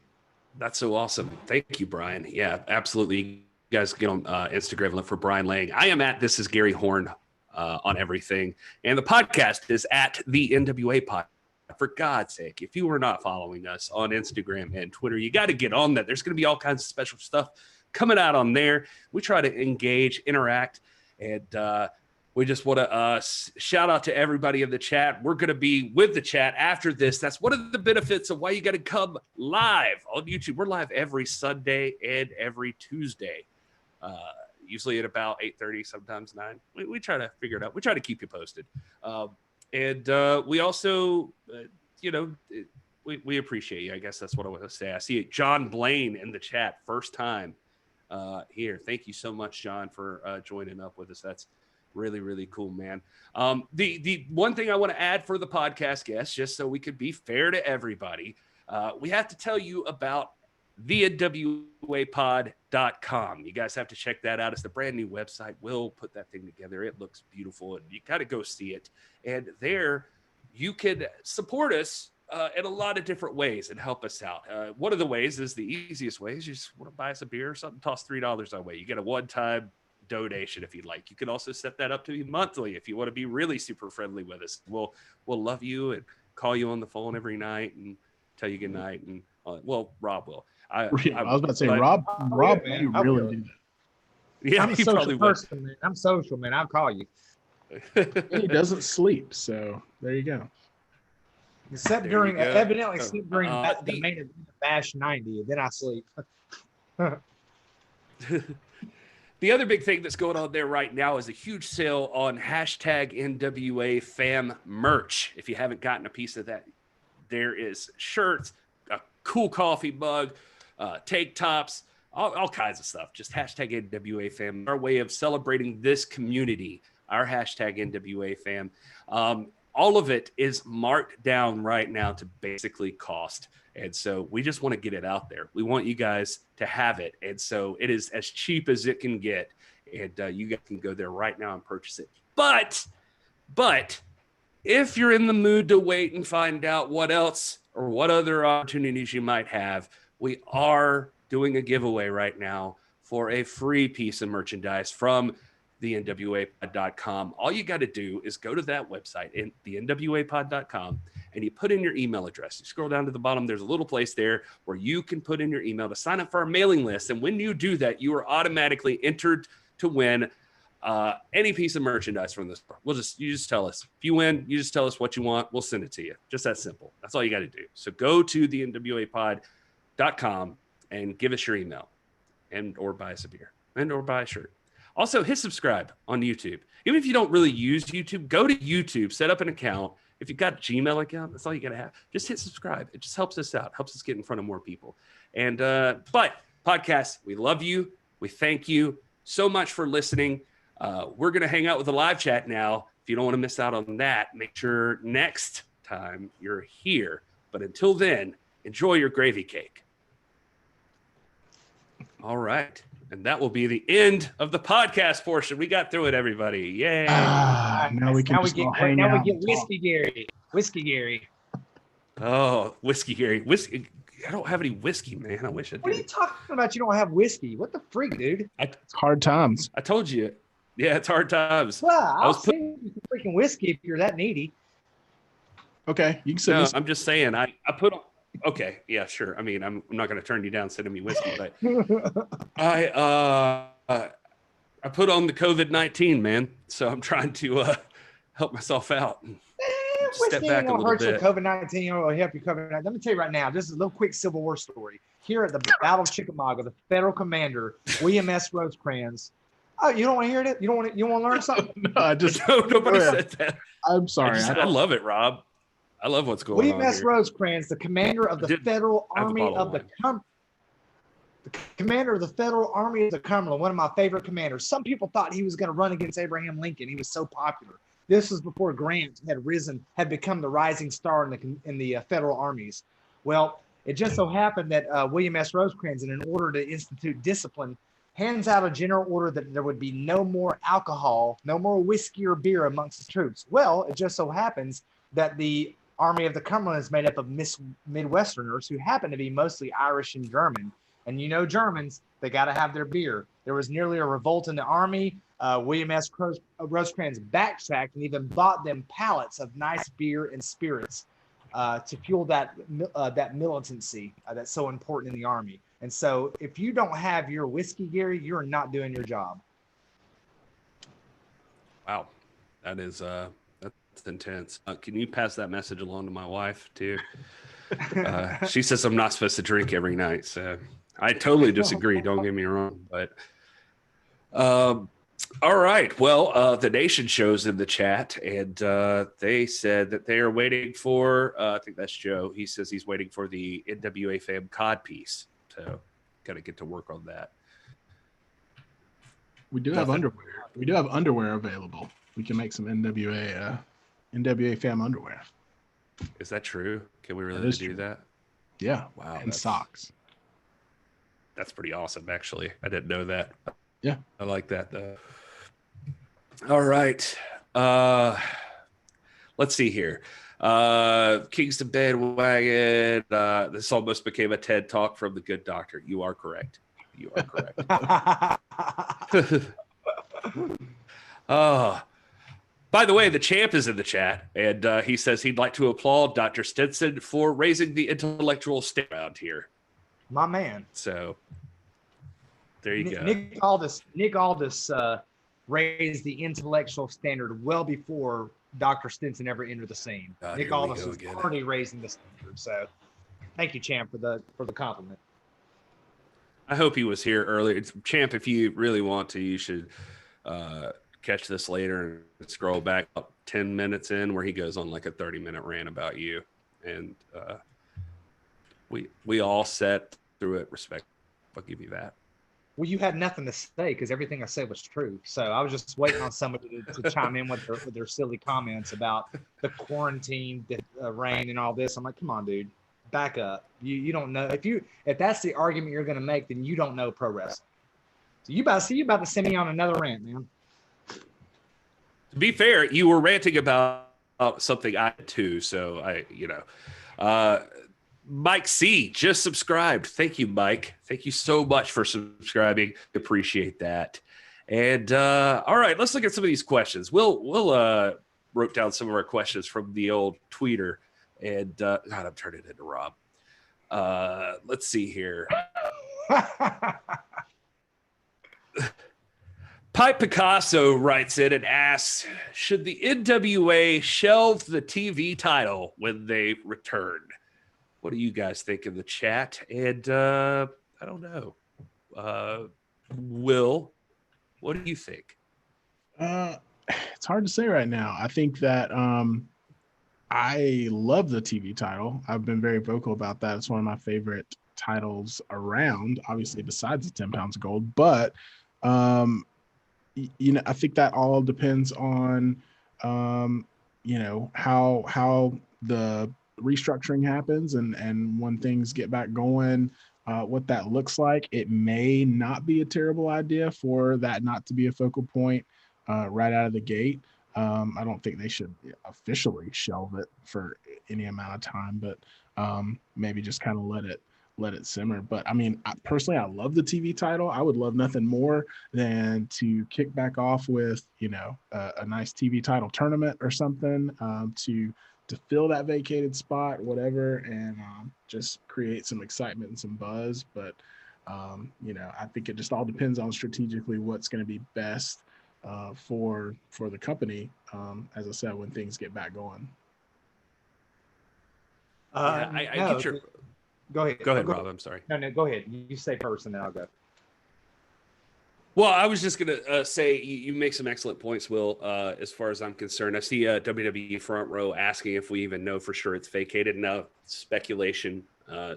That's so awesome. Thank you, Brian. Yeah, absolutely. You guys get on Instagram and look for Brian Lang. I am at This Is Gary Horn on everything. And the podcast is at the NWA Podcast. For God's sake, if you are not following us on Instagram and Twitter, you got to get on that. There's going to be all kinds of special stuff coming out on there. We try to engage, interact, and we just want to shout out to everybody in the chat. We're going to be with the chat after this. That's one of the benefits of why you got to come live on YouTube. We're live every Sunday and every Tuesday, usually at about 8:30, sometimes 9. We try to figure it out. We try to keep you posted. And we also, we appreciate you. I guess that's what I want to say. I see John Blaine in the chat, first time here. Thank you so much, John, for joining up with us. That's really, really cool, man. The one thing I want to add for the podcast guests, just so we could be fair to everybody, we have to tell you about the NWApod.com. You guys have to check that out. It's the brand new website. We'll put that thing together. It looks beautiful, and you got to go see it. And there you can support us in a lot of different ways and help us out. One of the ways is the easiest way is you just want to buy us a beer or something, toss $3 our way. You get a one-time donation if you'd like. You can also set that up to be monthly if you want to be really super friendly with us. We'll love you and call you on the phone every night and tell you good night. And Rob will. I was about to say, Rob, man, you really do that. Yeah, I'm a social person, man. I'm social, man. I'll call you. He doesn't sleep, so there you go. Except during evidently except during the main event of Bash 90, then I sleep. The other big thing that's going on there right now is a huge sale on hashtag NWA fam merch. If you haven't gotten a piece of that, there is shirts, a cool coffee mug, tank tops, all kinds of stuff. Just hashtag NWA fam, our way of celebrating this community, our hashtag NWA fam. All of it is marked down right now to basically cost. And so we just want to get it out there. We want you guys to have it. And so it is as cheap as it can get. And you guys can go there right now and purchase it. But if you're in the mood to wait and find out what else or what other opportunities you might have, we are doing a giveaway right now for a free piece of merchandise from the NWApod.com. All you got to do is go to that website, the NWApod.com, and you put in your email address. You scroll down to the bottom, there's a little place there where you can put in your email to sign up for our mailing list. And when you do that, you are automatically entered to win any piece of merchandise from this. You just tell us. If you win, you just tell us what you want. We'll send it to you. Just that simple. That's all you got to do. So go to the NWApod.com and give us your email and or buy us a beer and or buy a shirt. Also, hit subscribe on YouTube. Even if you don't really use YouTube, go to YouTube, set up an account. If you've got a Gmail account, that's all you got to have. Just hit subscribe. It just helps us out, helps us get in front of more people. And but podcast, we love you. We thank you so much for listening. We're going to hang out with the live chat now. If you don't want to miss out on that, make sure next time you're here. But until then, enjoy your gravy cake. All right. And that will be the end of the podcast portion. We got through it, everybody. Yay. Now we get Whiskey Gary. Whiskey Gary. Oh, Whiskey Gary. Whiskey. I don't have any whiskey, man. I wish I did. What are you talking about? You don't have whiskey? What the freak, dude? It's hard times. I told you. Yeah, it's hard times. Well, I'll send you some freaking whiskey if you're that needy. Okay, you can send me. I'm just saying. I put on. Okay, yeah, sure. I mean, I'm not going to turn you down sending me whiskey, but I put on the COVID-19, man. So I'm trying to help myself out. Step back a little bit. COVID-19 will help you COVID-19. Let me tell you right now, this is a little quick Civil War story. Here at the Battle of Chickamauga, the federal commander, William S. Rosecrans. Oh, you don't want to hear it? You don't want to learn something? No, I just nobody said that. I'm sorry. I love it, Rob. I love what's going William on. William S. Rosecrans, the commander of the Federal Army of the commander of the Federal Army of the Cumberland, one of my favorite commanders. Some people thought he was going to run against Abraham Lincoln. He was so popular. This was before Grant had become the rising star in the federal armies. Well, it just so happened that William S. Rosecrans, in an order to institute discipline, hands out a general order that there would be no more alcohol, no more whiskey or beer amongst the troops. Well, it just so happens that the Army of the Cumberland is made up of Midwesterners who happen to be mostly Irish and German. And you know Germans, they got to have their beer. There was nearly a revolt in the army. William S. Rosecrans backtracked and even bought them pallets of nice beer and spirits to fuel that militancy that's so important in the army. And so if you don't have your whiskey, Gary, you're not doing your job. Wow. That is that's intense. Can you pass that message along to my wife too? She says I'm not supposed to drink every night. So I totally disagree. Don't get me wrong. But all right. Well, the Nation shows in the chat, and they said that they are waiting for, I think that's Joe. He says he's waiting for the NWA fam cod piece. So got to get to work on that. We do have underwear. We do have underwear available. We can make some NWA fam underwear. Is that true? Can we really do that? Yeah. Wow. And socks. That's pretty awesome, actually. I didn't know that. Yeah. I like that, though. All right. Let's see here. Kingston Bandwagon. This almost became a TED Talk from the Good Doctor. You are correct. You are correct. By the way, the champ is in the chat, and he says he'd like to applaud Dr. Stinson for raising the intellectual state around here. My man. So there you go. Nick Aldis raised the intellectual standard well before Dr. Stinson ever enter the scene. God, Nick here we Aldis go is again. already raising the standard. So thank you, Champ, for the compliment. I hope he was here earlier. Champ, if you really want to, you should catch this later and scroll back up 10 minutes in where he goes on like a 30-minute rant about you. And we all sat through it. Respect. I'll give you that. Well, you had nothing to say because everything I said was true. So I was just waiting on somebody to chime in with their silly comments about the quarantine reign and all this. I'm like, come on, dude, back up. You don't know if that's the argument you're going to make, then you don't know pro wrestling. So you about to send me on another rant, man. To be fair, you were ranting about something I did too. So Mike C just subscribed. Thank you, Mike. Thank you so much for subscribing. Appreciate that. And all right, let's look at some of these questions. We'll wrote down some of our questions from the old tweeter. And God, I'm turning into Rob. Let's see here. Pipe Picasso writes in and asks, should the NWA shelve the TV title when they return? What do you guys think in the chat? And I don't know. Will, what do you think? It's hard to say right now. I think that I love the TV title. I've been very vocal about that. It's one of my favorite titles around, obviously besides the 10 pounds of gold. But, I think that all depends on, how the restructuring happens and when things get back going, what that looks like. It may not be a terrible idea for that not to be a focal point right out of the gate. I don't think they should officially shelve it for any amount of time, but maybe just kind of let it simmer. But I mean, personally, I love the TV title. I would love nothing more than to kick back off with, a nice TV title tournament or something to fill that vacated spot, whatever, and just create some excitement and some buzz. But, I think it just all depends on strategically what's going to be best for the company, as I said, when things get back going. I get your... Go ahead. Go ahead, Rob. I'm sorry. No, go ahead. You say first, and then I'll go. Well, I was just going to say you make some excellent points, Will, as far as I'm concerned. I see WWE Front Row asking if we even know for sure it's vacated. No, speculation.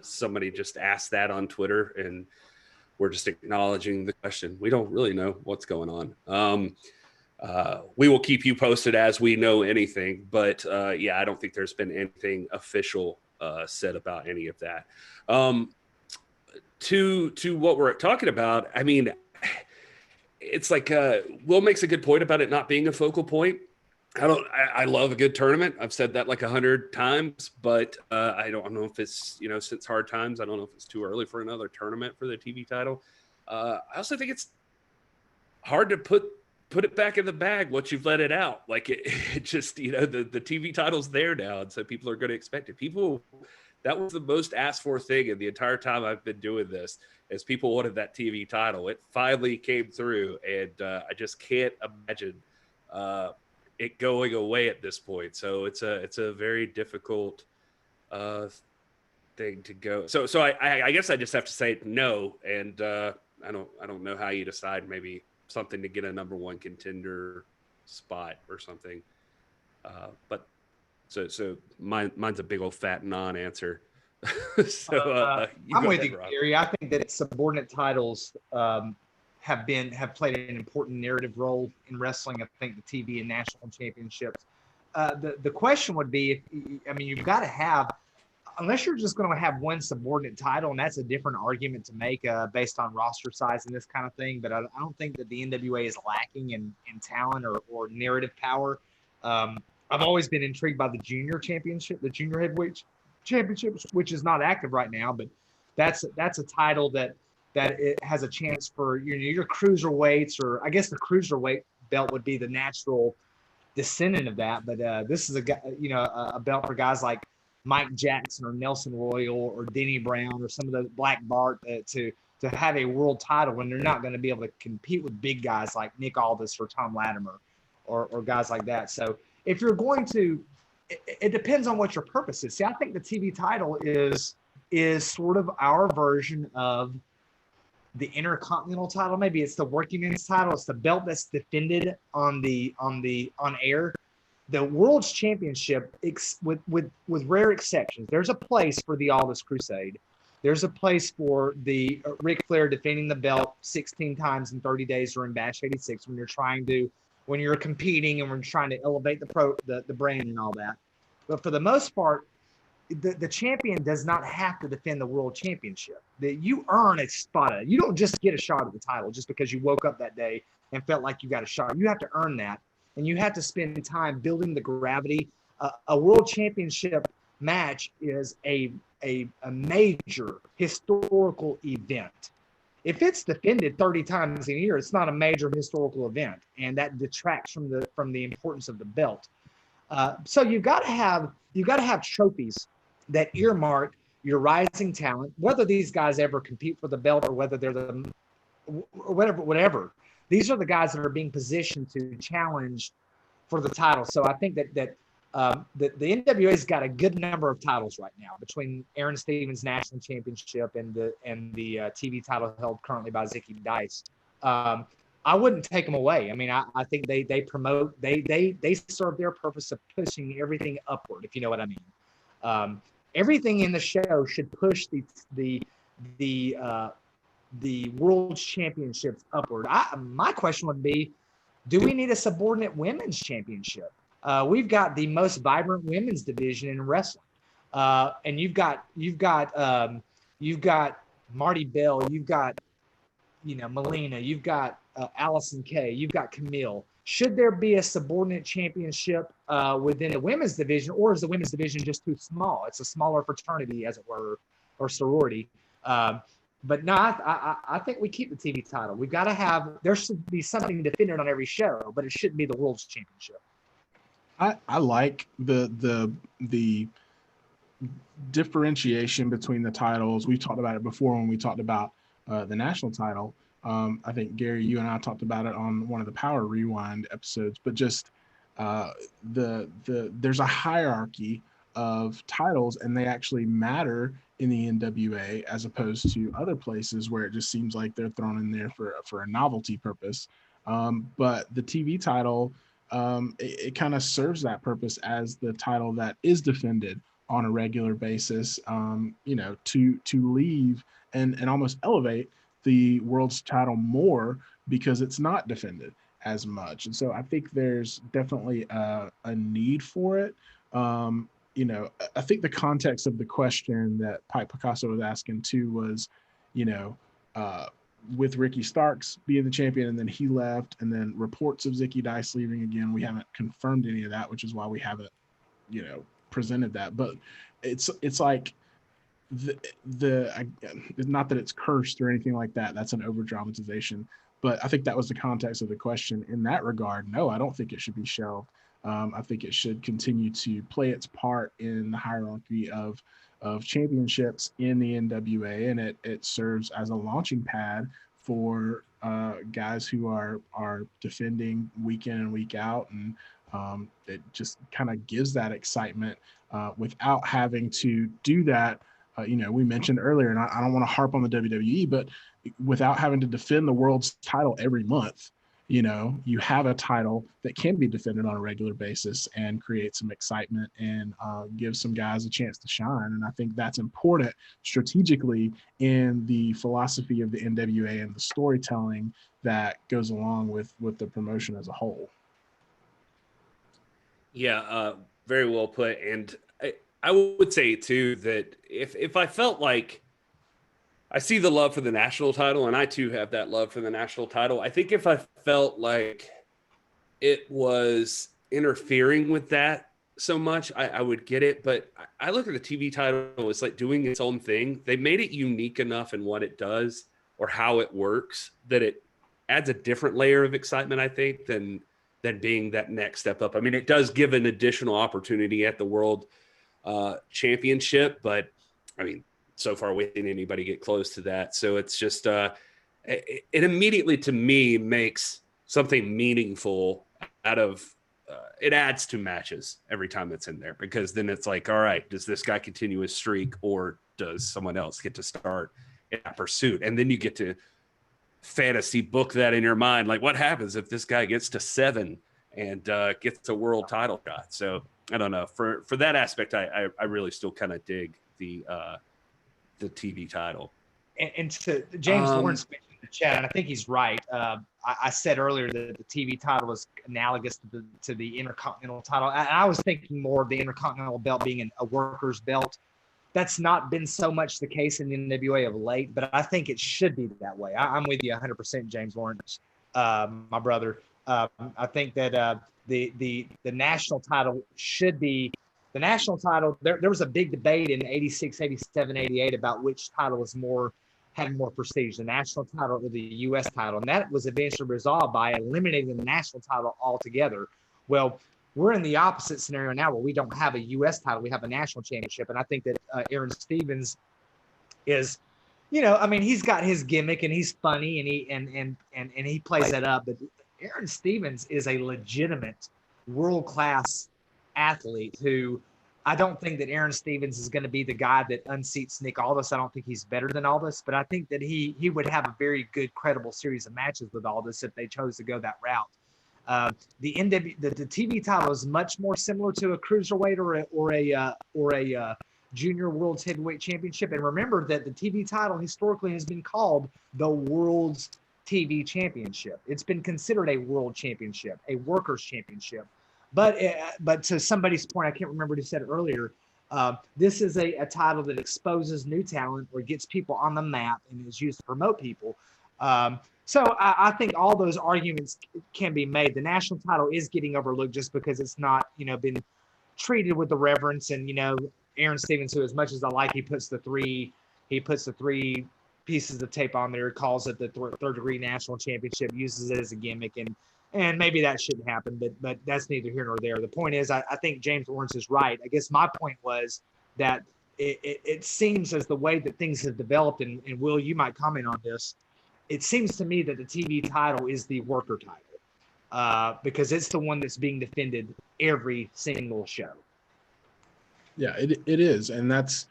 Somebody just asked that on Twitter, and we're just acknowledging the question. We don't really know what's going on. We will keep you posted as we know anything. But, I don't think there's been anything official said about any of that. To what we're talking about, I mean, it's like Will makes a good point about it not being a focal point. I love a good tournament. I've said that like 100 times, but I don't know if it's, since hard times, I don't know if it's too early for another tournament for the TV title. I also think it's hard to put it back in the bag once you've let it out. Like it just, the TV title's there now. And so people are going to expect it. That was the most asked for thing in the entire time I've been doing this, is people wanted that TV title. It finally came through, and I just can't imagine it going away at this point. So it's a very difficult thing to go. So I guess I just have to say no, and I don't know how you decide. Maybe something to get a number one contender spot or something. But so mine's a big old fat non-answer. I'm with you, Gary. I think that subordinate titles have played an important narrative role in wrestling. I think the TV and national championships. The question would be, you've got to have, unless you're just going to have one subordinate title, and that's a different argument to make based on roster size and this kind of thing. But I don't think that the NWA is lacking in talent or narrative power. I've always been intrigued by the junior championship, the junior heavyweight championship, which is not active right now, but that's a title that it has a chance for your cruiserweights, or I guess the cruiserweight belt would be the natural descendant of that. But this is a belt for guys like Mike Jackson or Nelson Royal or Denny Brown or some of the Black Bart to have a world title when they're not going to be able to compete with big guys like Nick Aldis or Tom Latimer or guys like that. So if you're going to, it depends on what your purpose is. See, I think the TV title is sort of our version of the Intercontinental title. Maybe it's the working men's title. It's the belt that's defended on air. The World's Championship, with rare exceptions, there's a place for the Aldis Crusade. There's a place for the Ric Flair defending the belt 16 times in 30 days during Bash 86 when you're competing and we're trying to elevate the brand and all that. But for the most part, the champion does not have to defend the World Championship. That you earn a spot at it. You don't just get a shot at the title just because you woke up that day and felt like you got a shot. You have to earn that, and you have to spend time building the gravity. A World Championship match is a major historical event. If it's defended 30 times a year, it's not a major historical event, and that detracts from the importance of the belt. So you've got to have trophies that earmark your rising talent, whether these guys ever compete for the belt or whether they're whatever. These are the guys that are being positioned to challenge for the title. So I think that the NWA's got a good number of titles right now between Aaron Stevens' national championship and the TV title held currently by Zicky Dice. I wouldn't take them away. I mean, I think they promote, they serve their purpose of pushing everything upward, if you know what I mean. Everything in the show should push the World Championships upward. My question would be, do we need a subordinate women's championship? We've got the most vibrant women's division in wrestling, and you've got Marty Bell, you've got Melina, you've got Allison Kay, you've got Camille. Should there be a subordinate championship within the women's division, or is the women's division just too small? It's a smaller fraternity, as it were, or sorority. But no, I think we keep the TV title. We've got to there should be something defended on every show, but it shouldn't be the World's Championship. I like the differentiation between the titles. We talked about it before when we talked about the national title. I think, Gary, you and I talked about it on one of the Power Rewind episodes, but just there's a hierarchy of titles, and they actually matter in the NWA as opposed to other places where it just seems like they're thrown in there for a novelty purpose. But the TV title, it kind of serves that purpose as the title that is defended on a regular basis, to leave and almost elevate the world's title more because it's not defended as much. And so I think there's definitely a need for it. I think the context of the question that Pike Picasso was asking too was, with Ricky Starks being the champion and then he left, and then reports of Zicky Dice leaving again. We haven't confirmed any of that, which is why we haven't, presented that. But it's like not that it's cursed or anything like that. That's an over dramatization. But I think that was the context of the question in that regard. No, I don't think it should be shelved. I think it should continue to play its part in the hierarchy of championships in the NWA, and it serves as a launching pad for guys who are defending week in and week out, and it just kind of gives that excitement without having to do that. We mentioned earlier, and I don't want to harp on the WWE, but without having to defend the world's title every month, you have a title that can be defended on a regular basis and create some excitement and give some guys a chance to shine. And I think that's important strategically in the philosophy of the NWA and the storytelling that goes along with the promotion as a whole. Yeah, very well put. And I would say too that if I felt like I see the love for the national title, and I too have that love for the national title, I think if I felt like it was interfering with that so much, I would get it. But I look at the TV title as like doing its own thing. They made it unique enough in what it does or how it works that it adds a different layer of excitement, I think, than being that next step up. I mean, it does give an additional opportunity at the World Championship, but I mean, so far we didn't anybody get close to that. So it's just it immediately to me makes something meaningful out of it adds to matches every time it's in there, because then it's like, all right, does this guy continue his streak, or does someone else get to start in that pursuit? And then you get to fantasy book that in your mind. Like, what happens if this guy gets to 7 and gets a world title shot? So I don't know. For that aspect, I really still kind of dig the TV title. And to James Lawrence mentioned in the chat, and I think he's right. I said earlier that the TV title is analogous to the Intercontinental title. I was thinking more of the Intercontinental belt being a worker's belt. That's not been so much the case in the NWA of late, but I think it should be that way. I'm with you 100%, James Lawrence, my brother. I think that the national title should be the national title. There was a big debate in 86, 87, 88 about which title had more prestige, the national title or the U.S. title. And that was eventually resolved by eliminating the national title altogether. Well, we're in the opposite scenario now where we don't have a U.S. title. We have a national championship. And I think that Aaron Stevens is, he's got his gimmick and he's funny and he plays that up. But Aaron Stevens is a legitimate world-class athlete who I don't think that Aaron Stevens is going to be the guy that unseats Nick Aldis. I don't think he's better than Aldis, but I think that he would have a very good, credible series of matches with Aldis if they chose to go that route. The TV title is much more similar to a cruiserweight or a junior world's heavyweight championship. And remember that the TV title historically has been called the world's TV championship. It's been considered a world championship, a workers championship. But to somebody's point, I can't remember who said it earlier. This is a title that exposes new talent or gets people on the map and is used to promote people. So I think all those arguments can be made. The national title is getting overlooked just because it's not, been treated with the reverence. And, Aaron Stevens, who as much as I like, he puts the three pieces of tape on there, calls it the third degree national championship, uses it as a gimmick. And maybe that shouldn't happen, but that's neither here nor there. The point is, I think James Lawrence is right. I guess my point was that it seems as the way that things have developed, and Will, you might comment on this, it seems to me that the TV title is the worker title because it's the one that's being defended every single show. Yeah, it is. And that's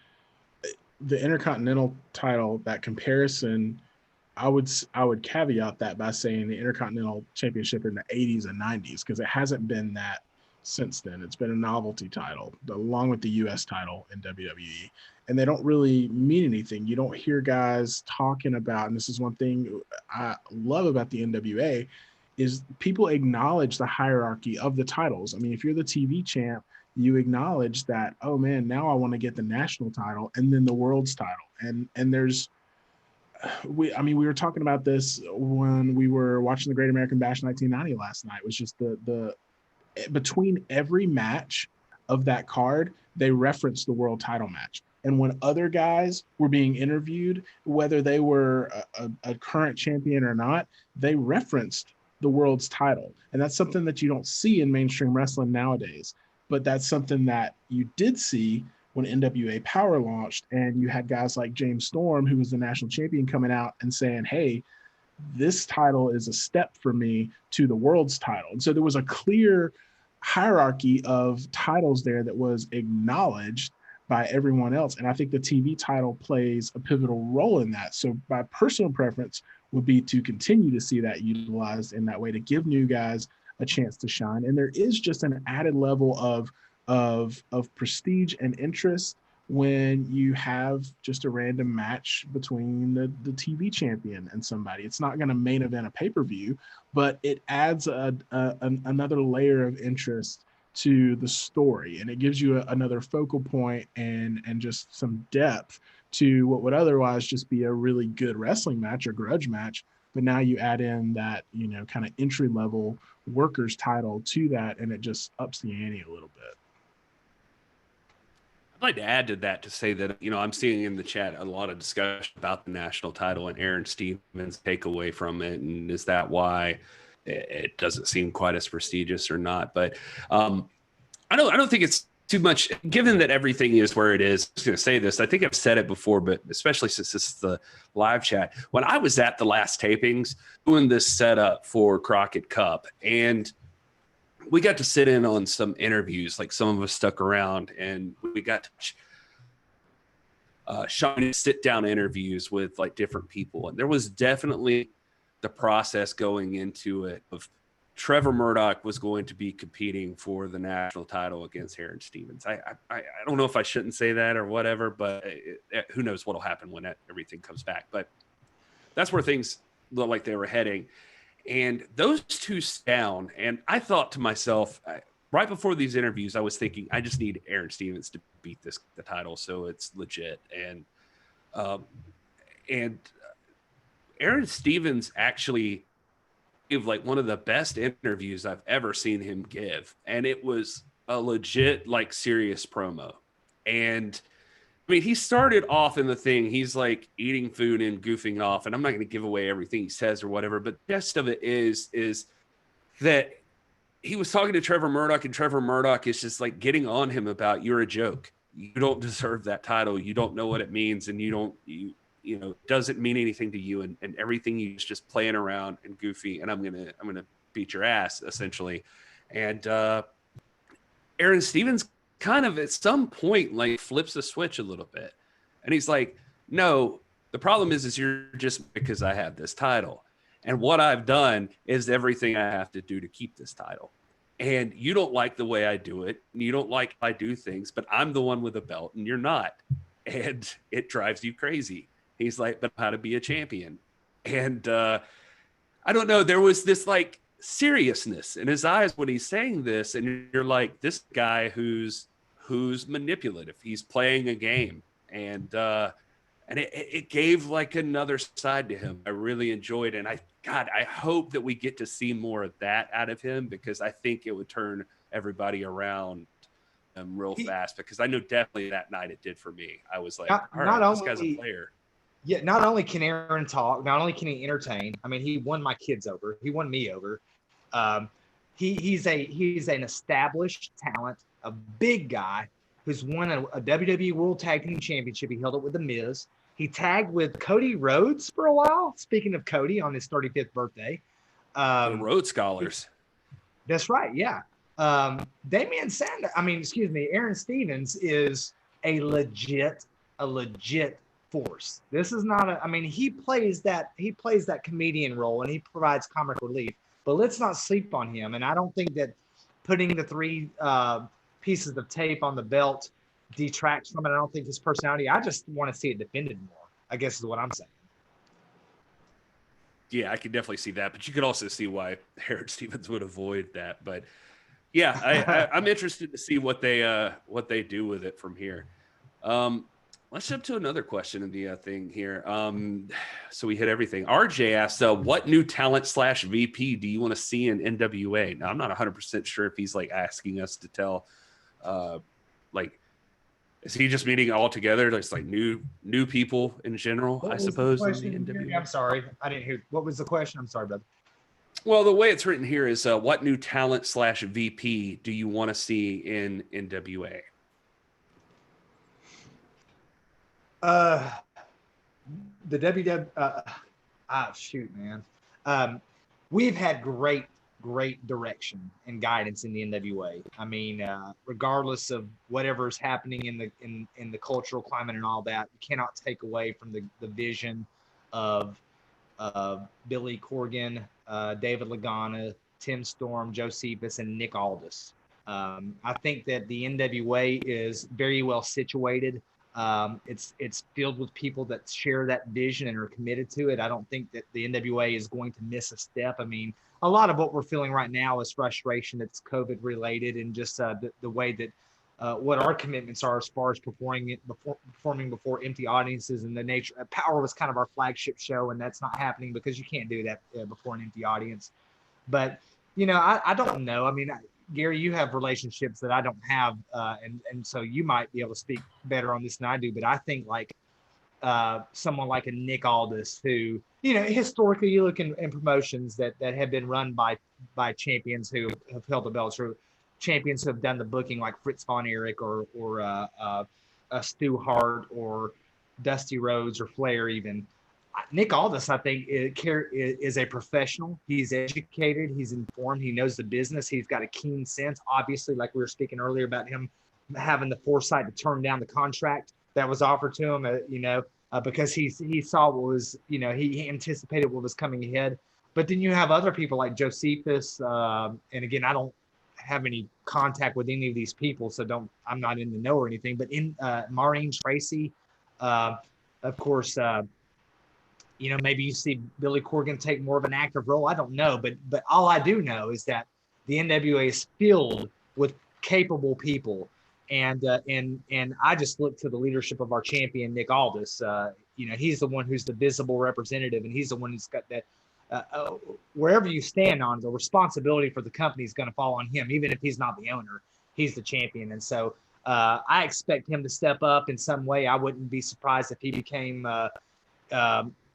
the Intercontinental title, that comparison. I would caveat that by saying the Intercontinental Championship in the 80s and 90s, because it hasn't been that since then. It's been a novelty title along with the U.S. title in WWE, and they don't really mean anything. You don't hear guys talking about, and this is one thing I love about the NWA, is people acknowledge the hierarchy of the titles. I mean, if you're the TV champ, you acknowledge that, oh man, now I want to get the national title and then the world's title. And there's, we were talking about this when we were watching the Great American Bash 1990 last night. It was just the between every match of that card, they referenced the world title match. And when other guys were being interviewed, whether they were a current champion or not, they referenced the world's title. And that's something that you don't see in mainstream wrestling nowadays. But that's something that you did see when NWA Power launched, and you had guys like James Storm, who was the national champion, coming out and saying, hey, this title is a step for me to the world's title. And so there was a clear hierarchy of titles there that was acknowledged by everyone else. And I think the TV title plays a pivotal role in that. So my personal preference would be to continue to see that utilized in that way, to give new guys a chance to shine. And there is just an added level of prestige and interest when you have just a random match between the TV champion and somebody. It's not going to main event a pay-per-view, but it adds another layer of interest to the story, and it gives you another focal point and just some depth to what would otherwise just be a really good wrestling match or grudge match. But now you add in that, kind of entry level workers title to that, and it just ups the ante a little bit. I'd like to add to that to say that, I'm seeing in the chat a lot of discussion about the national title and Aaron Stevens' takeaway from it. And is that why it doesn't seem quite as prestigious or not? But I don't think it's too much, given that everything is where it is. I was going to say this. I think I've said it before, but especially since this is the live chat. When I was at the last tapings doing this setup for Crockett Cup, and we got to sit in on some interviews, like some of us stuck around, and we got to Sean sit down interviews with like different people. And there was definitely the process going into it of Trevor Murdoch was going to be competing for the national title against Aaron Stevens. I don't know if I shouldn't say that or whatever, but who knows what'll happen when everything comes back. But that's where things looked like they were heading. And those two down, and I thought to myself, right before these interviews, I was thinking, I just need Aaron Stevens to beat the title, so it's legit. And Aaron Stevens actually gave like one of the best interviews I've ever seen him give, and it was a legit, like, serious promo. And I mean, he started off in the thing, he's like eating food and goofing off, and I'm not going to give away everything he says or whatever, but the gist of it is that he was talking to Trevor Murdoch, and Trevor Murdoch is just like getting on him about, you're a joke. You don't deserve that title. You don't know what it means, and you know, doesn't mean anything to you, and everything you just playing around and goofy, and I'm gonna beat your ass, essentially. And Aaron Stevens kind of at some point like flips the switch a little bit, and he's like, no, the problem is you're just because I have this title, and what I've done is everything I have to do to keep this title, and you don't like the way I do it, and you don't like how I do things, but I'm the one with a belt and you're not, and it drives you crazy. He's like, but how to be a champion. And I don't know, there was this like seriousness in his eyes when he's saying this, and you're like, this guy who's manipulative, he's playing a game, and it gave like another side to him. I really enjoyed it, and I hope that we get to see more of that out of him, because I think it would turn everybody around real fast, because I know definitely that night it did for me. I was like, all right, this guy's a player. Yeah, not only can Aaron talk, not only can he entertain. I mean, he won my kids over. He won me over. He's an established talent, a big guy who's won a WWE World Tag Team Championship. He held it with The Miz. He tagged with Cody Rhodes for a while. Speaking of Cody, on his 35th birthday. The Rhodes Scholars. That's right. Yeah. Aaron Stevens is a legit force. This is not he plays that comedian role, and he provides comic relief, but let's not sleep on him. And I don't think that putting the three pieces of tape on the belt detracts from it. I don't think his personality, I just want to see it defended more, I guess is what I'm saying. Yeah, I can definitely see that, but you could also see why Aaron Stevens would avoid that. But yeah, I'm interested to see what they do with it from here. Let's jump to another question in the thing here. So we hit everything. RJ asked, what new talent / VP do you want to see in NWA? Now, I'm not 100% sure if he's like asking us to tell, is he just meaning all together? It's like new people in general, I suppose. In the NWA? I'm sorry. I didn't hear. What was the question? I'm sorry, brother. Well, the way it's written here is what new talent / VP do you want to see in NWA? The WW, shoot, man. We've had great direction and guidance in the NWA. I mean, regardless of whatever's happening in the cultural climate and all that, you cannot take away from the vision of Billy Corgan, David Lagana, Tim Storm, Josephus, and Nick Aldis. I think that the NWA is very well situated. It's filled with people that share that vision and are committed to it. I don't think that the NWA is going to miss a step. I mean, a lot of what we're feeling right now is frustration that's COVID related, and just the way that what our commitments are as far as performing before empty audiences, and the nature. Power was kind of our flagship show, and that's not happening because you can't do that before an empty audience. But I don't know. I mean, Gary, you have relationships that I don't have, and so you might be able to speak better on this than I do. But I think like someone like a Nick Aldis, who historically you look in promotions that have been run by champions who have held the belts, or champions who have done the booking, like Fritz Von Erich or Stu Hart or Dusty Rhodes or Flair even. Nick Aldis, I think, is a professional. He's educated. He's informed. He knows the business. He's got a keen sense. Obviously, like we were speaking earlier about him having the foresight to turn down the contract that was offered to him, because he saw what was, he anticipated what was coming ahead. But then you have other people like Josephus, and again, I don't have any contact with any of these people, so I'm not in the know or anything. But in Maureen Tracy, of course. Maybe you see Billy Corgan take more of an active role. I don't know, but all I do know is that the NWA is filled with capable people, and I just look to the leadership of our champion Nick Aldis. He's the one who's the visible representative, and he's the one who's got that. Wherever you stand on, the responsibility for the company is going to fall on him, even if he's not the owner. He's the champion, and so I expect him to step up in some way. I wouldn't be surprised if he became.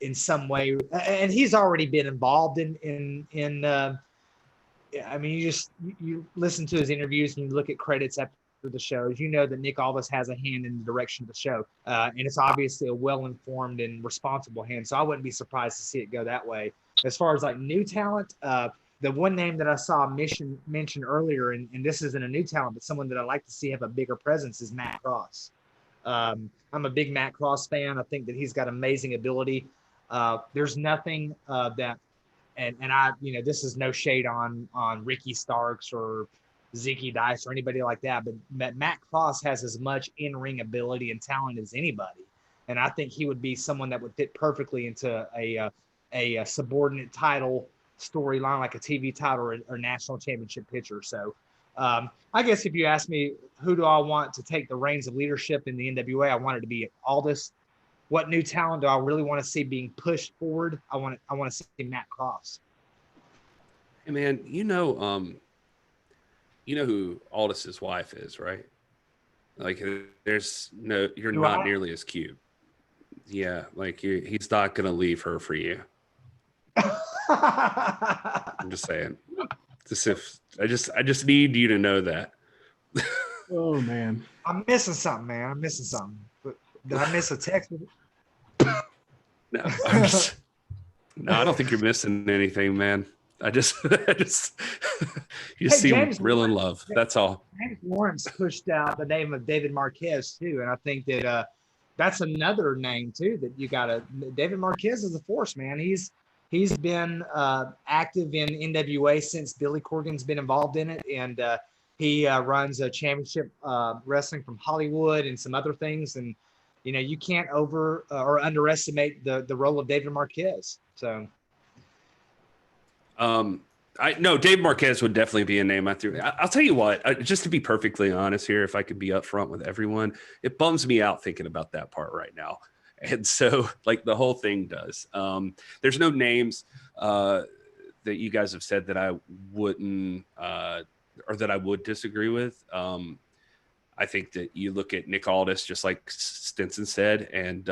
In some way, and he's already been involved in you listen to his interviews and you look at credits after the shows, that Nick Aldis has a hand in the direction of the show, and it's obviously a well-informed and responsible hand, so I wouldn't be surprised to see it go that way. As far as like new talent, the one name that I saw mentioned earlier, and this isn't a new talent, but someone that I'd like to see have a bigger presence, is Matt Cross. I'm a big Matt Cross fan. I think that he's got amazing ability. There's nothing that, and I, this is no shade on Ricky Starks or Zeke Dice or anybody like that, but Matt Cross has as much in-ring ability and talent as anybody, and I think he would be someone that would fit perfectly into a subordinate title storyline, like a TV title or national championship pitcher. So I guess if you ask me who do I want to take the reins of leadership in the NWA, I want it to be Aldis. What new talent do I really want to see being pushed forward? I want to see Matt Cross. Hey man, you know who Aldis's wife is, right? Like, you're not nearly as cute. Yeah, like he's not gonna leave her for you. I'm just saying. I just need you to know that. Oh man, I'm missing something, man. I'm missing something. But did I miss a text? No, I don't think you're missing anything, man. You seem James real in Lawrence, love. That's all. James Lawrence pushed out the name of David Marquez too, and I think that that's another name too that you got to. David Marquez is a force, man. He's been active in NWA since Billy Corgan's been involved in it, and he runs a championship wrestling from Hollywood and some other things, and you can't over or underestimate the role of David Marquez. So, Dave Marquez would definitely be a name I threw. I'll tell you what, just to be perfectly honest here, if I could be upfront with everyone, it bums me out thinking about that part right now. And so, like, the whole thing does. There's no names that you guys have said that I wouldn't or that I would disagree with. I think that you look at Nick Aldis, just like Stinson said, and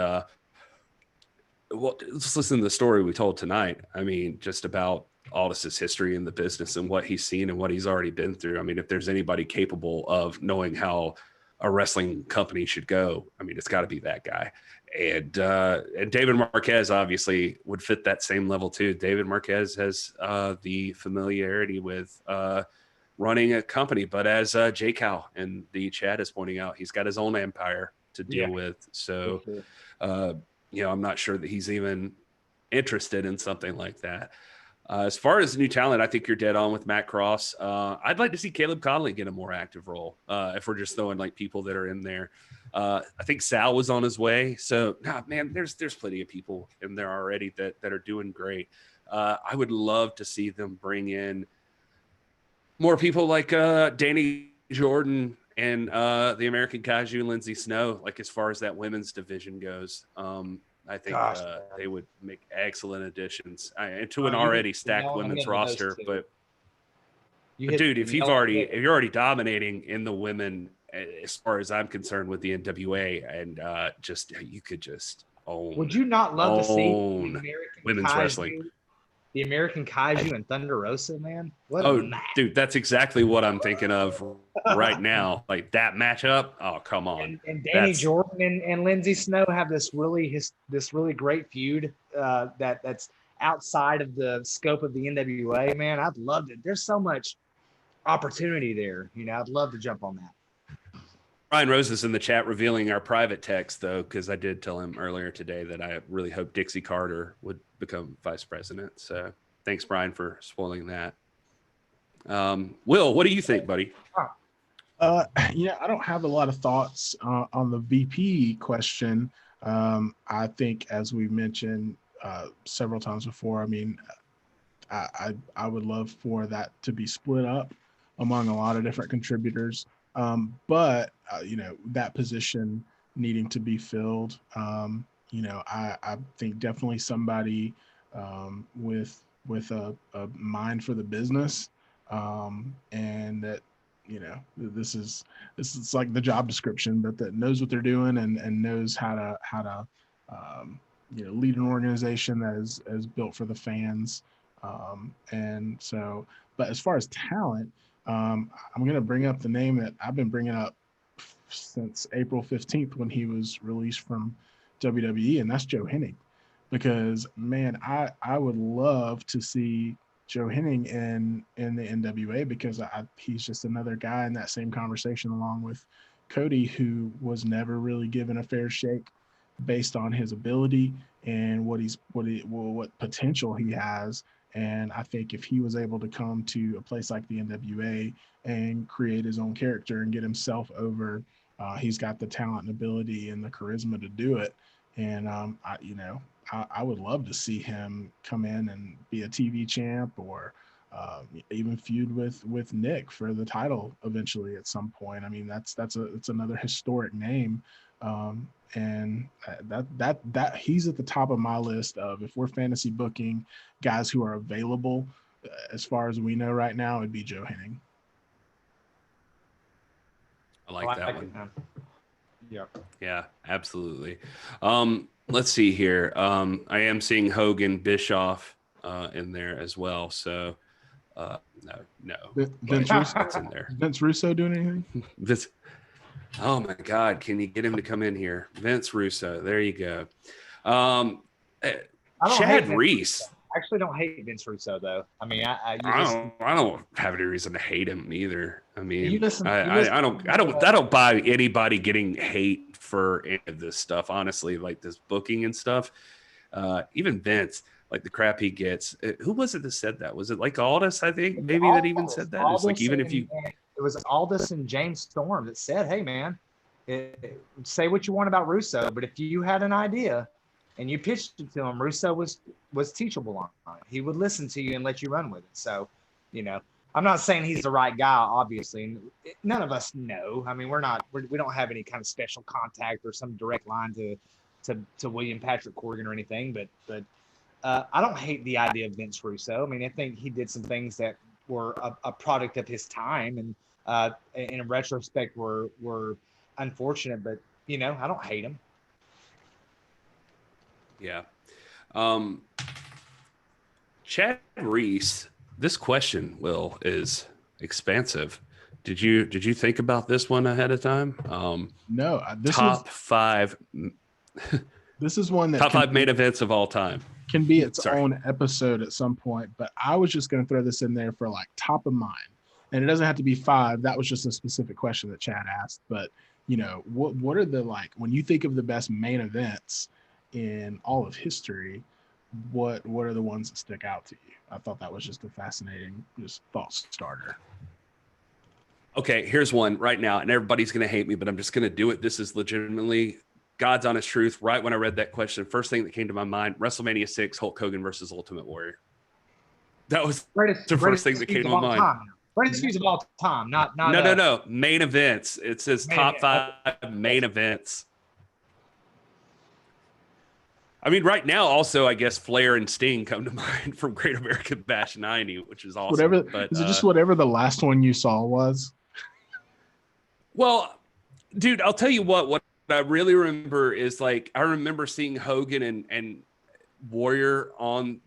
let's listen to the story we told tonight. I mean, just about Aldis's history in the business and what he's seen and what he's already been through. I mean, if there's anybody capable of knowing how a wrestling company should go, I mean, it's got to be that guy. And David Marquez obviously would fit that same level too. David Marquez has the familiarity with running a company, but as J Cal in the chat is pointing out, he's got his own empire to deal with. So, I'm not sure that he's even interested in something like that. As far as new talent, I think you're dead on with Matt Cross. I'd like to see Caleb Conley get a more active role. If we're just throwing like people that are in there, I think Sal was on his way. So, man, there's plenty of people in there already that are doing great. I would love to see them bring in more people like Danny Jordan and the American Kaiju, Lindsay Snow, like as far as that women's division goes. I think they would make excellent additions to an already stacked women's roster. But dude, if you're already dominating in the women, as far as I'm concerned with the NWA, and you could just own. Would you not love to see women's wrestling? the American Kaiju and Thunder Rosa, man. What a match. Dude, that's exactly what I'm thinking of right now. Like that matchup. Oh, come on. And Danny Jordan and Lindsay Snow have this really great feud that's outside of the scope of the NWA, man. I'd love it. There's so much opportunity there. I'd love to jump on that. Brian Rose is in the chat revealing our private text, though, because I did tell him earlier today that I really hope Dixie Carter would become vice president. So thanks, Brian, for spoiling that. Will, what do you think, buddy? I don't have a lot of thoughts on the VP question. I think, as we mentioned several times before, I mean, I would love for that to be split up among a lot of different contributors. But that position needing to be filled, I think definitely somebody with a mind for the business, and that this is like the job description, but that knows what they're doing and knows how to lead an organization that is built for the fans. And so, but as far as talent, I'm going to bring up the name that I've been bringing up since April 15th when he was released from WWE, and that's Joe Hennig. Because, man, I would love to see Joe Hennig in the NWA, because he's just another guy in that same conversation along with Cody, who was never really given a fair shake based on his ability and what potential he has. And I think if he was able to come to a place like the NWA and create his own character and get himself over, he's got the talent and ability and the charisma to do it. And I would love to see him come in and be a TV champ, or even feud with Nick for the title eventually at some point. I mean, it's another historic name. And that he's at the top of my list of, if we're fantasy booking guys who are available, as far as we know right now, it'd be Joe Hennig. I like that one. Yeah, absolutely. Let's see here. I am seeing Hogan, Bischoff in there as well. So no. Vince Russo's in there. Vince Russo doing anything? Oh my God! Can you get him to come in here, Vince Russo? There you go. Chad Reese. I actually don't hate Vince Russo, though. I mean, I don't have any reason to hate him either. I mean, I don't buy anybody getting hate for any of this stuff. Honestly, like this booking and stuff. Even Vince, like the crap he gets. Who was it that said that? Was it like Aldis? I think maybe that even said that. It's like, even if you. It was Aldis and James Storm that said, "Hey, man, say what you want about Russo, but if you had an idea and you pitched it to him, Russo was teachable on it. He would listen to you and let you run with it." So, I'm not saying he's the right guy, obviously, and none of us know. I mean, we don't have any kind of special contact or some direct line to William Patrick Corgan or anything, but I don't hate the idea of Vince Russo. I mean, I think he did some things that were a product of his time, and in retrospect were unfortunate, but I don't hate him. Yeah. Chad Reese, this question, Will, is expansive. Did you think about this one ahead of time? No. Five. This is one that top five main events of all time. Can be its own episode at some point, but I was just going to throw this in there for like top of mind. And it doesn't have to be five. That was just a specific question that Chad asked. But, what are the, like, when you think of the best main events in all of history, what are the ones that stick out to you? I thought that was just a fascinating thought starter. Okay, here's one right now, and everybody's going to hate me, but I'm just going to do it. This is legitimately God's honest truth. Right when I read that question, first thing that came to my mind, WrestleMania 6, Hulk Hogan versus Ultimate Warrior. That was the first thing that came to my mind. Greatest feuds of all time, not no. Main events. It says top five main events. I mean, right now, also, I guess Flair and Sting come to mind from Great American Bash 90, which is awesome. Is it just whatever the last one you saw was? Well, dude, I'll tell you what I really remember is, like, I remember seeing Hogan and Warrior on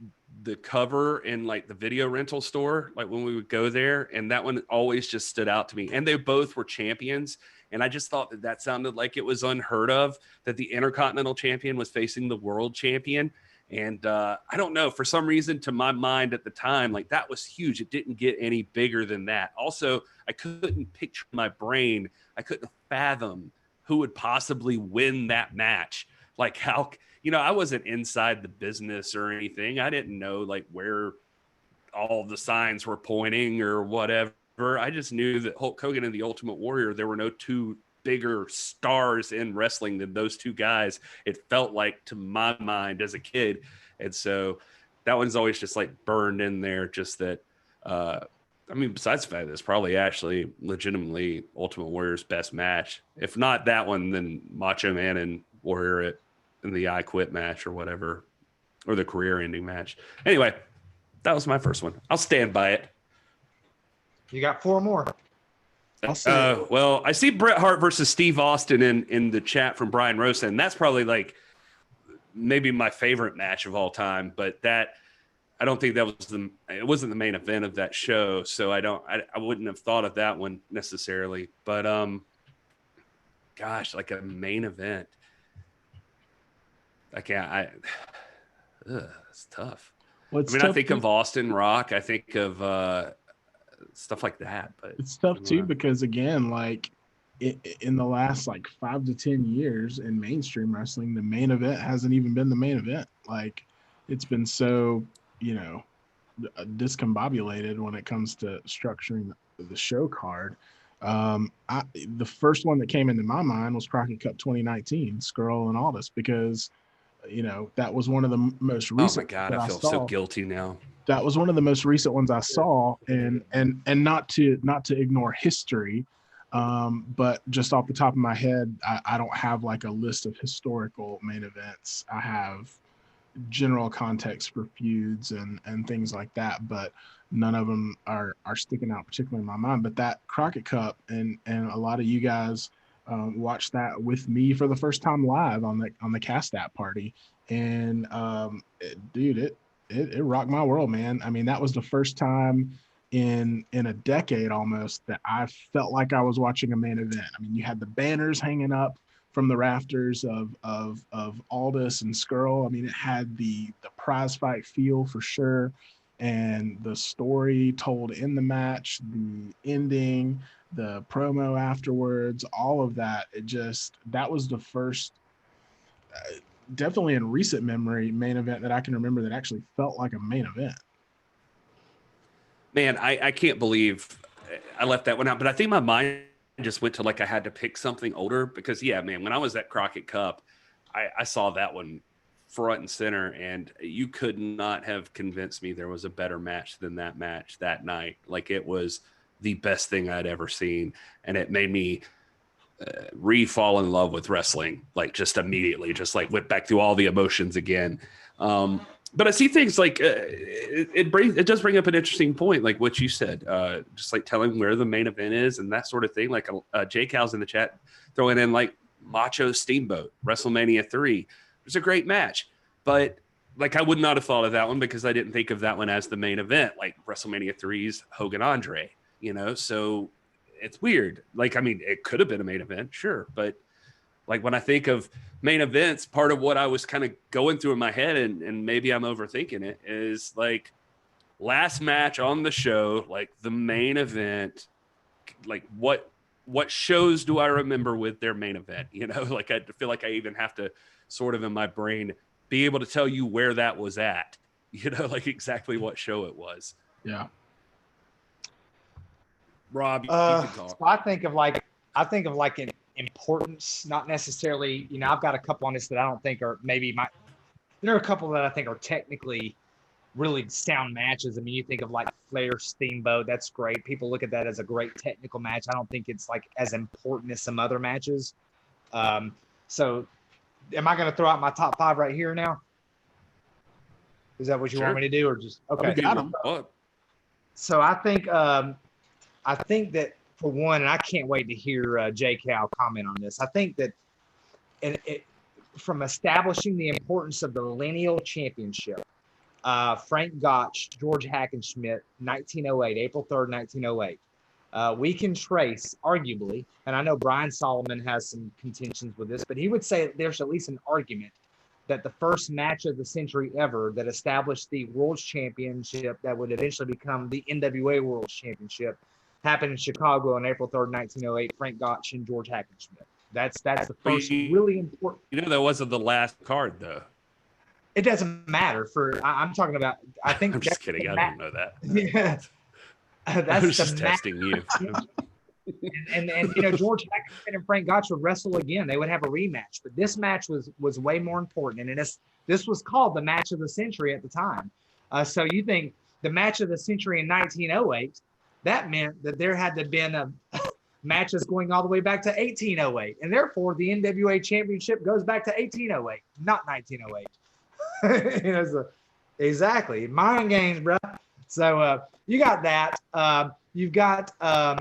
the cover in like the video rental store, like when we would go there, and that one always just stood out to me. And they both were champions, and I just thought that sounded like it was unheard of that the Intercontinental Champion was facing the World Champion. And I don't know, for some reason, to my mind at the time, like that was huge. It didn't get any bigger than that. Also, I couldn't picture in my brain, I couldn't fathom who would possibly win that match. Like how, I wasn't inside the business or anything. I didn't know like where all the signs were pointing or whatever. I just knew that Hulk Hogan and the Ultimate Warrior, there were no two bigger stars in wrestling than those two guys. It felt like to my mind as a kid. And so that one's always just like burned in there. Just that, besides the fact that it's probably actually legitimately Ultimate Warrior's best match. If not that one, then Macho Man and Warrior in the I Quit match or whatever, or the career ending match. Anyway, that was my first one. I'll stand by it. You got 4 more. Well, I see Bret Hart versus Steve Austin in the chat from Brian Rosa, and that's probably like maybe my favorite match of all time. But that, I don't think it wasn't the main event of that show, so I wouldn't have thought of that one necessarily. But gosh, like a main event, it's tough. I think of Austin Rock, I think of stuff like that, but it's tough too because again, like in the last like 5 to 10 years in mainstream wrestling, the main event hasn't even been the main event. Like it's been so discombobulated when it comes to structuring the show card. The first one that came into my mind was Crockett Cup 2019, Skrull and Aldis, because that was one of the most recent. Oh my God, I feel so guilty now. That was one of the most recent ones I saw, and not to ignore history, but just off the top of my head, I don't have like a list of historical main events. I have general context for feuds and things like that, but none of them are sticking out particularly in my mind. But that Crockett Cup, and a lot of you guys watched that with me for the first time live on the Cast App party, and it rocked my world, man. I mean, that was the first time in a decade almost that I felt like I was watching a main event. I mean, you had the banners hanging up from the rafters of Aldis and Skrull. I mean, it had the prize fight feel for sure, and the story told in the match, the ending, the promo afterwards, all of that. That was the first, definitely in recent memory, main event that I can remember that actually felt like a main event. Man, I can't believe I left that one out, but I think my mind just went to like I had to pick something older because, yeah, man, when I was at Crockett Cup, I saw that one front and center, and you could not have convinced me there was a better match than that match that night. Like it was the best thing I'd ever seen, and it made me re-fall in love with wrestling, like just immediately, just like went back through all the emotions again. But I see things like it does bring up an interesting point, like what you said, just like telling where the main event is and that sort of thing. Like J Cal's in the chat throwing in like Macho Steamboat, WrestleMania 3. It was a great match, but like I would not have thought of that one because I didn't think of that one as the main event, like WrestleMania 3's Hogan Andre, so it's weird. Like, I mean, it could have been a main event, sure. But like when I think of main events, part of what I was kind of going through in my head, and maybe I'm overthinking it, is like last match on the show, like the main event, like what shows do I remember with their main event? Like I feel like I even have to sort of in my brain be able to tell you where that was at, like exactly what show it was. Yeah. Rob, you can talk. So I think of like an importance, not necessarily, I've got a couple on this that I don't think are there are a couple that I think are technically really sound matches. I mean, you think of like Flair Steamboat, that's great. People look at that as a great technical match. I don't think it's like as important as some other matches. So am I going to throw out my top 5 right here now? Is that what you want me to do, or just okay? Got them. So I think that for one, and I can't wait to hear J Cal comment on this. I think that from establishing the importance of the lineal championship Frank Gotch, George Hackenschmidt, 1908, April 3rd, 1908. We can trace, arguably, and I know Brian Solomon has some contentions with this, but he would say there's at least an argument that the first match of the century ever that established the World Championship that would eventually become the NWA World Championship happened in Chicago on April 3rd, 1908, Frank Gotch and George Hackenschmidt. That's the first really important. You know, that wasn't the last card, though. It doesn't matter. I'm talking about. I think. I'm just kidding. I don't know that. Yeah, I was just testing you. and George Hackenschmidt and Frank Gotch would wrestle again. They would have a rematch, but this match was way more important, and this was called the match of the century at the time. So you think the match of the century in 1908? That meant that there had to have been matches going all the way back to 1808, and therefore the NWA Championship goes back to 1808, not 1908. Exactly, mind games, bro. So you got that. You've got a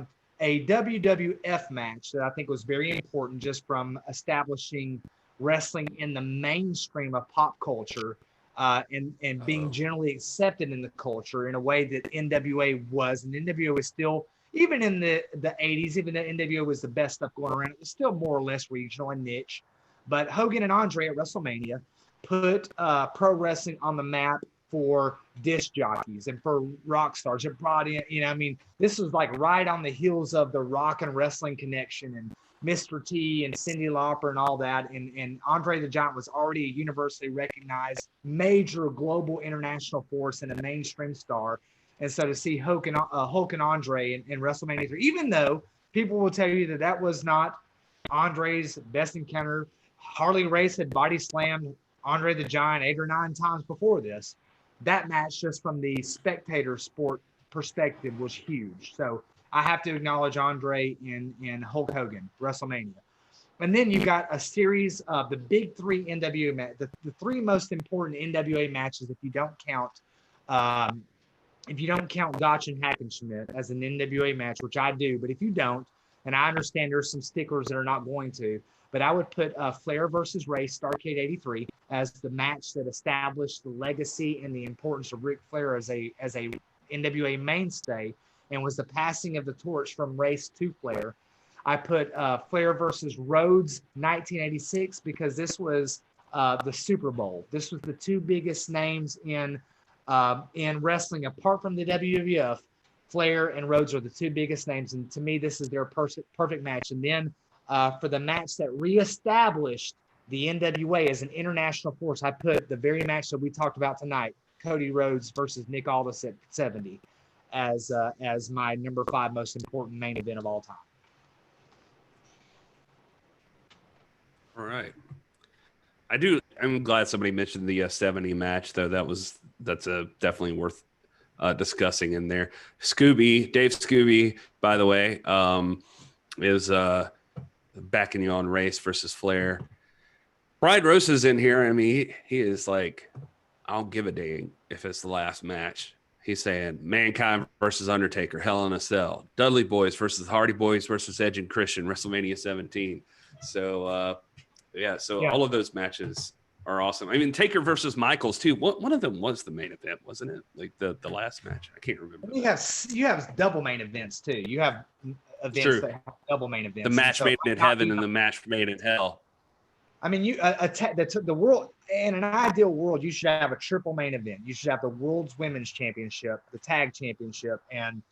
WWF match that I think was very important, just from establishing wrestling in the mainstream of pop culture. And being generally accepted in the culture in a way that NWA was. And NWA was still, even in the 80s, even though NWA was the best stuff going around, it was still more or less regional and niche. But Hogan and Andre at WrestleMania put pro wrestling on the map for disc jockeys and for rock stars. It brought in, this was like right on the heels of the rock and wrestling connection and Mr. T and Cyndi Lauper and all that. And Andre the Giant was already a universally recognized major global international force and a mainstream star. And so to see Hulk and Andre in WrestleMania 3, even though people will tell you that was not Andre's best encounter. Harley Race had body slammed Andre the Giant 8 or 9 times before this. That match, just from the spectator sport perspective, was huge. So I have to acknowledge Andre and Hulk Hogan, WrestleMania. And then you got a series of the big 3 NWA matches, the 3 most important NWA matches, if you don't count Gotch and Hackenschmidt as an NWA match, which I do, but if you don't, and I understand there's some sticklers that are not going to, but I would put Flair versus Race, Starrcade 83, as the match that established the legacy and the importance of Ric Flair as a NWA mainstay, and was the passing of the torch from Race to Flair. I put Flair versus Rhodes 1986 because this was the Super Bowl. This was the 2 biggest names in wrestling apart from the WWF. Flair and Rhodes are the 2 biggest names, and to me, this is their perfect match. And then for the match that reestablished the NWA as an international force, I put the very match that we talked about tonight, Cody Rhodes versus Nick Aldis at 70. As my number 5 most important main event of all time. All right. I'm glad somebody mentioned the 70 match, though. That's definitely worth discussing in there. Dave Scooby, by the way, is backing you on Race versus Flair. Brian Rose is in here. I mean, he is like, I don't give a dang if it's the last match. He's saying Mankind versus Undertaker, Hell in a Cell, Dudley Boys versus Hardy Boys versus Edge and Christian, WrestleMania 17. So, all of those matches are awesome. I mean, Taker versus Michaels too. One of them was the main event, wasn't it? Like the last match. I can't remember. You have double main events too. You have events that have double main events. The match made in heaven and the match made in hell. I mean, the world, in an ideal world, you should have a triple main event. You should have the World's Women's Championship, the Tag Championship, and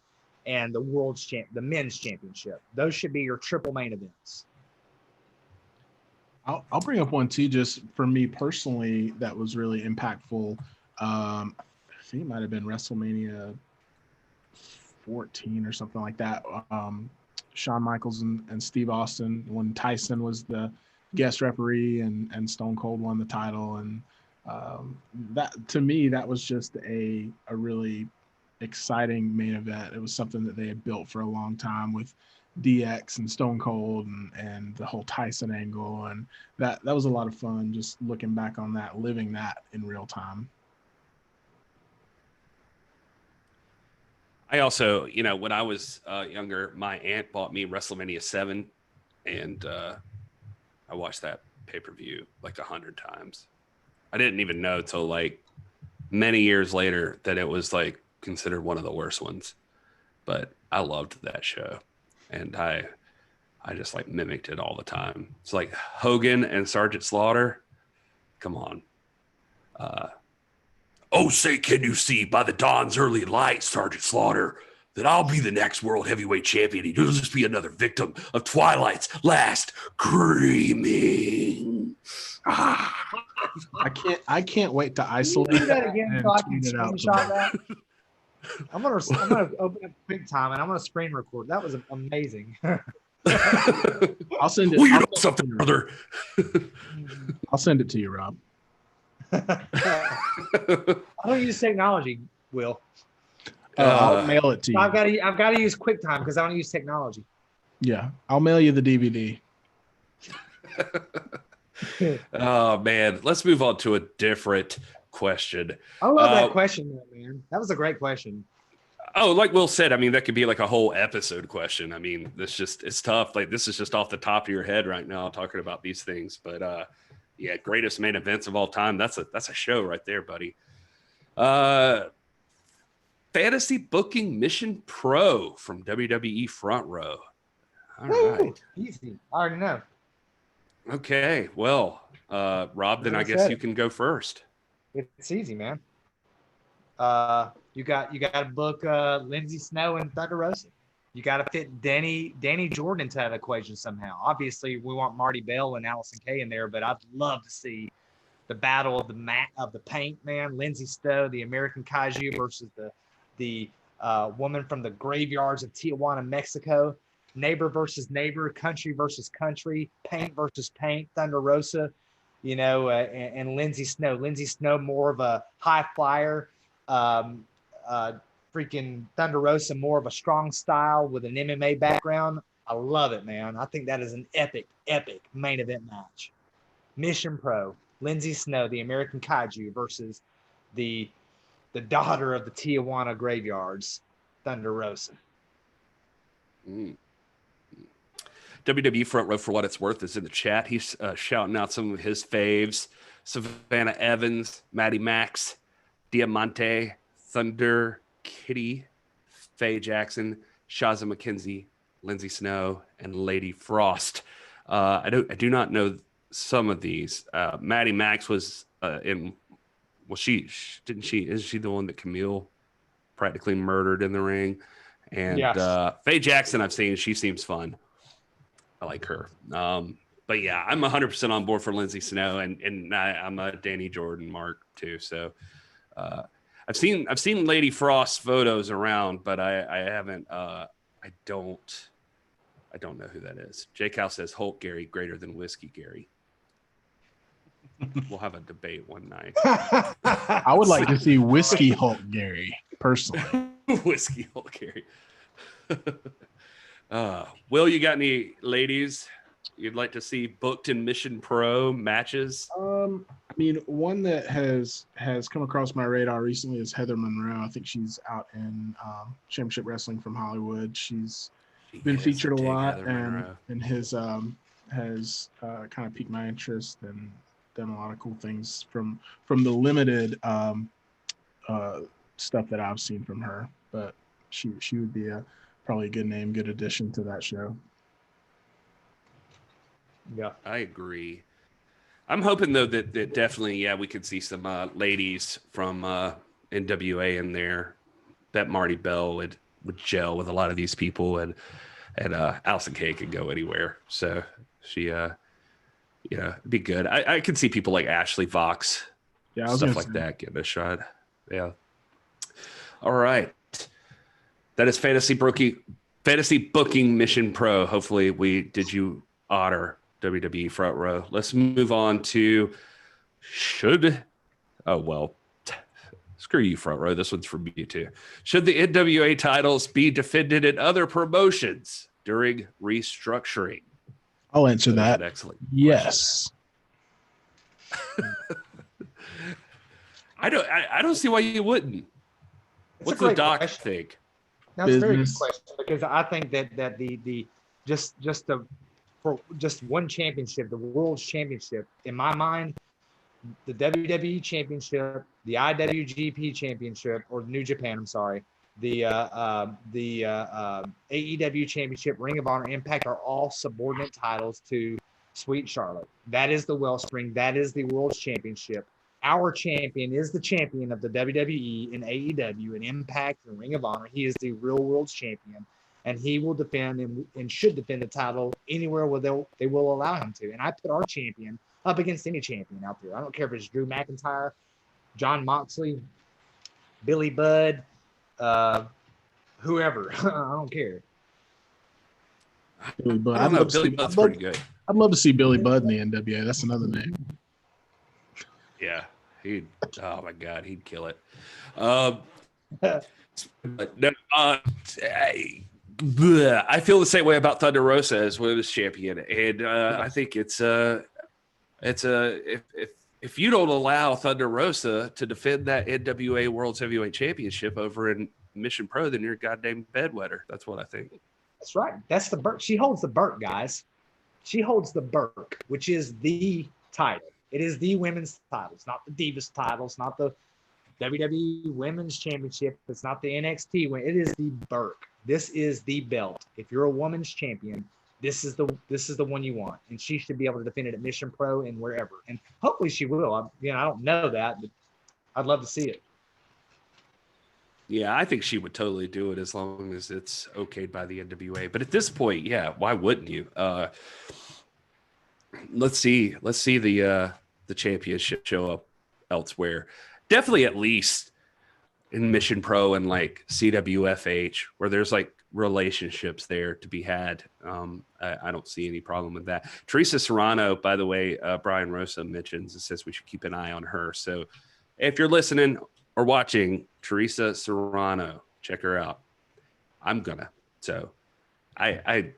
the Men's Championship. Those should be your triple main events. I'll bring up one too, just for me personally, that was really impactful. I think it might have been WrestleMania 14 or something like that. Shawn Michaels and Steve Austin, when Tyson was the guest referee and Stone Cold won the title, and that, to me, that was just a really exciting main event. It was something that they had built for a long time with DX and Stone Cold and the whole Tyson angle, and that was a lot of fun just looking back on that, living that in real time. I also, when I was younger, my aunt bought me WrestleMania 7, and I watched that pay-per-view like 100 times. I didn't even know till like many years later that it was like considered one of the worst ones. But I loved that show, and I just like mimicked it all the time. It's like Hogan and Sergeant Slaughter. Come on. Oh, say, can you see by the dawn's early light, Sergeant Slaughter, that I'll be the next world heavyweight champion? You'll just be another victim of Twilight's last screaming. I can't wait to isolate do that again so I can tweet it out screenshot that. I'm gonna open up QuickTime and I'm gonna screen record. That was amazing. I'll send it. Well, you know something, brother. I'll send it to you, Rob. I don't use technology, Will. I'll mail it to you. I've got to use QuickTime because I don't use technology. Yeah, I'll mail you the DVD. Oh man, let's move on to a different question. I love that question, man. That was a great question. Oh, like Will said, I mean, that could be like a whole episode question. I mean, it's tough. Like, this is just off the top of your head right now talking about these things. But yeah, greatest main events of all time. That's a show right there, buddy. Fantasy Booking Mission Pro from WWE Front Row. All right. Easy. I already know. Okay. Well, Rob, then I guess you can go first. It's easy, man. You got to book Lindsay Snow and Thunder Rosa. You got to fit Danny Jordan into that equation somehow. Obviously, we want Marty Bell and Allison Kay in there, but I'd love to see the battle of the paint, man. Lindsay Snow, the American Kaiju versus the woman from the graveyards of Tijuana, Mexico. Neighbor versus neighbor, country versus country, paint versus paint, Thunder Rosa, and Lindsay Snow. Lindsay Snow, more of a high flyer. Freaking Thunder Rosa, more of a strong style with an MMA background. I love it, man. I think that is an epic main event match. Mission Pro, Lindsay Snow, the American Kaiju versus the daughter of the Tijuana graveyards, Thunder Rosa. WWE Front Row, for what it's worth, is in the chat. He's shouting out some of his faves: Savannah Evans, Maddie Max, Diamante, Thunder Kitty, Faye Jackson, Shaza McKenzie, Lindsay Snow, and Lady Frost. I do not know some of these. Maddie Max was in. Well, didn't she? Is she the one that Camille practically murdered in the ring? And yes. Faye Jackson, I've seen. She seems fun. I like her. But yeah, I'm 100% on board for Lindsay Snow, and I'm a Danny Jordan mark too. So I've seen Lady Frost's photos around, but I haven't. I don't know who that is. Jake House says Hulk Gary greater than Whiskey Gary. We'll have a debate one night. I would like to see Whiskey Hulk Gary personally. Whiskey Hulk Gary. Will, you got any ladies you'd like to see booked in Mission Pro matches? I mean, one that has come across my radar recently is Heather Monroe. I think she's out in Championship Wrestling from Hollywood. She's been featured a lot, and has kind of piqued my interest and done a lot of cool things from the limited stuff that I've seen from her. But she would be probably a good name, good addition to that show. Yeah, I agree. I'm hoping though that definitely, we could see some ladies from NWA in there. Bet Marty Bell would gel with a lot of these people, and Allison Kay could go anywhere. So she, it'd be good. I could see people like Ashley Vox, stuff like that getting a shot. Yeah. All right. That is Fantasy Booking Mission Pro. Hopefully we did you honor WWE Front Row. Let's move on to screw you, Front Row. This one's for me too. Should the NWA titles be defended in other promotions during restructuring? I'll answer that. Excellent. Yes. I don't see why you wouldn't. What's the doc think? That's a very good question, because I think that for one championship, the World's Championship, in my mind, the WWE Championship, the IWGP Championship, or New Japan, I'm sorry, the AEW Championship, Ring of Honor, Impact are all subordinate titles to Sweet Charlotte. That is the wellspring. That is the World's Championship. Our champion is the champion of the WWE and AEW and Impact and Ring of Honor. He is the real World's Champion, and he will defend and should defend the title anywhere where they will allow him to. And I put our champion up against any champion out there. I don't care if it's Drew McIntyre, John Moxley, Billy Budd, whoever. I don't care. Billy Budd. I don't know. Billy Budd's pretty good. I'd love to see Billy Budd in the NWA. That's another name. Yeah, oh my God, he'd kill it. But no, I feel the same way about Thunder Rosa as women's champion, and I think it's if you don't allow Thunder Rosa to defend that NWA World's Heavyweight Championship over in Mission Pro, then you're a goddamn bedwetter. That's what I think. That's right. That's the Burke. She holds the Burke, guys. She holds the Burke, which is the title. It is the women's title. It's not the Divas title. It's not the WWE Women's Championship. It's not the NXT win. It is the Burke. This is the belt. If you're a women's champion, this is the one you want, and she should be able to defend it at Mission Pro and wherever. And hopefully she will. I don't know that, but I'd love to see it. Yeah, I think she would totally do it as long as it's okayed by the NWA. But at this point, yeah, why wouldn't you? Let's see the championship show up elsewhere. Definitely at least in Mission Pro and like CWFH, where there's like relationships there to be had. I don't see any problem with that. Teresa Serrano, by the way, Brian Rosa mentions and says we should keep an eye on her. So if you're listening or watching, Teresa Serrano, check her out. I'm gonna. So I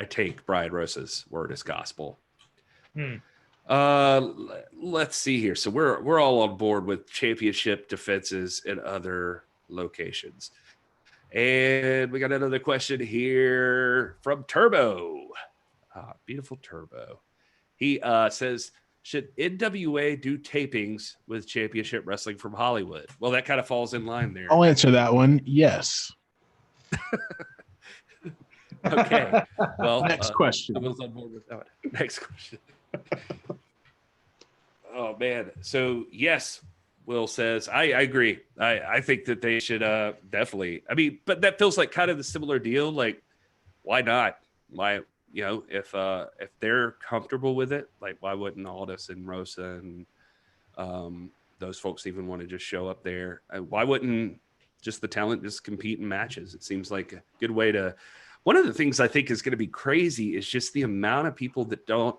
take Brian Rosa's word as gospel. Let's see here. So we're all on board with championship defenses in other locations. And we got another question here from Turbo. Beautiful Turbo. He says, should NWA do tapings with Championship Wrestling from Hollywood? Well, that kind of falls in line there. I'll answer that one. Yes. Okay. Well, next question. I was on board with that one. Next question. Oh, man. So, yes, Will says, I agree. I think that they should definitely. I mean, but that feels like kind of the similar deal. Like, why not? Why, if they're comfortable with it, like, why wouldn't Aldis and Rosa and those folks even want to just show up there? Why wouldn't just the talent just compete in matches? It seems like a good way to. One of the things I think is going to be crazy is just the amount of people that don't.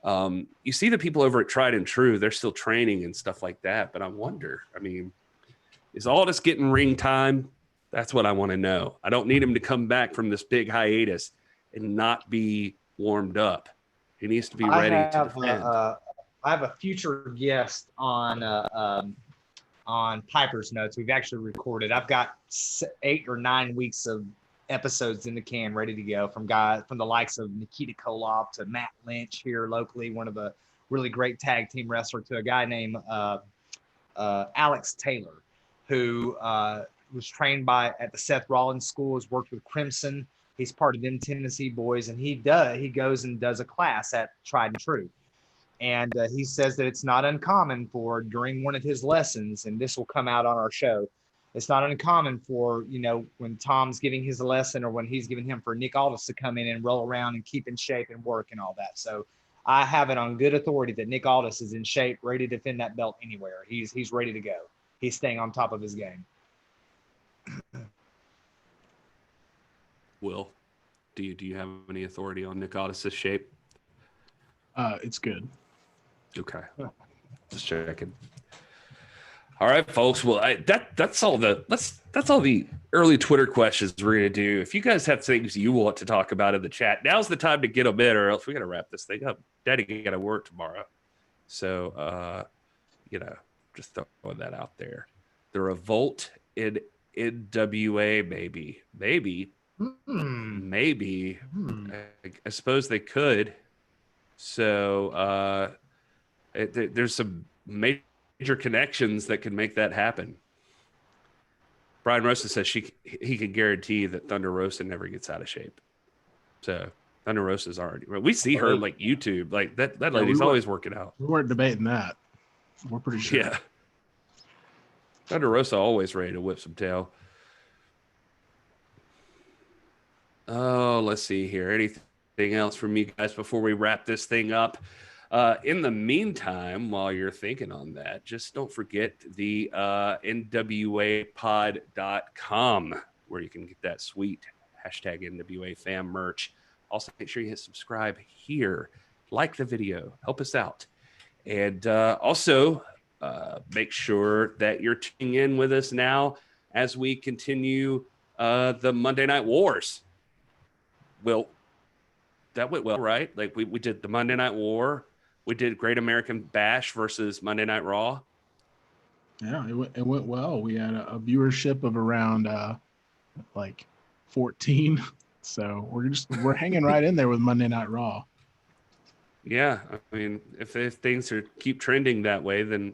You see the people over at Tried and True, they're still training and stuff like that. But I wonder, is Aldis getting ring time? That's what I want to know. I don't need him to come back from this big hiatus and not be warmed up. He needs to be ready to defend. I have a future guest on Piper's Notes. We've actually recorded. I've got 8 or 9 weeks of episodes in the can ready to go from the likes of Nikita Koloff to Matt Lynch here locally, one of the really great tag team wrestler, to a guy named Alex Taylor, who was trained at the Seth Rollins School, has worked with Crimson. He's part of them Tennessee boys, and he goes and does a class at Tried and True. And he says that it's not uncommon for, during one of his lessons, and this will come out on our show, it's not uncommon for, when Tom's giving his lesson or when he's giving him, for Nick Aldis to come in and roll around and keep in shape and work and all that. So I have it on good authority that Nick Aldis is in shape, ready to defend that belt anywhere. He's ready to go. He's staying on top of his game. Will, do you have any authority on Nick Aldis' shape? It's good. Okay. Just checking. All right, folks. Well, that's all the early Twitter questions we're gonna do. If you guys have things you want to talk about in the chat, now's the time to get them in, or else we gotta wrap this thing up. Daddy gotta work tomorrow, so just throwing that out there. The revolt in NWA, maybe. I suppose they could. So there's some major major connections that can make that happen. Brian Rosa says he can guarantee that Thunder Rosa never gets out of shape. So Thunder Rosa's already. We see her like YouTube, like that lady's always working out. We weren't debating that. We're pretty sure. Yeah. Thunder Rosa always ready to whip some tail. Oh, let's see here. Anything else from you guys before we wrap this thing up? In the meantime, while you're thinking on that, just don't forget the NWApod.com, where you can get that sweet hashtag NWA fam merch. Also, make sure you hit subscribe here, like the video, help us out. And also make sure that you're tuning in with us now as we continue the Monday Night Wars. Well, that went well, right? Like we did the Monday Night War. We did Great American Bash versus Monday Night Raw. Yeah, it went well. We had a viewership of around like 14. So we're hanging right in there with Monday Night Raw. Yeah, I mean, if things keep trending that way, then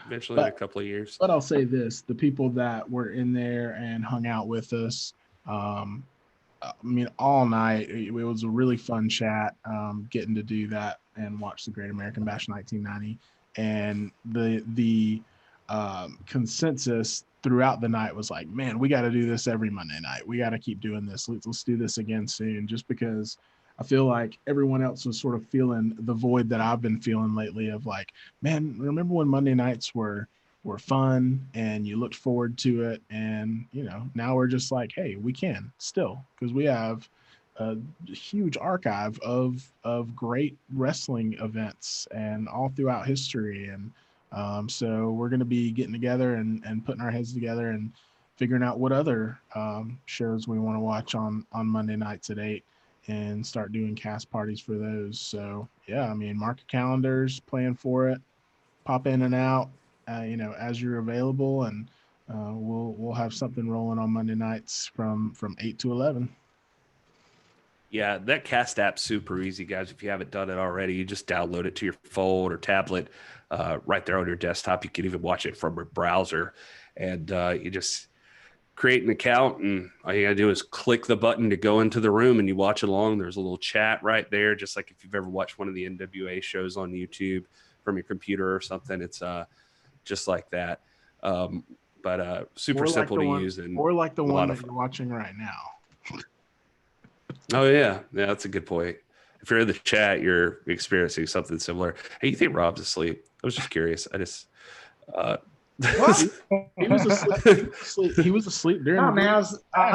eventually in a couple of years. But I'll say this: the people that were in there and hung out with us, I mean, all night. It was a really fun chat, getting to do that and watch the Great American Bash 1990. And the consensus throughout the night was like, man, we got to do this every Monday night. We got to keep doing this. Let's do this again soon, just because I feel like everyone else was sort of feeling the void that I've been feeling lately of like, man, remember when Monday nights were fun and you looked forward to it? And, you know, now we're just like, hey, we can still, because we have a huge archive of great wrestling events and all throughout history. And so we're going to be getting together and putting our heads together and figuring out what other shows we want to watch on Monday nights at 8 and start doing cast parties for those. So yeah, I mean, mark your calendars, plan for it, pop in and out, you know, as you're available, and we'll have something rolling on Monday nights from 8 to 11. Yeah, that cast app's super easy, guys. If you haven't done it already, you just download it to your phone or tablet right there on your desktop. You can even watch it from your browser, and you just create an account, and all you gotta do is click the button to go into the room, and you watch along. There's a little chat right there, just like if you've ever watched one of the NWA shows on YouTube from your computer or something. It's just like that, but super simple to use. Or like the one that you're watching right now. Oh yeah, that's a good point. If you're in the chat, you're experiencing something similar. Hey, you think Rob's asleep? I was just curious. I just he was asleep. He was asleep during. No, man, I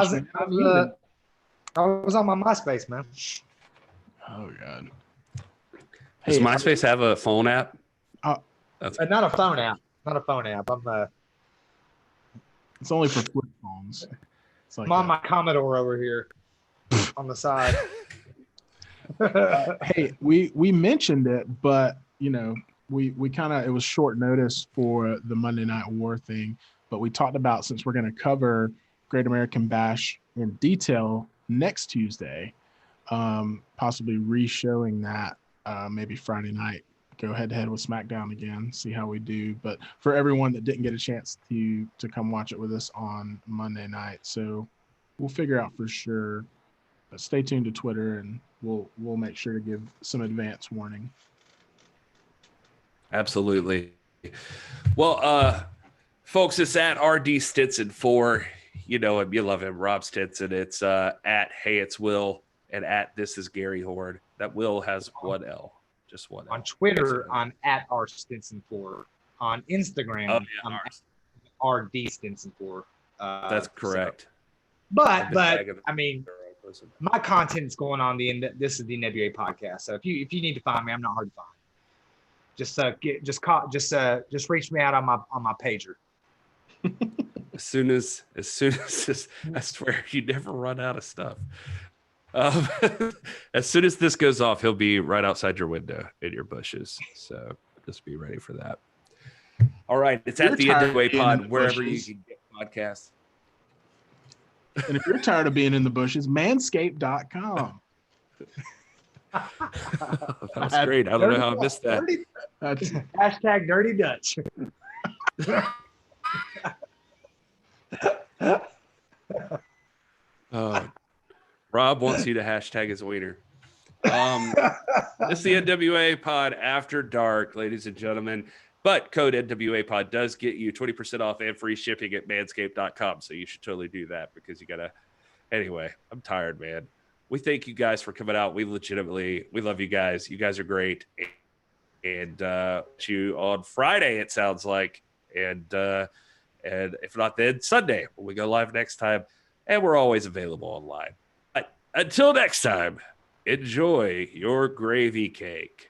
was on my MySpace, man. Oh God. Does MySpace have a phone app? Not a phone app. Not a phone app. It's only for flip phones. I'm on my Commodore over here on the side. Hey, we mentioned it, but you know, we kind of, it was short notice for the Monday Night War thing, but we talked about, since we're going to cover Great American Bash in detail next Tuesday, possibly re-showing that maybe Friday night, go head to head with SmackDown again, see how we do. But for everyone that didn't get a chance to come watch it with us on Monday night, so we'll figure out for sure. But stay tuned to Twitter, and we'll make sure to give some advance warning. Absolutely. Well, folks, it's at RD Stinson 4. You know him, you love him, Rob Stinson. It's at Hey It's Will and at This Is Gary Horde. That Will has one L, just one L. On Twitter, I'm at R Stinson 4. On Instagram, I'm at RD Stinson 4. That's correct. So. But I mean, my content's going on this is the NWA podcast. So if you need to find me, I'm not hard to find. Just reach me out on my pager. As soon as this, I swear you never run out of stuff. As soon as this goes off, he'll be right outside your window in your bushes. So just be ready for that. All right, it's at the NWA Pod wherever you can get podcasts. And if you're tired of being in the bushes, manscaped.com. That was great. I don't know how I missed that. Hashtag Dirty Dutch. Rob wants you to hashtag his wiener. This is the NWA Pod After Dark, ladies and gentlemen. But code NWA Pod does get you 20% off and free shipping at manscaped.com. So you should totally do that because you got to. Anyway, I'm tired, man. We thank you guys for coming out. We love you guys. You guys are great. And you on Friday, it sounds like. And if not, then Sunday when we go live next time. And we're always available online. But until next time, enjoy your gravy cake.